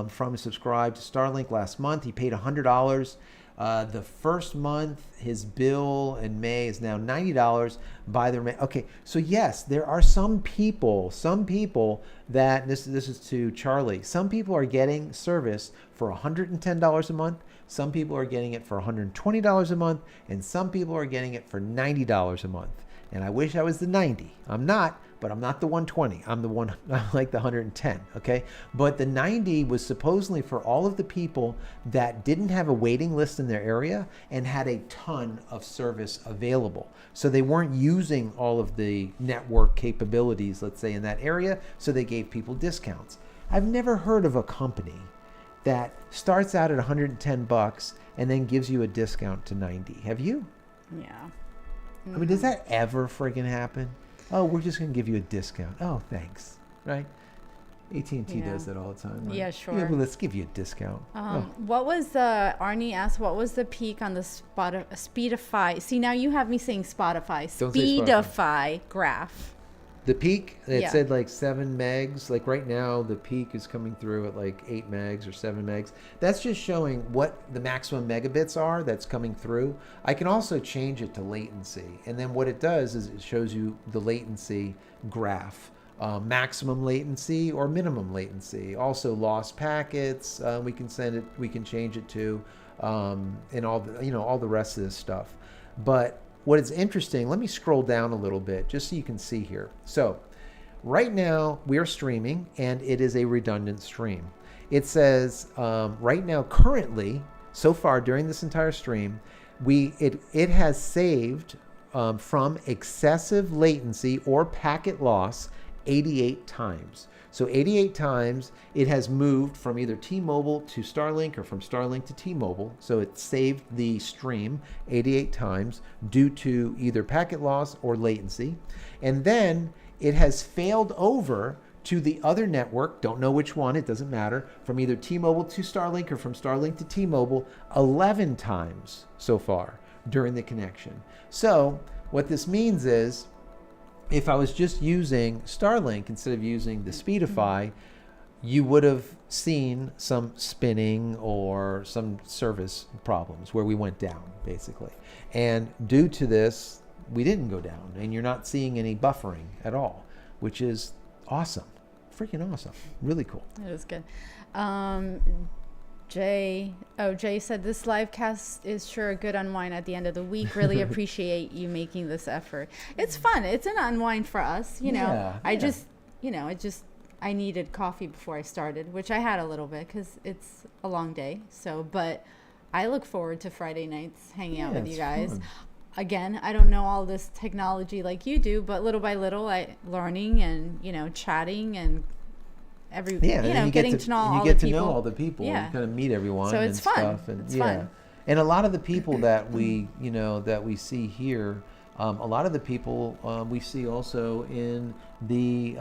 from subscribed to Starlink last month. He paid $100. The first month, his bill in May is now $90 by the okay. So yes, there are some people that this is to Charlie. Some people are getting service for $110 a month. Some people are getting it for $120 a month, and some people are getting it for $90 a month. And I wish I was the 90. I'm not, but I'm not the 120. I'm like the 110, okay? But the 90 was supposedly for all of the people that didn't have a waiting list in their area and had a ton of service available. So they weren't using all of the network capabilities, let's say, in that area, so they gave people discounts. I've never heard of a company that starts out at $110 and then gives you a discount to 90. Have you? Yeah. I mean, does that ever friggin' happen? Oh, we're just gonna give you a discount. Oh, thanks. Right? AT&T does that all the time. Right? Yeah, sure. Yeah, well, let's give you a discount. What was Arnie asked, what was the peak on the Speedify? See, now you have me saying Spotify. Don't say Spotify. Speedify graph. The peak, it Yeah. said like 7 megs. Like right now, the peak is coming through at like 8 megs or 7 megs. That's just showing what the maximum megabits are that's coming through. I can also change it to latency. And then what it does is it shows you the latency graph. Maximum latency or minimum latency. Also lost packets. We can change it to, and all the rest of this stuff. But what is interesting, let me scroll down a little bit just so you can see here. So right now we are streaming and it is a redundant stream. It says right now, currently, so far during this entire stream, it has saved from excessive latency or packet loss 88 times. So 88 times it has moved from either T-Mobile to Starlink or from Starlink to T-Mobile. So it saved the stream 88 times due to either packet loss or latency. And then it has failed over to the other network, don't know which one, it doesn't matter, from either T-Mobile to Starlink or from Starlink to T-Mobile 11 times so far during the connection. So what this means is, if I was just using Starlink instead of using the Speedify, you would have seen some spinning or some service problems where we went down, basically. And due to this, we didn't go down, and you're not seeing any buffering at all, which is awesome. Freaking awesome. Really cool. That is good. Jay said this live cast is sure a good unwind at the end of the week. Really appreciate you making this effort. It's fun. It's an unwind for us, you know. Yeah, I yeah. just, you know, I needed coffee before I started, which I had a little bit because it's a long day. So, but I look forward to Friday nights hanging out with you it's guys. fun. Again, I don't know all this technology like you do, but little by little, learning and, you know, chatting and getting to know all the people. You get to know all the people Yeah. and kind of meet everyone So and it's fun. stuff. And It's fun. And a lot of the people that we, you know, that we see here, a lot of the people we see also in the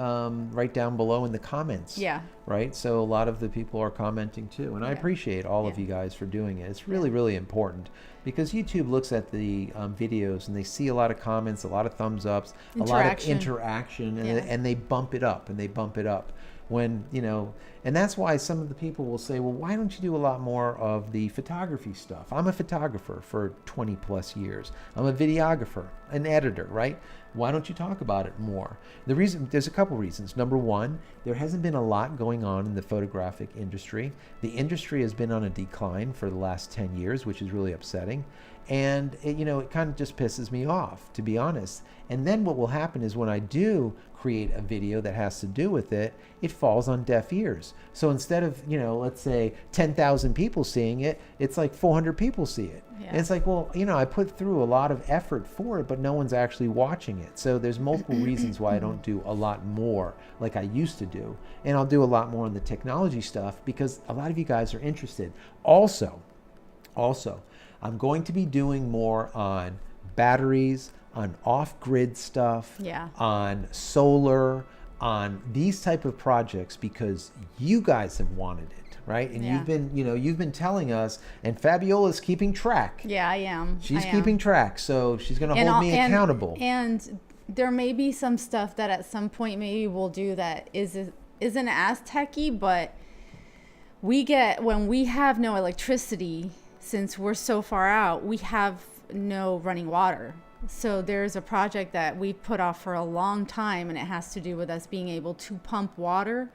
right down below in the comments. Yeah. Right. So a lot of the people are commenting too, and I Yeah. appreciate all of Yeah. you guys for doing it. It's really, really important because YouTube looks at the videos and they see a lot of comments, a lot of thumbs ups, a lot of interaction, and, Yeah. and they bump it up and they bump it up. When, you know, and that's why some of the people will say, well, why don't you do a lot more of the photography stuff? I'm a photographer for 20 plus years. I'm a videographer, an editor, right? Why don't you talk about it more? There's a couple reasons. Number one, there hasn't been a lot going on in the photographic industry. The industry has been on a decline for the last 10 years, which is really upsetting. And it kind of just pisses me off, to be honest. And then what will happen is when I do create a video that has to do with it, it falls on deaf ears. So instead of, let's say 10,000 people seeing it, it's like 400 people see it. Yeah. And it's like, well, I put through a lot of effort for it, but no one's actually watching it. So there's multiple reasons why I don't do a lot more like I used to do. And I'll do a lot more on the technology stuff because a lot of you guys are interested. Also, I'm going to be doing more on batteries, on off-grid stuff, Yeah. on solar, on these type of projects because you guys have wanted it, right? And Yeah. you've been telling us, and Fabiola's keeping track. Yeah, I am. She's I am. keeping track, so she's going to hold me accountable. And there may be some stuff that at some point maybe we'll do that isn't as techy, but when we have no electricity, since we're so far out, we have no running water. So there's a project that we put off for a long time, and it has to do with us being able to pump water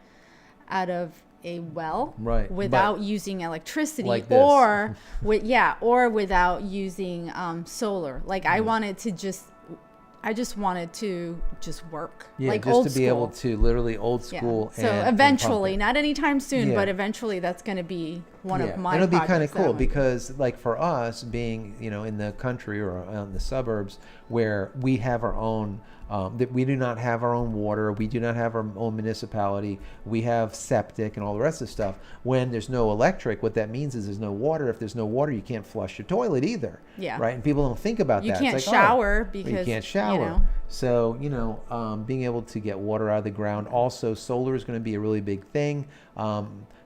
out of a well, Right, without but using electricity, like this. or without using solar. Like I just wanted to just work, Yeah, like just old to be school. able to literally old Yeah. school. So and eventually, pump it. not anytime soon, Yeah. but eventually that's going to be one of my and it'll be kind projects of that I cool wanna do. because like for us being in the country or in the suburbs where we have our own that we do not have our own water, we do not have our own municipality, we have septic and all the rest of the stuff. When there's no electric, what that means is there's no water. If there's no water, you can't flush your toilet either. Yeah. Right. And people don't think about You that. can't It's like, shower but because, you can't shower. So, being able to get water out of the ground. Also, solar is going to be a really big thing.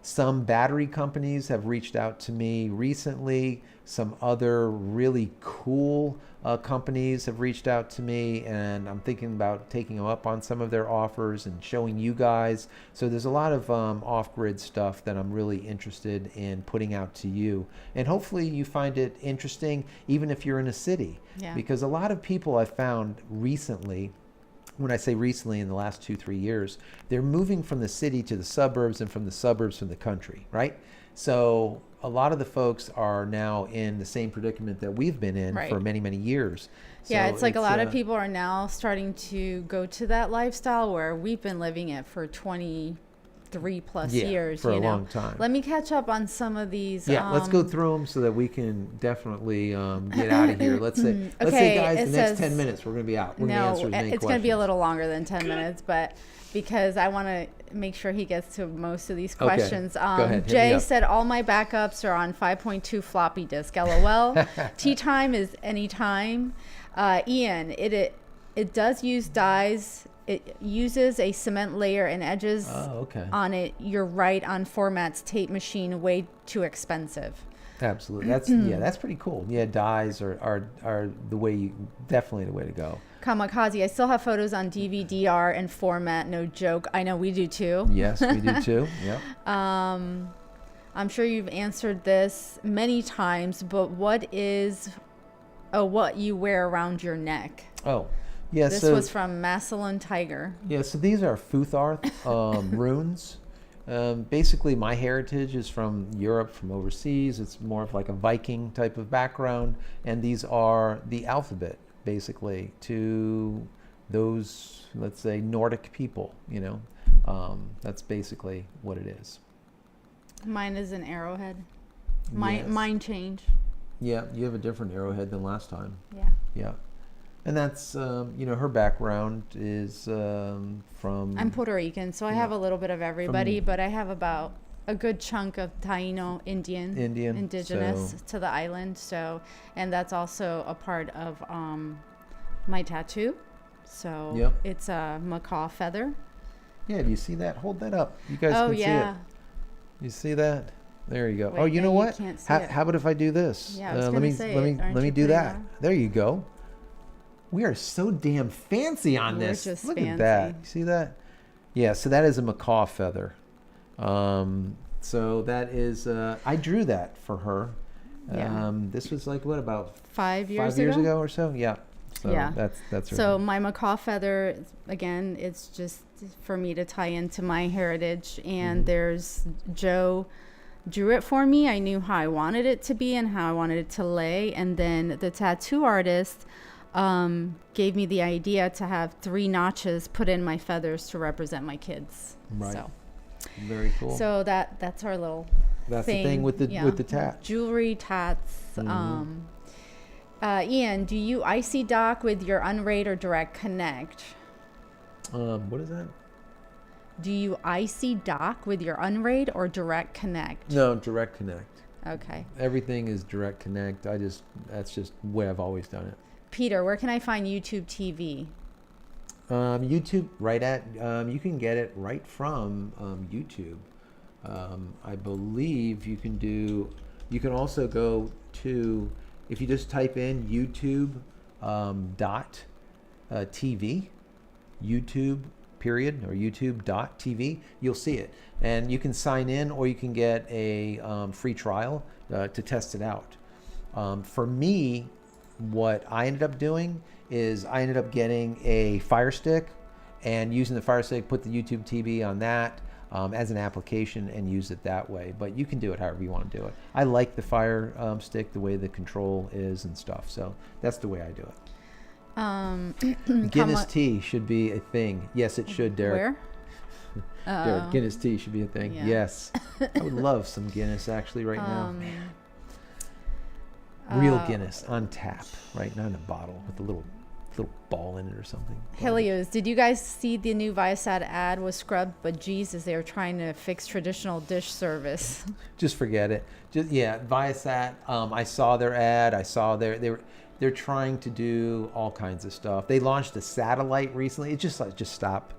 Some battery companies have reached out to me recently. Some other really cool companies have reached out to me, and I'm thinking about taking them up on some of their offers and showing you guys. So there's a lot of off-grid stuff that I'm really interested in putting out to you. And hopefully you find it interesting, even if you're in a city. Yeah. Because a lot of people I've found recently, when I say recently in the last 2-3 years, they're moving from the city to the suburbs and from the suburbs from the country, right? So a lot of the folks are now in the same predicament that we've been in Right. for many, many years. Yeah, So it's like a lot of people are now starting to go to that lifestyle where we've been living it for 23 plus years. for a long time. Let me catch up on some of these. Yeah, let's go through them so that we can definitely get out of here. Let's say, Okay, guys, it the next says- 10 minutes we're going to be out. We're going to No, answer as many it's going to be a questions. little longer than 10 minutes, but because I want to make sure he gets to most of these Okay, questions. go ahead, hit me Jay up. said all my backups are on 5.2 floppy disk. LOL. Tea time is anytime. Ian, it does use dyes. It uses a cement layer and edges Oh, okay. on it. You're right on formats. Tape machine way too expensive. Absolutely. That's pretty cool. Yeah, dyes are definitely the way to go. Kamikaze, I still have photos on DVD-R and format. No joke. I know we do too. Yes, we do too. Yep. I'm sure you've answered this many times, but what you wear around your neck? Oh, yeah. This so was from Massillon Tiger. yeah, so these are Futharth runes, Basically, my heritage is from Europe, from overseas. It's more of like a Viking type of background, and these are the alphabet, basically, to those, let's say, Nordic people. That's basically what it is. Mine is an arrowhead. Yes. Mine change. Yeah, you have a different arrowhead than last time. Yeah. Yeah. And that's, her background is from... I'm Puerto Rican, so I have a little bit of everybody, but I have about a good chunk of Taino indigenous to the island. So, and that's also a part of my tattoo. So it's a macaw feather. Yeah, do you see that? Hold that up. You guys can see it. You see that? There you go. Wait, oh, you know what? Can't see it. How about if I do this? Yeah, I was let me say let me do that. There you go. We are so damn fancy on this. Just Look fancy. at that. You see that? Yeah, so that is a macaw feather. So that is, I drew that for her. Yeah. This was like, what, about 5 years ago or so? Yeah. So that's her. So my macaw feather, again, it's just for me to tie into my heritage. And there's Joe drew it for me. I knew how I wanted it to be and how I wanted it to lay. And then the tattoo artist gave me the idea to have 3 notches put in my feathers to represent my kids. Right. So very cool. So that's our little that's thing. The thing with the tat. Jewelry, tats. Ian, do you IC dock with your Unraid or Direct Connect? What is that? Do you IC dock with your Unraid or Direct Connect? No, Direct Connect. Okay. Everything is Direct Connect. That's just the way I've always done it. Peter, where can I find YouTube TV? YouTube, you can get it right from YouTube. I believe you can also go to, if you just type in YouTube .tv, YouTube period, or YouTube.tv, you'll see it. And you can sign in, or you can get a free trial to test it out. For me, what I ended up doing is I ended up getting a Fire Stick and using the Fire Stick, put the YouTube TV on that as an application and use it that way. But you can do it however you want to do it. I like the Fire Stick, the way the control is and stuff. So that's the way I do it. Guinness tea should be a thing. Yes, it should, Derek. Where? Derek, Guinness tea should be a thing. Yeah. Yes. I would love some Guinness actually right now. Real Guinness on tap, right? Not in a bottle with a little ball in it or something. Helios, did you guys see the new Viasat ad was scrubbed? But Jesus, they were trying to fix traditional dish service. Just forget it. Viasat. I saw their ad. I saw they're trying to do all kinds of stuff. They launched a satellite recently. It's just stop.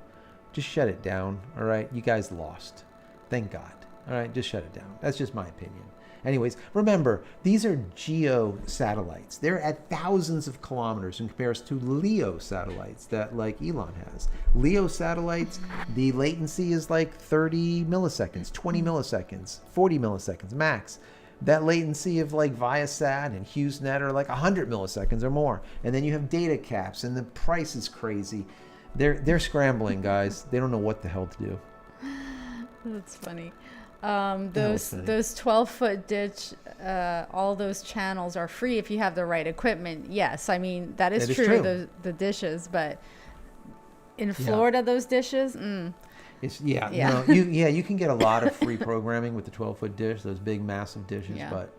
Just shut it down. All right, you guys lost. Thank God. All right, just shut it down. That's just my opinion. Anyways, remember, these are GEO satellites. They're at thousands of kilometers in comparison to LEO satellites that like Elon has. LEO satellites, the latency is like 30 milliseconds, 20 milliseconds, 40 milliseconds max. That latency of like Viasat and HughesNet are like 100 milliseconds or more. And then you have data caps and the price is crazy. They're scrambling, guys. They don't know what the hell to do. That's funny. Those 12-foot ditch, all those channels are free if you have the right equipment. Yes, I mean that is true. The dishes, but in Florida, those dishes. You can get a lot of free programming with the 12-foot dish, those big massive dishes. Yeah. But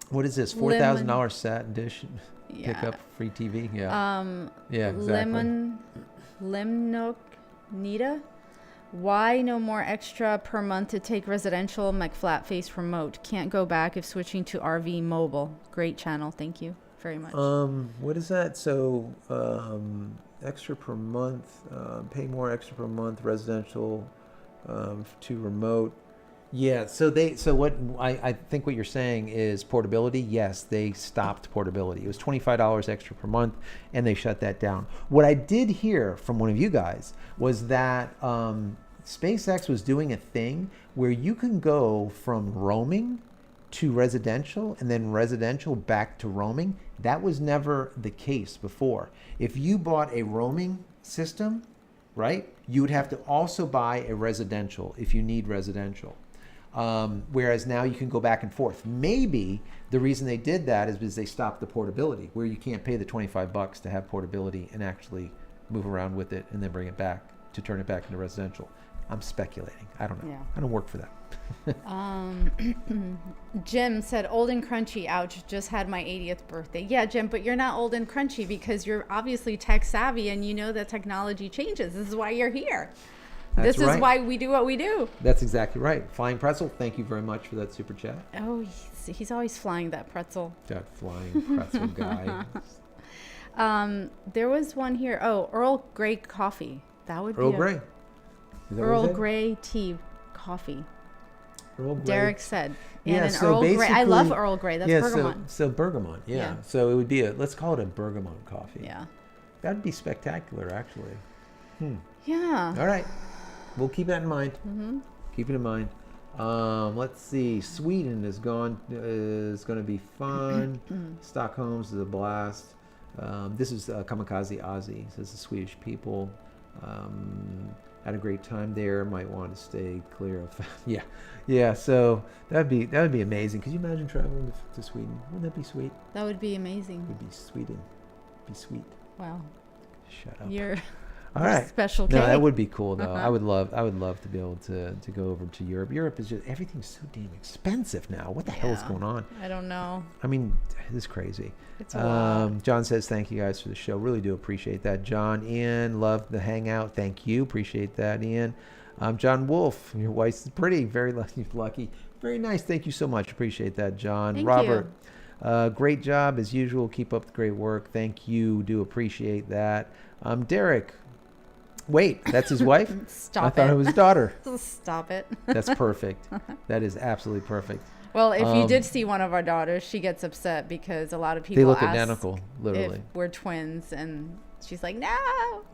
what is this? $4,000 sat dish pickup free TV? Yeah. Exactly. Limnook Nita. Why no more extra per month to take residential McFlatface remote? Can't go back if switching to RV mobile. Great channel. Thank you very much. What is that? So extra per month, pay more extra per month residential to remote. Yeah, so what I think what you're saying is portability. Yes, they stopped portability. It was $25 extra per month, and they shut that down. What I did hear from one of you guys was that SpaceX was doing a thing where you can go from roaming to residential and then residential back to roaming. That was never the case before. If you bought a roaming system, right, You would have to also buy a residential if you need residential. Whereas now you can go back and forth. Maybe the reason they did that is because they stopped the portability, where you can't pay the $25 to have portability and actually move around with it and then bring it back to turn it back into residential. I'm speculating. I don't know. Yeah. I don't work for them. Jim said, old and crunchy. Ouch. Just had my 80th birthday. Yeah, Jim, but you're not old and crunchy because you're obviously tech savvy and you know that technology changes. This is why you're here. That's This right. is why we do what we do. That's exactly right. Flying Pretzel, thank you very much for that super chat. Oh, he's always flying that pretzel. That Flying Pretzel guy. There was one here. Oh, Earl Grey coffee. That would Earl be Grey. Is that what Earl he said? Grey tea coffee. Earl Grey. Derek said. Yeah, And an so Earl Grey. I love basically- Earl Grey. That's yeah, bergamot. So bergamot, yeah. Yeah. So it would be let's call it a bergamot coffee. Yeah. That'd be spectacular, actually. Yeah. All right. We'll keep that in mind. Mm-hmm. Keep it in mind. Let's see. Sweden is going to be fun. Stockholm's is a blast. This is Kamikaze Ozzy. Says the Swedish people had a great time there. Might want to stay clear of. yeah. So that'd be amazing. Could you imagine traveling to Sweden? Wouldn't that be sweet? That would be amazing. It'd be Sweden. Be sweet. Wow. Shut up. You're All right. special No, K. that would be cool though. Uh-huh. I would love to be able to go over to Europe. Europe is just everything's so damn expensive now. What the hell is Yeah. going on? I don't know. I mean, this is crazy. It's a lot. John says thank you guys for the show. Really do appreciate that. John, Ian, love the hangout. Thank you. Appreciate that, Ian. John Wolf, your wife's pretty, very lucky. Very nice. Thank you so much. Appreciate that, John. Thank Robert, great job as usual. Keep up the great work. Thank you. Do appreciate that. Derek. Wait, that's his wife? Stop I thought it. it was his daughter. Stop it. That's perfect. That is absolutely perfect. Well, if you did see one of our daughters, she gets upset because a lot of people They look ask identical, literally. if we're twins, and she's like, no.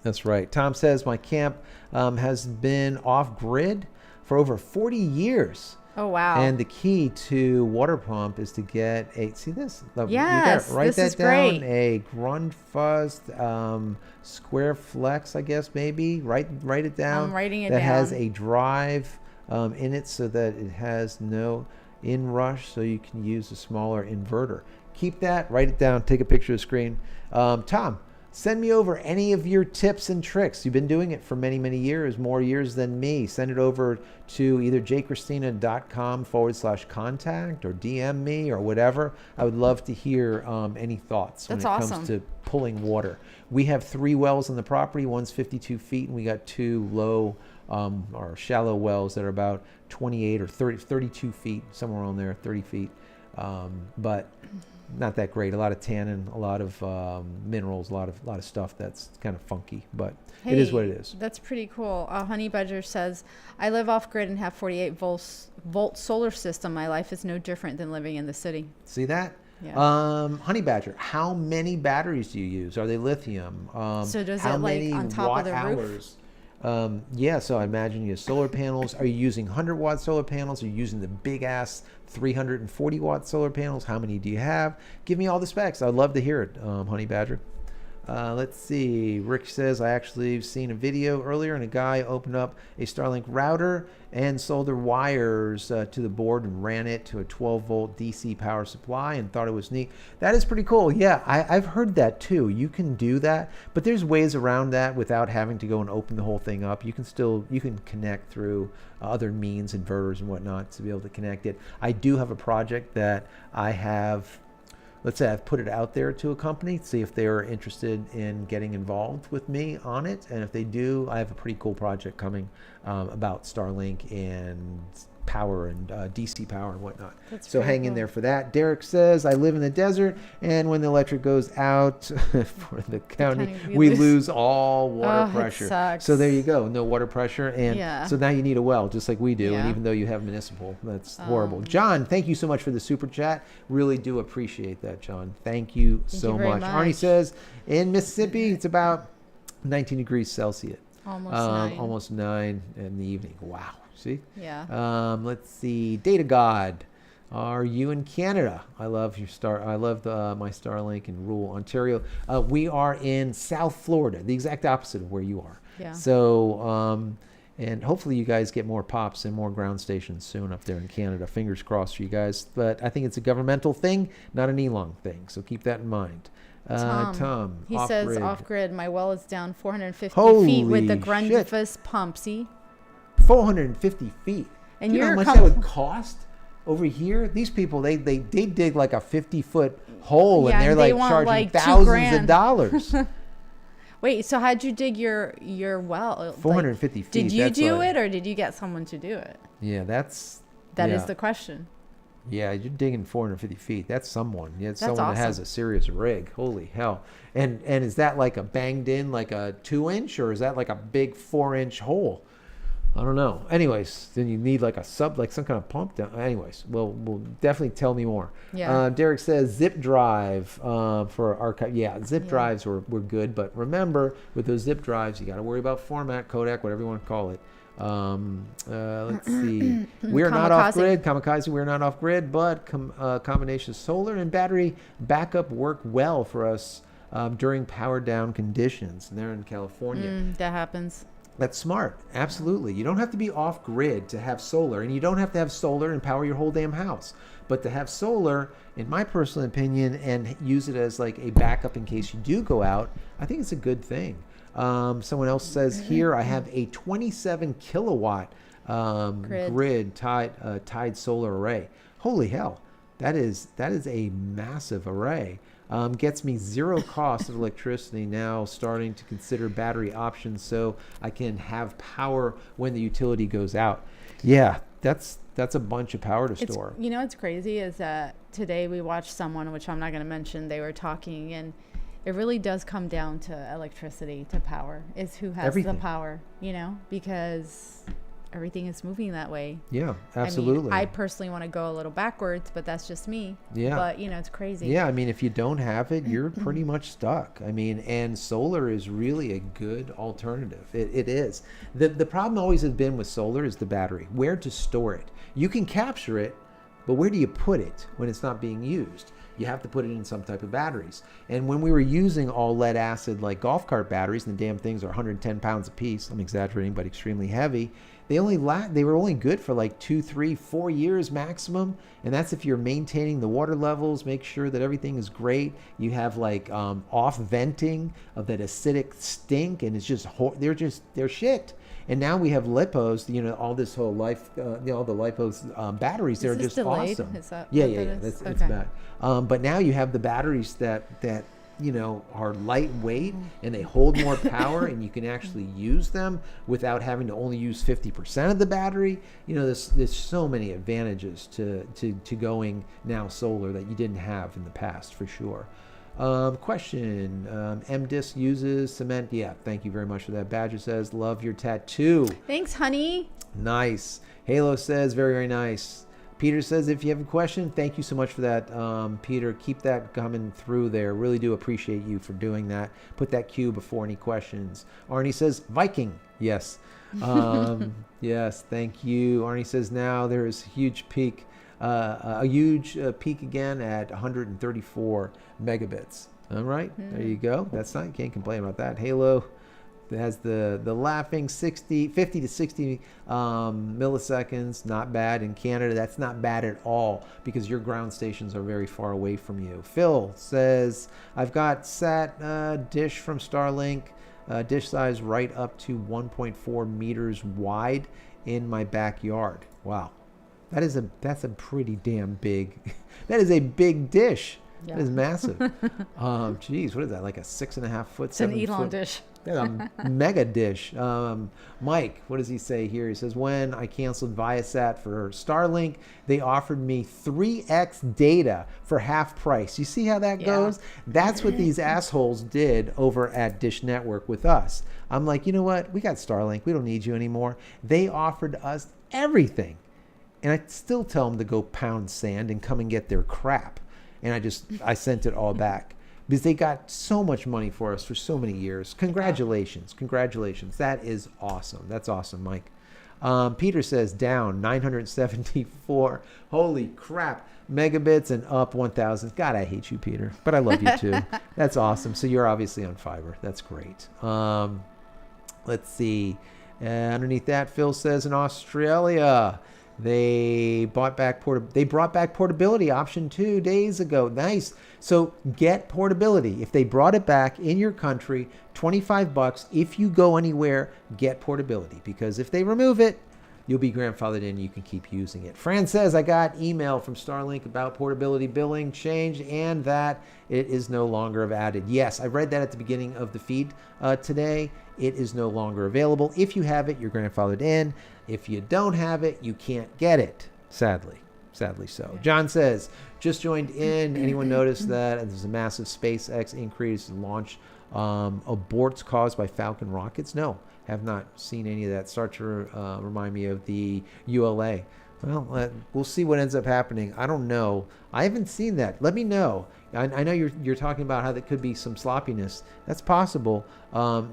That's right. Tom says my camp has been off grid for over 40 years. Oh, wow. And the key to water pump is to get a, see this? Yes, write this that is down. great. A Grundfos square flex, I guess, maybe. Write it down. I'm writing it that has down. a drive in it so that it has no inrush, so you can use a smaller inverter. Keep that, write it down, take a picture of the screen. Tom, send me over any of your tips and tricks. You've been doing it for many, many years, more years than me. Send it over to either jcristina.com/contact or DM me or whatever. I would love to hear any thoughts when That's it awesome. comes to pulling water. We have 3 wells on the property. One's 52 feet, and we got 2 low or shallow wells that are about 28 or 32 feet, somewhere around there, 30 feet. But not that great. A lot of tannin, a lot of minerals, a lot of stuff that's kind of funky, but it is what it is. That's pretty cool. Honey Badger says, I live off grid and have 48 volt solar system. My life is no different than living in the city. See that? Yeah. Honey Badger, how many batteries do you use? Are they lithium? So does how it, like, many on top of the watt roof? hours? Yeah, so I imagine you have solar panels. Are you using 100-watt solar panels? Are you using the big-ass 340-watt solar panels? How many do you have? Give me all the specs. I'd love to hear it, Honey Badger. Let's see. Rick says, I actually seen a video earlier, and a guy opened up a Starlink router and soldered wires to the board and ran it to a 12-volt DC power supply and thought it was neat. That is pretty cool. Yeah, I've heard that too. You can do that, but there's ways around that without having to go and open the whole thing up. You can connect through other means, inverters and whatnot, to be able to connect it. I do have a project that I have. Let's say I've put it out there to a company, see if they're interested in getting involved with me on it. And if they do, I have a pretty cool project coming about Starlink and power and DC power and whatnot. So hang in there for that. Derek says, I live in the desert, and when the electric goes out for the county, we lose all water pressure. Sucks. So there you go, no water pressure. And Yeah. so now you need a well, just like we do. Yeah. And even though you have municipal, that's horrible. John, thank you so much for the super chat. Really do appreciate that, John. Thank you so you very much. much. Arnie says, in Mississippi, it's about 19 degrees Celsius. Almost 9. Almost 9 in the evening. Wow. See? Yeah. Let's see. Data God. Are you in Canada? I love my Starlink in rural Ontario. We are in South Florida, the exact opposite of where you are. Yeah. So, and hopefully you guys get more pops and more ground stations soon up there in Canada. Fingers crossed for you guys. But I think it's a governmental thing, not an Elon thing. So keep that in mind. Tom, he off-grid. says off grid. My well is down 450 Holy feet with the shit. Grundfus pump. See, 450 feet. and Do you know you're how much that would cost over here? These people, they dig like a 50-foot hole, Yeah, and they're and they like want, charging like, thousands of $2,000. dollars. Wait. So how'd you dig your well? 450 feet. Did you that's do like- it, or did you get someone to do it? Yeah, that's... That is yeah. the question. Yeah, you're digging 450 feet. That's someone. Yeah, it's That's someone that has awesome. a serious rig. Holy hell. And is that like a banged in like a 2-inch, or is that like a big 4-inch hole? I don't know. Anyways, then you need like some kind of pump down. Anyways, we'll definitely tell me more. Yeah. Derek says zip drive for archive. Yeah, zip drives were good, but remember with those zip drives, you got to worry about format, codec, whatever you want to call it. Let's see. We're not off grid. Kamikaze, we're not off grid, but combination of solar and battery backup work well for us during power down conditions. And they're in California. That happens. That's smart. Absolutely. You don't have to be off grid to have solar, and you don't have to have solar and power your whole damn house. But to have solar, in my personal opinion, and use it as like a backup in case you do go out, I think it's a good thing. Someone else says here, I have a 27 kilowatt grid tied solar array. Holy hell. That is a massive array. Gets me zero cost of electricity now, starting to consider battery options so I can have power when the utility goes out. Yeah, that's a bunch of power to store. You know what's crazy is that today we watched someone, which I'm not going to mention, they were talking, and it really does come down to electricity, to power, is who has Everything. the power, because everything is moving that way. Yeah, absolutely. I personally want to go a little backwards, but that's just me. Yeah. But, it's crazy. Yeah, I mean, if you don't have it, you're pretty much stuck. I mean, and solar is really a good alternative. It is. The problem always has been with solar is the battery, where to store it. You can capture it, but where do you put it when it's not being used? You have to put it in some type of batteries. And when we were using all lead acid like golf cart batteries, and the damn things are 110 pounds a piece, I'm exaggerating, but extremely heavy, they were only good for like 2, 3, 4 years maximum. And that's if you're maintaining the water levels, make sure that everything is great. You have like off venting of that acidic stink, and it's just they're shit. And now we have lipos, all this whole life, all the lipos batteries. They're just delayed? awesome. Is that Yeah. what that is? It's Okay. bad. But now you have the batteries that are lightweight and they hold more power, and you can actually use them without having to only use 50% of the battery. There's so many advantages to going now solar that you didn't have in the past, for sure. Question, MDisc uses cement. Yeah, thank you very much for that. Badger says, love your tattoo. Thanks, honey. Nice. Halo says, very, very nice. Peter says, if you have a question, thank you so much for that, Peter. Keep that coming through there. Really do appreciate you for doing that. Put that Q before any questions. Arnie says, Viking. Yes. Yes, thank you. Arnie says, now there is a huge peak again at 134 megabits. All right, There you go. That's not, you can't complain about that. Halo has the laughing 50 to 60 milliseconds. Not bad. In Canada, that's not bad at all because your ground stations are very far away from you. Phil says, I've got sat dish from Starlink, dish size right up to 1.4 meters wide in my backyard. Wow. That's a pretty damn big, that is a big dish. Yeah. That is massive. Geez, what is that? Like a 6.5 foot, It's an 7 Elon foot dish. a mega dish. Mike, what does he say here? He says, when I canceled Viasat for Starlink, they offered me 3x data for half price. You see how that goes? That's what these assholes did over at Dish Network with us. I'm like, you know what? We got Starlink. We don't need you anymore. They offered us everything. And I still tell them to go pound sand and come and get their crap. And I sent it all back because they got so much money for us for so many years. Congratulations. That is awesome. That's awesome, Mike. Peter says down 974. Holy crap. Megabits and up 1,000. God, I hate you, Peter, but I love you too. That's awesome. So you're obviously on fiber. That's great. Let's see. Underneath that, Phil says in Australia, they brought back portability option 2 days ago. Nice. So get portability. If they brought it back in your country, $25. If you go anywhere, get portability, because if they remove it, you'll be grandfathered in. You can keep using it. Fran says, I got email from Starlink about portability billing change and that it is no longer added. Yes, I read that at the beginning of the feed today. It is no longer available. If you have it, you're grandfathered in. If you don't have it, you can't get it. Sadly so. John says, just joined in. Anyone notice that there's a massive SpaceX increase in launch aborts caused by Falcon rockets? No. Have not seen any of that. Start to remind me of the ULA. Well, we'll see what ends up happening. I don't know. I haven't seen that. Let me know. I know you're talking about how there could be some sloppiness. That's possible.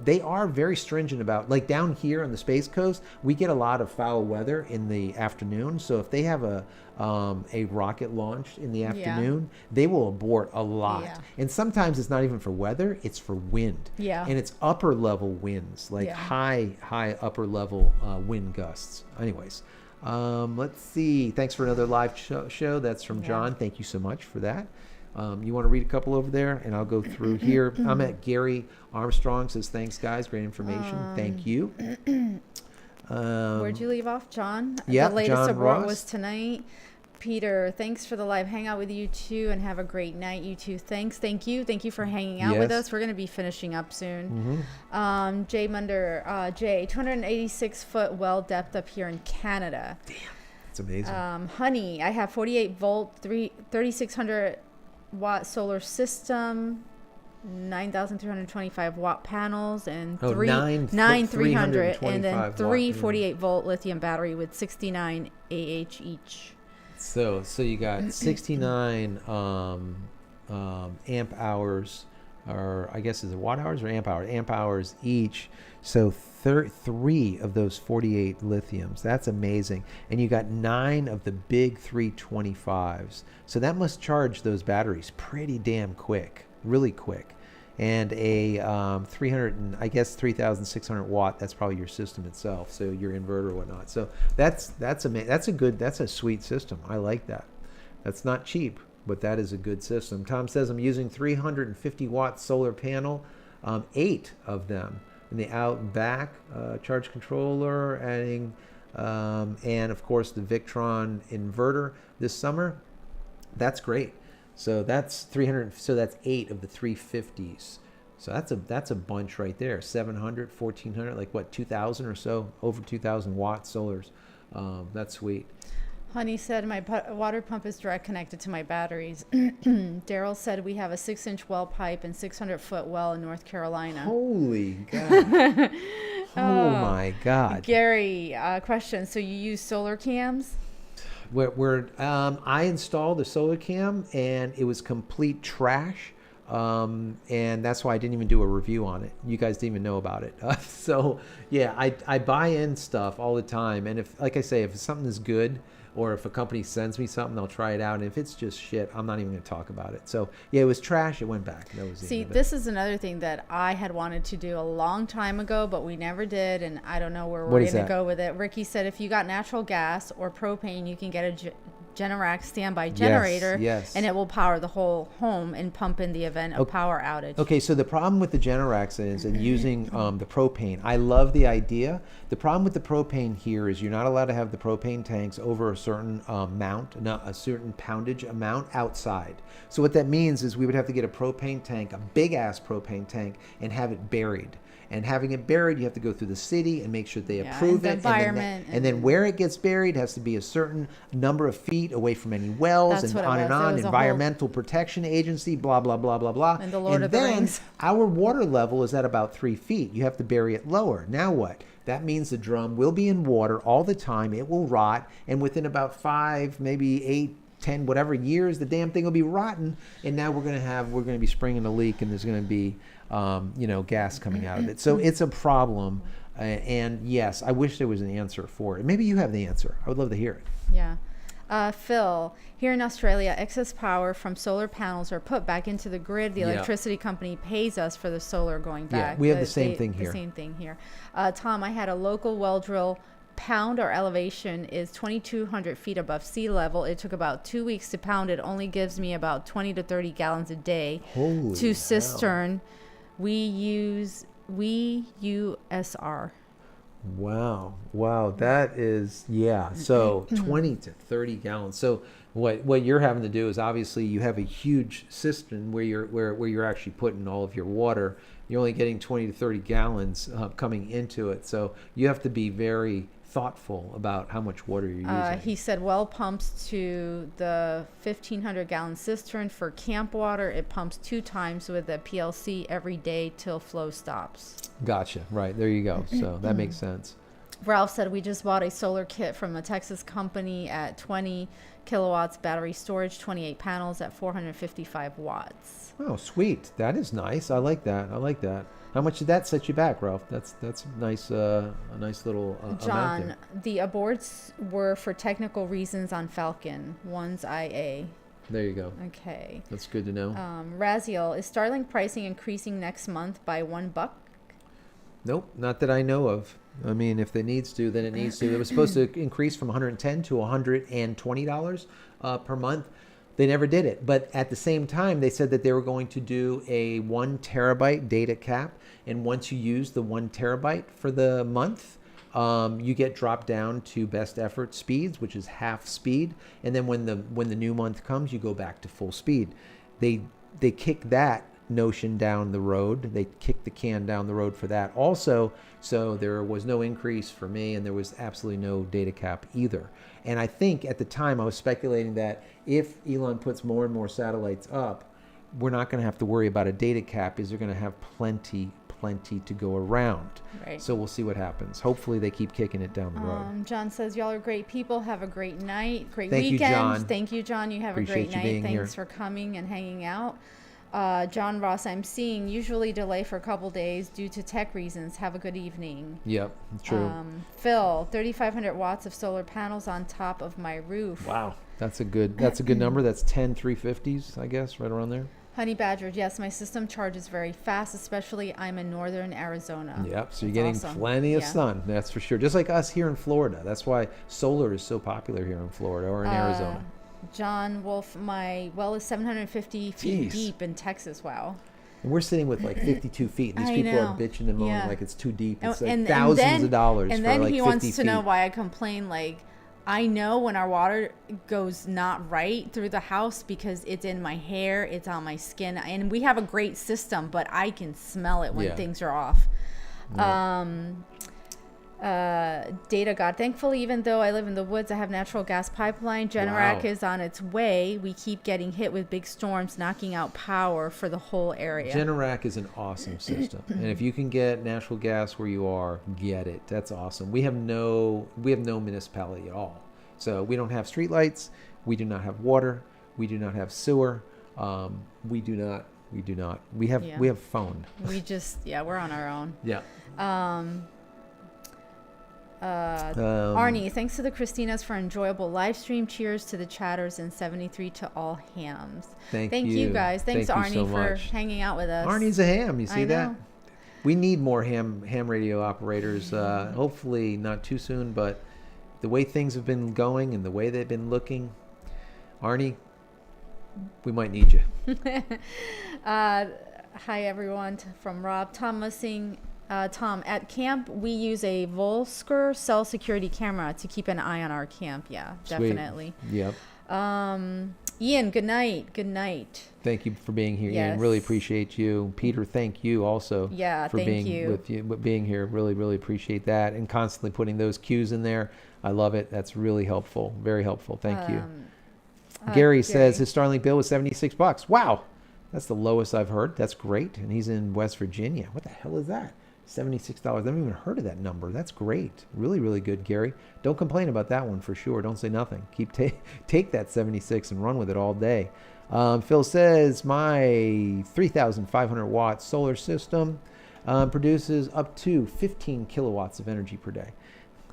They are very stringent about, like down here on the Space Coast, we get a lot of foul weather in the afternoon. So if they have a rocket launched in the afternoon, they will abort a lot. Yeah. And sometimes it's not even for weather, it's for wind. Yeah. And it's upper level winds, like high upper level wind gusts. Anyways, let's see. Thanks for another live show. That's from John. Thank you so much for that. You want to read a couple over there, and I'll go through here. I'm at Gary Armstrong says, thanks, guys. Great information. Thank you. Where'd you leave off, John? Yeah, the latest John abort Ross was tonight. Peter, thanks for the live hangout with you too, and have a great night, you two. Thank you for hanging out with us. We're going to be finishing up soon. Jay Munder, 286-foot well depth up here in Canada. Damn, that's amazing. Honey, I have 48 volt, 3600 watt solar system, 9,325 watt panels, and 300 and then three 48 volt lithium battery with 69 AH each. So you got 69 amp hours, or I guess is it watt hours or amp hours? Amp hours each. So 3 of those 48 lithiums. That's amazing. And you got 9 of the big 325s. So that must charge those batteries pretty damn quick, really quick. And a 3,600 watt. That's probably your system itself. So your inverter or whatnot. So that's a sweet system. I like that. That's not cheap, but that is a good system. Tom says I'm using 350 watt solar panel, 8 of them in the out and back, charge controller, adding, and of course the Victron inverter this summer. That's great. So that's 300. So that's 8 of the 350s. So that's a bunch right there. 700, 1,400, like what, 2,000 or so, over 2,000 watt solars. That's sweet. Honey said my water pump is direct connected to my batteries. Daryl said we have a 6-inch well pipe and 600-foot well in North Carolina. Holy God. Oh my God. Gary, question. So you use solar cams? I installed a solar cam and it was complete trash. And that's why I didn't even do a review on it. You guys didn't even know about it. So yeah, I buy in stuff all the time. And if, like I say, if something is good, or if a company sends me something, I'll try it out. And if it's just shit, I'm not even going to talk about it. So yeah, it was trash. It went back. That was See, this is another thing that I had wanted to do a long time ago, but we never did. And I don't know where we're going to go with it. Ricky said if you got natural gas or propane, you can get a Generac standby generator, yes. And it will power the whole home and pump in the event of power outage. Okay, so the problem with the Generacs is, and using the propane, I love the idea. The problem with the propane here is you're not allowed to have the propane tanks over a certain a certain poundage amount outside. So what that means is we would have to get a propane tank, a big ass propane tank, and have it buried. And having it buried, you have to go through the city and make sure they approve it. And then where it gets buried has to be a certain number of feet away from any wells, and on and on. Environmental Protection Agency, blah, blah, blah, blah, blah. And the Lord of the Rings. Our water level is at about 3 feet. You have to bury it lower. Now what? That means the drum will be in water all the time. It will rot. And within about 5, maybe 8, 10, whatever years, the damn thing will be rotten. And now we're going to be springing a leak, and there's going to be gas coming out of it. So it's a problem. And yes, I wish there was an answer for it. Maybe you have the answer. I would love to hear it. Yeah. Phil, here in Australia, excess power from solar panels are put back into the grid. The Yeah. electricity company pays us for the solar going Yeah, back. we have the same thing here. The same thing here. Tom, I had a local well drill. Pound our elevation is 2,200 feet above sea level. It took about 2 weeks to pound it. Only gives me about 20 to 30 gallons a day. Holy to hell. cistern. We use USR. Wow, that is, yeah. So 20 to 30 gallons. So what you're having to do is, obviously you have a huge cistern where you're actually putting all of your water. You're only getting 20 to 30 gallons coming into it. So you have to be very thoughtful about how much water you're using. He said well pumps to the 1,500 gallon cistern for camp water. It pumps 2 times with a PLC every day till flow stops. Gotcha. Right. There you go. So that makes sense. Ralph said we just bought a solar kit from a Texas company at 20 kilowatts battery storage, 28 panels at 455 watts. Oh, sweet. That is nice. I like that. How much did that set you back, Ralph? That's nice. A nice little amount John, there. the aborts were for technical reasons on Falcon. One's IA. There you go. Okay. That's good to know. Raziel, is Starlink pricing increasing next month by $1? Nope, not that I know of. I mean, if it needs to, then it needs to. It was supposed to increase from $110 to $120 per month. They never did it. But at the same time, they said that they were going to do a 1 terabyte data cap. And once you use the 1 terabyte for the month, you get dropped down to best effort speeds, which is half speed. And then when the new month comes, you go back to full speed. They kick that notion down the road. They kicked the can down the road for that also. So there was no increase for me, and there was absolutely no data cap either. And I think at the time I was speculating that if Elon puts more and more satellites up, we're not going to have to worry about a data cap, is they're going to have plenty to go around. Right. So we'll see what happens. Hopefully they keep kicking it down the road. John says, y'all are great people. Have a great night. Great Thank you, weekend. John. Thank you, John. You have Appreciate a great you night. being Thanks here. for coming and hanging out. John Ross, I'm seeing usually delay for a couple days due to tech reasons. Have a good evening. Yep, true. Phil, 3,500 watts of solar panels on top of my roof. Wow, that's a good number. That's 10 350s, I guess, right around there. Honey Badger, yes, my system charges very fast, especially I'm in northern Arizona. Yep, so you're That's getting awesome. plenty of Yeah. sun, that's for sure. Just like us here in Florida. That's why solar is so popular here in Florida or in Arizona. John Wolf, my well is 750 feet Jeez. deep in Texas. Wow. And we're sitting with like 52 feet. These I people are know. bitching and moaning Yeah. like it's too deep. It's like And thousands then- of dollars And for then like he 50 wants to feet. know why I complain. Like, I know when our water goes not right through the house because it's in my hair, it's on my skin, and we have a great system, but I can smell it when Yeah. things are off. Yeah. Data God. Thankfully, even though I live in the woods, I have natural gas pipeline. Generac Wow. is on its way. We keep getting hit with big storms, knocking out power for the whole area. Generac is an awesome system, and if you can get natural gas where you are, get it. That's awesome. We have no municipality at all, so we don't have streetlights. We do not have water. We do not have sewer. We do not. We have Yeah. we have phone. We're on our own. Yeah. Arnie, thanks to the Christinas for enjoyable live stream. Cheers to the chatters and 73 to all hams. Thank you you. guys. Thanks, Thank you Arnie, so for much. hanging out with us. Arnie's a ham. You see I that? know. We need more ham radio operators. Hopefully not too soon, but the way things have been going and the way they've been looking, Arnie, we might need you. Hi, everyone, from Rob. Tom, at camp, we use a Volsker cell security camera to keep an eye on our camp. Yeah, Sweet. definitely. Yep. Ian, good night. Good night. Thank you for being here, Yes. Ian. Really appreciate you. Peter, thank you also Yeah, for thank being you. with you, being here. Really appreciate that, and constantly putting those cues in there. I love it. That's really helpful. Very helpful. Thank you. Gary says his Starlink bill was $76. Wow, that's the lowest I've heard. That's great, and he's in West Virginia. What the hell is that? $76. I haven't even heard of that number. That's great. Really good, Gary. Don't complain about that one for sure. Don't say nothing. Take that 76 and run with it all day. Phil says my 3,500 watt solar system Produces up to 15 kilowatts of energy per day.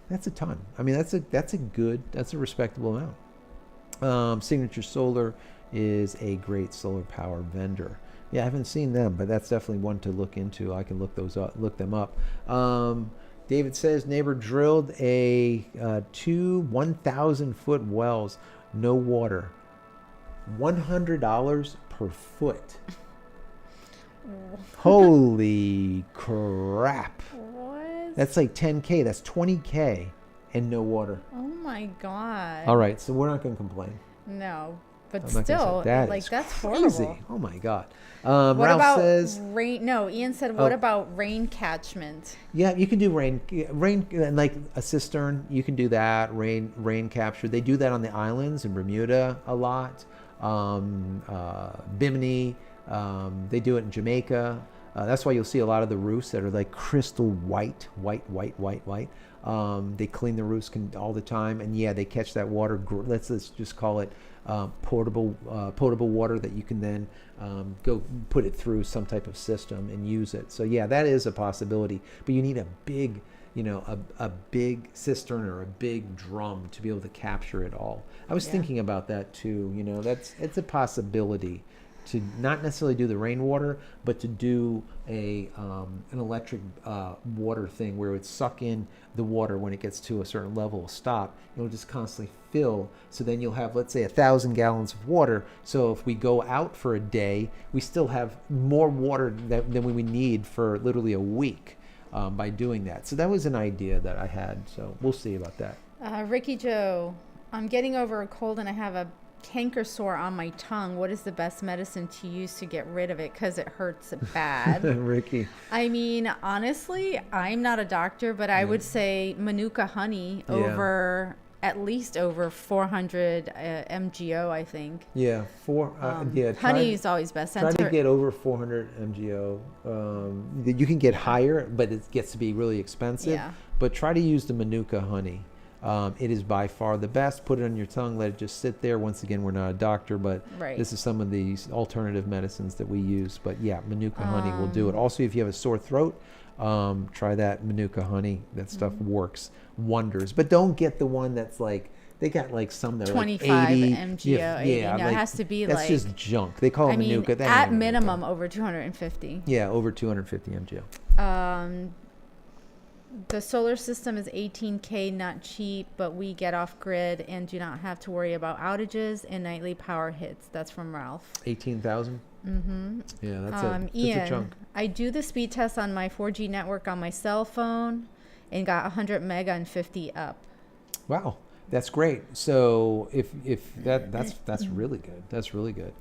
That's a ton. I mean, that's a respectable amount. Signature Solar is a great solar power vendor. Yeah, I haven't seen them, but that's definitely one to look into. I can look them up. David says neighbor drilled two 1,000 foot wells, no water. $100 per foot. Holy crap. What? That's like 10K. That's 20K and no water. Oh my God. All right, so we're not going to complain. No, but I'm not gonna still, say that like is that's crazy. horrible. Oh my God. What Ralph about says, rain? No, Ian said, what about rain catchment? yeah, you can do rain, like a cistern. You can do that. Rain capture. They do that on the islands in Bermuda a lot. Bimini. They do it in Jamaica. That's why you'll see a lot of the roofs that are like crystal white. They clean the roofs all the time, and yeah, they catch that water. Let's just call it potable water that you can then go put it through some type of system and use it. So yeah, that is a possibility, but you need a big, a big cistern or a big drum to be able to capture it all. I was thinking about that too. It's a possibility to not necessarily do the rainwater, but to do an electric water thing where it would suck in the water when it gets to a certain level of stop. It'll just constantly fill. So then you'll have, let's say, 1,000 gallons of water. So if we go out for a day, we still have more water than we need for literally a week by doing that. So that was an idea that I had. So we'll see about that. Ricky Joe, I'm getting over a cold and I have a canker sore on my tongue. What is the best medicine to use to get rid of it? Because it hurts bad. Ricky. I mean, honestly, I'm not a doctor, but I would say Manuka honey at least over 400 MGO, I think. Yeah, honey is always best. Try to get over 400 MGO. You can get higher, but it gets to be really expensive. Yeah. But try to use the Manuka honey. It is by far the best. Put it on your tongue, let it just sit there. Once again, we're not a doctor, but this is some of these alternative medicines that we use. But yeah, Manuka honey will do it. Also, if you have a sore throat, try that Manuka honey. That stuff works wonders. But don't get the one that's like, they got like some that are 25 like 80. MGO, 80. No, it has to be that's just junk. They call it Manuka. That at minimum over 250. Yeah, over 250 MGO. The solar system is 18K, not cheap, but we get off grid and do not have to worry about outages and nightly power hits. That's from Ralph. 18,000? Mm-hmm. Yeah, that's Ian, a chunk. I do the speed test on my 4G network on my cell phone and got 100 meg on 50 up. Wow, that's great. So if that's really good. That's really good.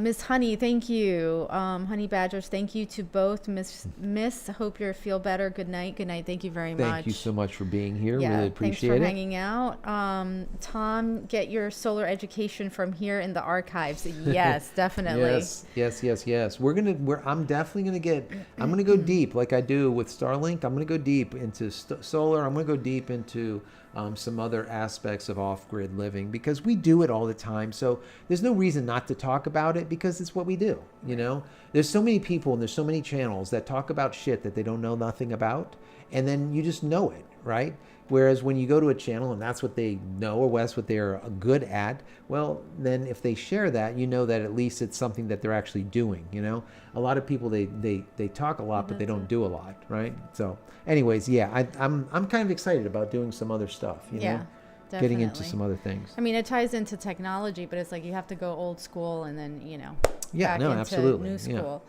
Miss Honey, thank you. Honey Badgers, thank you to both. Miss, hope you feel better. Good night. Good night. Thank you very much. Thank you so much for being here. Yeah, really appreciate it. Thanks for hanging out. Tom, get your solar education from here in the archives. Yes, definitely. Yes. I'm definitely I'm gonna go deep like I do with Starlink. I'm gonna go deep into solar. I'm gonna go deep into some other aspects of off-grid living because we do it all the time. So there's no reason not to talk about it because it's what we do. There's so many people and there's so many channels that talk about shit that they don't know nothing about, and then you just know it, right? Whereas when you go to a channel and that's what they know or that's what they're good at, well, then if they share that, you know that at least it's something that they're actually doing. A lot of people they talk a lot, but they don't do a lot, right? So, anyways, yeah, I'm kind of excited about doing some other stuff. Yeah, definitely. Getting into some other things. I mean, it ties into technology, but it's like you have to go old school and then back into absolutely new school.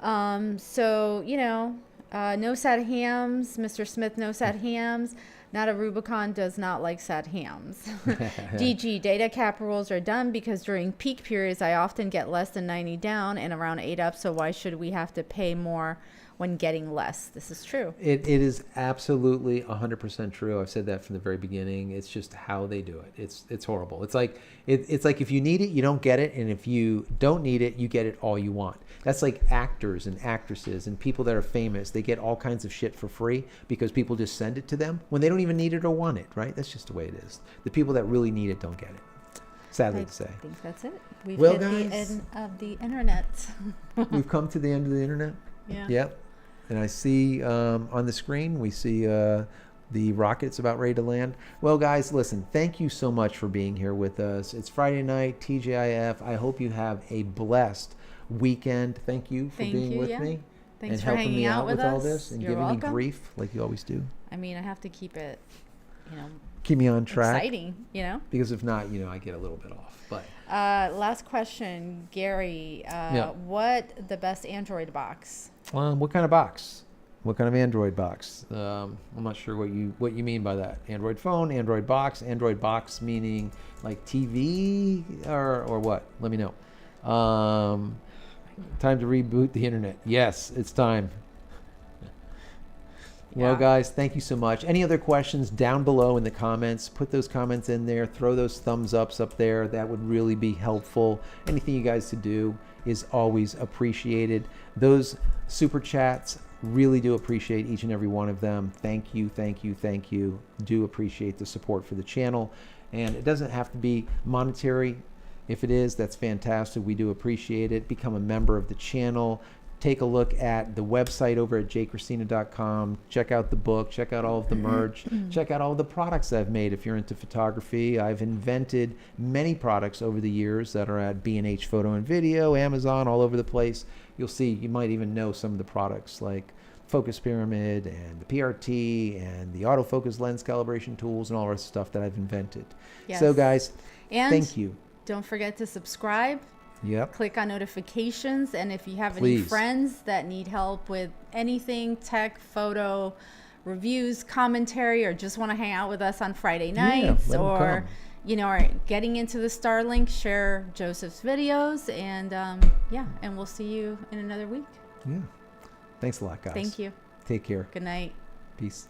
Yeah. So no sad hams, Mr. Smith. No sad hams. Not a Rubicon does not like sad hams. DG, data cap rules are done because during peak periods, I often get less than 90 down and around 8 up. So why should we have to pay more when getting less? This is true. It is absolutely 100% true. I've said that from the very beginning. It's just how they do it. It's horrible. It's like if you need it, you don't get it. And if you don't need it, you get it all you want. That's like actors and actresses and people that are famous. They get all kinds of shit for free because people just send it to them when they don't even need it or want it, right? That's just the way it is. The people that really need it don't get it. Sadly to say. I think that's it. We've hit guys, the end of the internet. We've come to the end of the internet. Yeah. Yep. And I see on the screen, we see the rocket's about ready to land. Well, guys, listen, thank you so much for being here with us. It's Friday night, TGIF. I hope you have a blessed weekend. Thank you for being with me. Thanks and for helping hanging me out with with all us. this and You're giving welcome. me grief like you always do. I mean, I have to keep it, Keep me on track. exciting, Because if not, I get a little bit off. But last question, Gary. Yeah. What the best Android box? what kind of box? What kind of Android box? I'm not sure what you mean by that. Android phone, Android box meaning like TV or what? Let me know. Time to reboot the internet. Yes, it's time. Well, Yeah. guys, thank you so much. Any other questions down below in the comments? Put those comments in there. Throw those thumbs ups up there. That would really be helpful. Anything you guys to do is always appreciated. Those super chats, really do appreciate each and every one of them. Thank you, thank you, thank you. Do appreciate the support for the channel. And it doesn't have to be monetary. If it is, that's fantastic. We do appreciate it. Become a member of the channel. Take a look at the website over at JCristina.com. Check out the book. Check out all of the merch. Check out all of the products I've made if you're into photography. I've invented many products over the years that are at B&H Photo and Video, Amazon, all over the place. You'll see, you might even know some of the products like Focus Pyramid and the PRT and the autofocus lens calibration tools and all the stuff that I've invented. Yes. So guys, And thank you. don't forget to subscribe. Yep. Click on notifications, and if you have any Please. friends that need help with anything tech, photo, reviews, commentary, or just want to hang out with us on Friday nights, let 'em or come. are getting into the Starlink, share Joseph's videos, and and we'll see you in another week. Yeah. Thanks a lot, guys. Thank you. Take care. Good night. Peace.